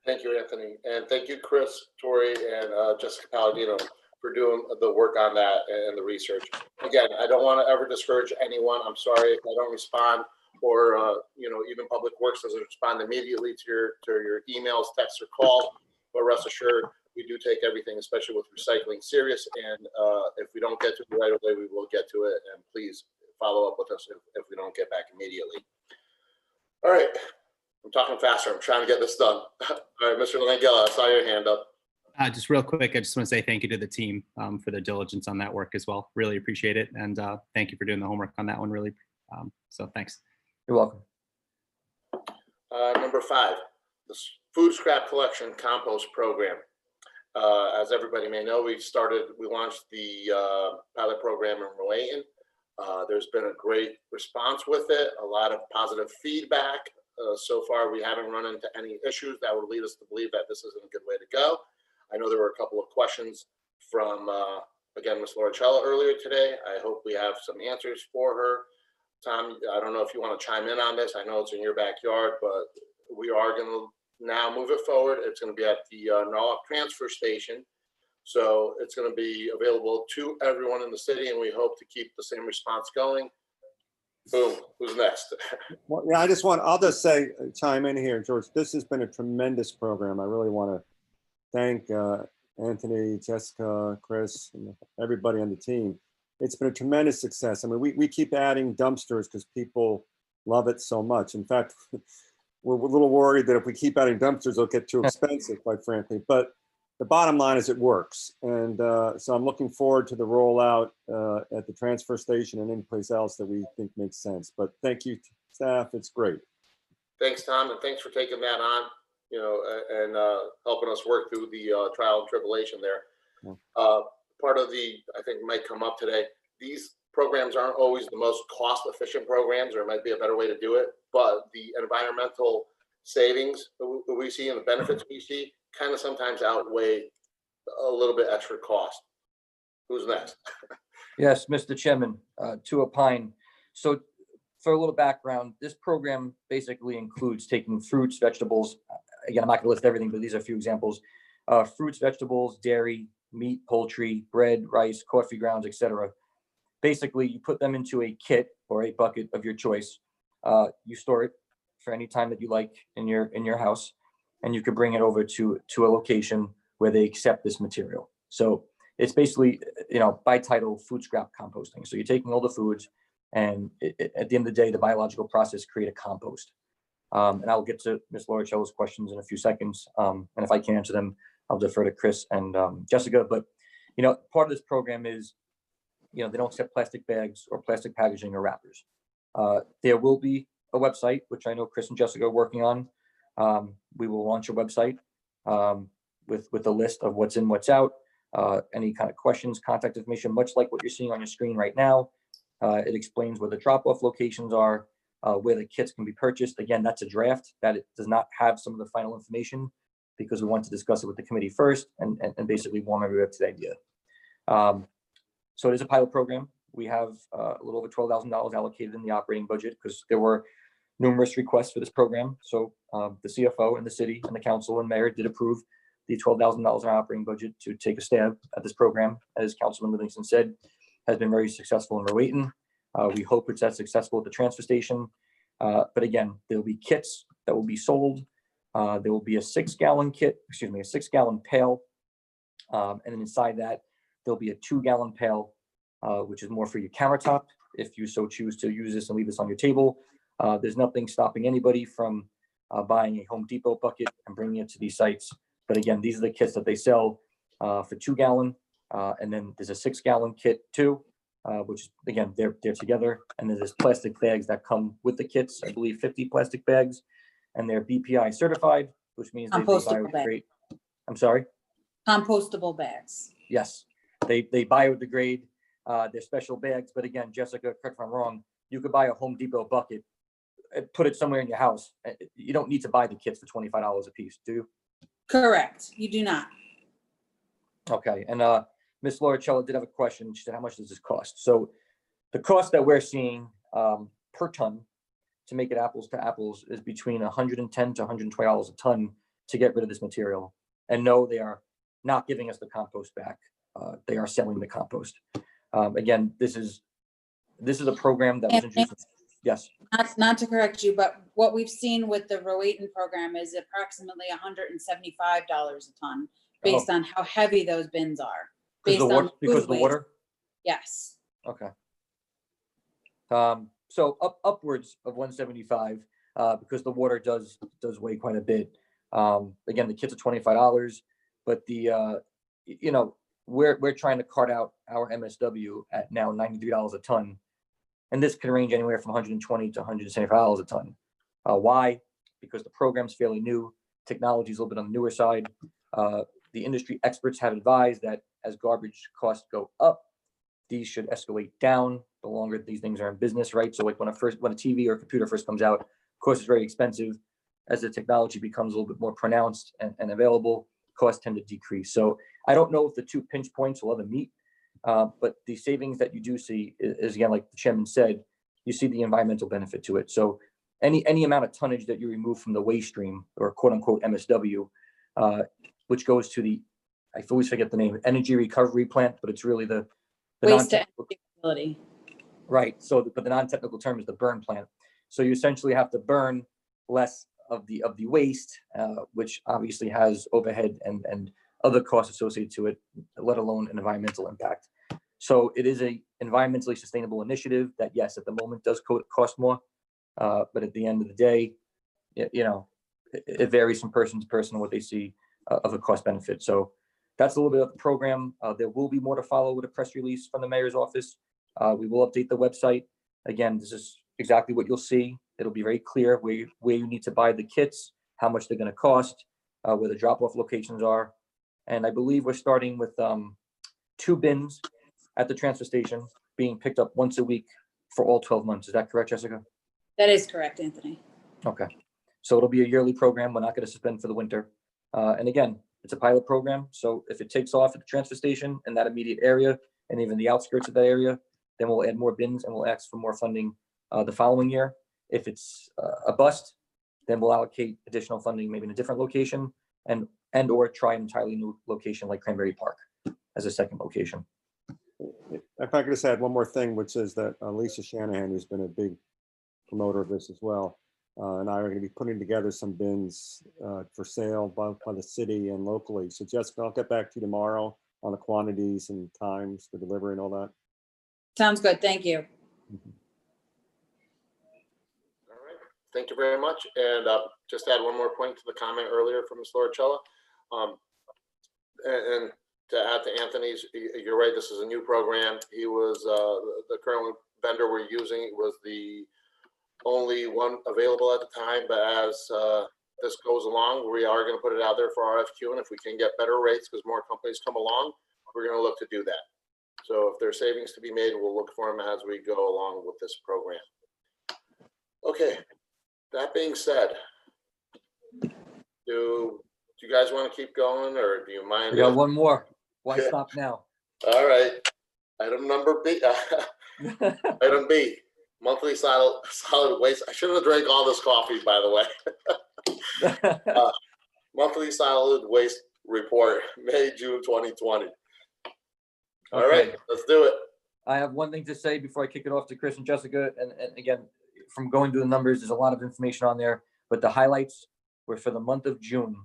Thank you, Anthony. And thank you, Chris, Tori, and Jessica Palladino for doing the work on that and the research. Again, I don't want to ever discourage anyone. I'm sorry if I don't respond or, even Public Works doesn't respond immediately to your emails, texts, or calls. But rest assured, we do take everything, especially with recycling, serious. And if we don't get to it right away, we will get to it. And please follow up with us if we don't get back immediately. All right. I'm talking faster. I'm trying to get this done. All right, Mr. Langella, I saw your hand up. Just real quick, I just want to say thank you to the team for their diligence on that work as well. Really appreciate it. And thank you for doing the homework on that one, really. So thanks. You're welcome. Number 5, the food scrap collection compost program. As everybody may know, we launched the pilot program in Rowayton. There's been a great response with it, a lot of positive feedback. So far, we haven't run into any issues that would lead us to believe that this isn't a good way to go. I know there were a couple of questions from, again, Ms. Loricella earlier today. I hope we have some answers for her. Tom, I don't know if you want to chime in on this. I know it's in your backyard, but we are going to now move it forward. It's going to be at the Norwalk transfer station. So it's going to be available to everyone in the city, and we hope to keep the same response going. Boom, who's next? Well, yeah, I'll just say, chime in here, George. This has been a tremendous program. I really want to thank Anthony, Jessica, Chris, and everybody on the team. It's been a tremendous success. I mean, we keep adding dumpsters because people love it so much. In fact, we're a little worried that if we keep adding dumpsters, it'll get too expensive, quite frankly. But the bottom line is it works. And so I'm looking forward to the rollout at the transfer station and any place else that we think makes sense. But thank you, staff. It's great. Thanks, Tom, and thanks for taking that on, and helping us work through the trial and tribulation there. Yeah. Part of I think might come up today, these programs aren't always the most cost-efficient programs, or it might be a better way to do it, but the environmental savings that we see and the benefits we see kind of sometimes outweigh a little bit extra cost. Who's next? Yes, Mr. Chairman, to opine. So for a little background, this program basically includes taking fruits, vegetables. Again, I'm not going to list everything, but these are a few examples. Fruits, vegetables, dairy, meat, poultry, bread, rice, coffee grounds, etc. Basically, you put them into a kit or a bucket of your choice. You store it for any time that you like in your house, and you could bring it over to a location where they accept this material. So it's basically, by title, food scrap composting. So you're taking all the foods, and at the end of the day, the biological process create a compost. And I'll get to Ms. Loricella's questions in a few seconds. And if I can answer them, I'll defer to Chris and Jessica. But, part of this program is, they don't accept plastic bags or plastic packaging or wrappers. There will be a website, which I know Chris and Jessica are working on. We will launch a website with a list of what's in, what's out, any kind of questions, contact information, much like what you're seeing on your screen right now. It explains where the drop-off locations are, where the kits can be purchased. Again, that's a draft that it does not have some of the final information because we want to discuss it with the committee first and basically warm everybody up to the idea. So it is a pilot program. We have a little over $12,000 allocated in the operating budget because there were numerous requests for this program. So the CFO and the city and the council and mayor did approve the $12,000 in our operating budget to take a stab at this program. As Councilman Livingston said, has been very successful in Rowayton. We hope it's as successful at the transfer station. But again, there'll be kits that will be sold. There will be a 6-gallon kit, excuse me, a 6-gallon pail. And then inside that, there'll be a 2-gallon pail, which is more for your countertop. If you so choose to use this and leave this on your table, there's nothing stopping anybody from buying a Home Depot bucket and bringing it to these sites. But again, these are the kits that they sell for 2-gallon. And then there's a 6-gallon kit too, which again, they're together. And then there's plastic bags that come with the kits, I believe 50 plastic bags, and they're BPI certified, which means they Compostable bags. biodegrade. I'm sorry? Compostable bags. Yes, they biodegrade. They're special bags, but again, Jessica, correct if I'm wrong, you could buy a Home Depot bucket and put it somewhere in your house. You don't need to buy the kits for $25 a piece, do you? Correct. You do not. Okay, and Ms. Lauricella did have a question. She said, how much does this cost? So the cost that we're seeing per ton to make it apples to apples is between $110 to $120 a ton to get rid of this material. And no, they are not giving us the compost back. They are selling the compost. Again, this is a program that was introduced. Yes. Not to correct you, but what we've seen with the Rowayton program is approximately $175 a ton based on how heavy those bins are. Based on because of the water? Yes. Okay. So upwards of 175 because the water does weigh quite a bit. Again, the kits are $25, but the you know, we're trying to cart out our MSW at now $93 a ton. And this can range anywhere from $120 to $175 a ton. Why? Because the program's fairly new. Technology is a little bit on the newer side. The industry experts have advised that as garbage costs go up, these should escalate down the longer these things are in business, right? So like when a TV or a computer first comes out, of course, it's very expensive. As the technology becomes a little bit more pronounced and available, costs tend to decrease. So I don't know if the 2 pinch points will ever meet. But the savings that you do see is again, like the chairman said, you see the environmental benefit to it. So any amount of tonnage that you remove from the waste stream or quote unquote MSW, which goes to the, I always forget the name, energy recovery plant, but it's really the Waste to energy facility. Right. So, but the non-technical term is the burn plant. So you essentially have to burn less of the waste, which obviously has overhead and other costs associated to it, let alone an environmental impact. So it is a environmentally sustainable initiative that, yes, at the moment does cost more, but at the end of the day, you know, it varies from person to person what they see of a cost benefit. So that's a little bit of the program. There will be more to follow with a press release from the mayor's office. We will update the website. Again, this is exactly what you'll see. It'll be very clear where you need to buy the kits, how much they're going to cost, where the drop-off locations are. And I believe we're starting with 2 bins at the transfer station being picked up once a week for all 12 months. Is that correct, Jessica? That is correct, Anthony. Okay. So it'll be a yearly program. We're not going to suspend for the winter. And again, it's a pilot program. So if it takes off at the transfer station in that immediate area and even the outskirts of that area, then we'll add more bins and we'll ask for more funding the following year. If it's a bust, then we'll allocate additional funding maybe in a different location and or try an entirely new location like Cranberry Park as a second location. If I could just add one more thing, which is that Lisa Shanahan, who's been a big promoter of this as well, and I are going to be putting together some bins for sale by the city and locally. So Jessica, I'll get back to you tomorrow on the quantities and times for delivery and all that. Sounds good. Thank you. All right, thank you very much. And just add one more point to the comment earlier from Ms. Lauricella. And to add to Anthony's, you're right, this is a new program. He was, the current vendor we're using was the only one available at the time, but as this goes along, we are going to put it out there for RFQ, and if we can get better rates because more companies come along, we're going to look to do that. So if there's savings to be made, we'll look for them as we go along with this program. Okay, that being said, do you guys want to keep going, or do you mind? We got one more. Why stop now? All right. Item number B, item B, monthly solid waste. I shouldn't have drank all this coffee, by the way. Monthly solid waste report, May, June 2020. All right, let's do it. I have one thing to say before I kick it off to Chris and Jessica. And again, from going through the numbers, there's a lot of information on there, but the highlights were for the month of June.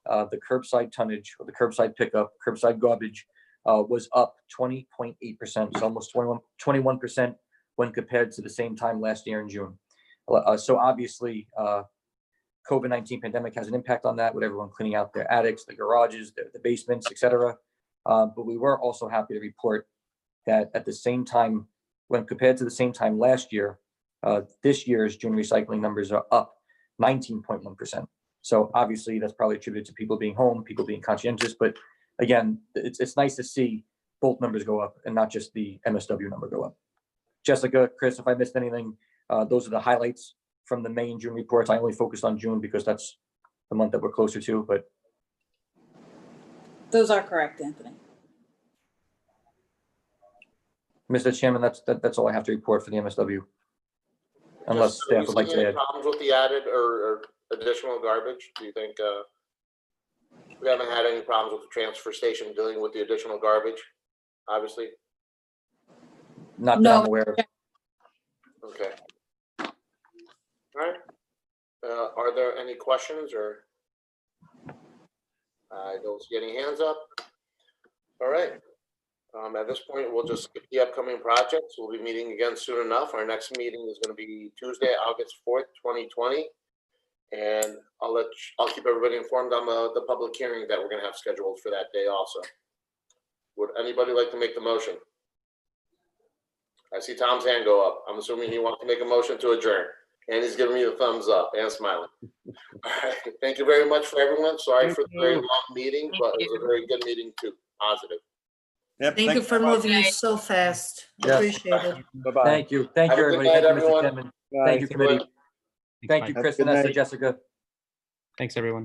The curbside tonnage, or the curbside pickup, curbside garbage was up 20.8%, so almost 21% when compared to the same time last year in June. So obviously, COVID-19 pandemic has an impact on that, with everyone cleaning out their attics, the garages, the basements, etc. But we were also happy to report that at the same time, when compared to the same time last year, this year's June recycling numbers are up 19.1%. So obviously that's probably attributed to people being home, people being conscientious, but again, it's nice to see both numbers go up and not just the MSW number go up. Jessica, Chris, if I missed anything, those are the highlights from the May and June reports. I only focused on June because that's the month that we're closer to, but. Those are correct, Anthony. Mr. Chairman, that's all I have to report for the MSW. Unless staff would like to add. Problems with the added or additional garbage? Do you think we haven't had any problems with the transfer station dealing with the additional garbage? Obviously. Not that I'm aware of. Okay. All right. Are there any questions or? I don't see any hands up. All right. At this point, we'll just skip the upcoming projects. We'll be meeting again soon enough. Our next meeting is going to be Tuesday, August 4th, 2020. And I'll keep everybody informed on the public hearing that we're going to have scheduled for that day also. Would anybody like to make the motion? I see Tom's hand go up. I'm assuming he wants to make a motion to adjourn. And he's giving me the thumbs up and smiling. All right. Thank you very much for everyone. Sorry for the very long meeting, but it was a very good meeting too. Positive. Yep, Thank you for moving so fast. Yes. Appreciate it. Bye-bye. Thank you. Thank Have you, a good everybody. night, Thank you, Mr. everyone. Chairman. Thank you, committee. Thank you, Bye. Chris, Good Vanessa, night. Jessica. Thanks, everyone.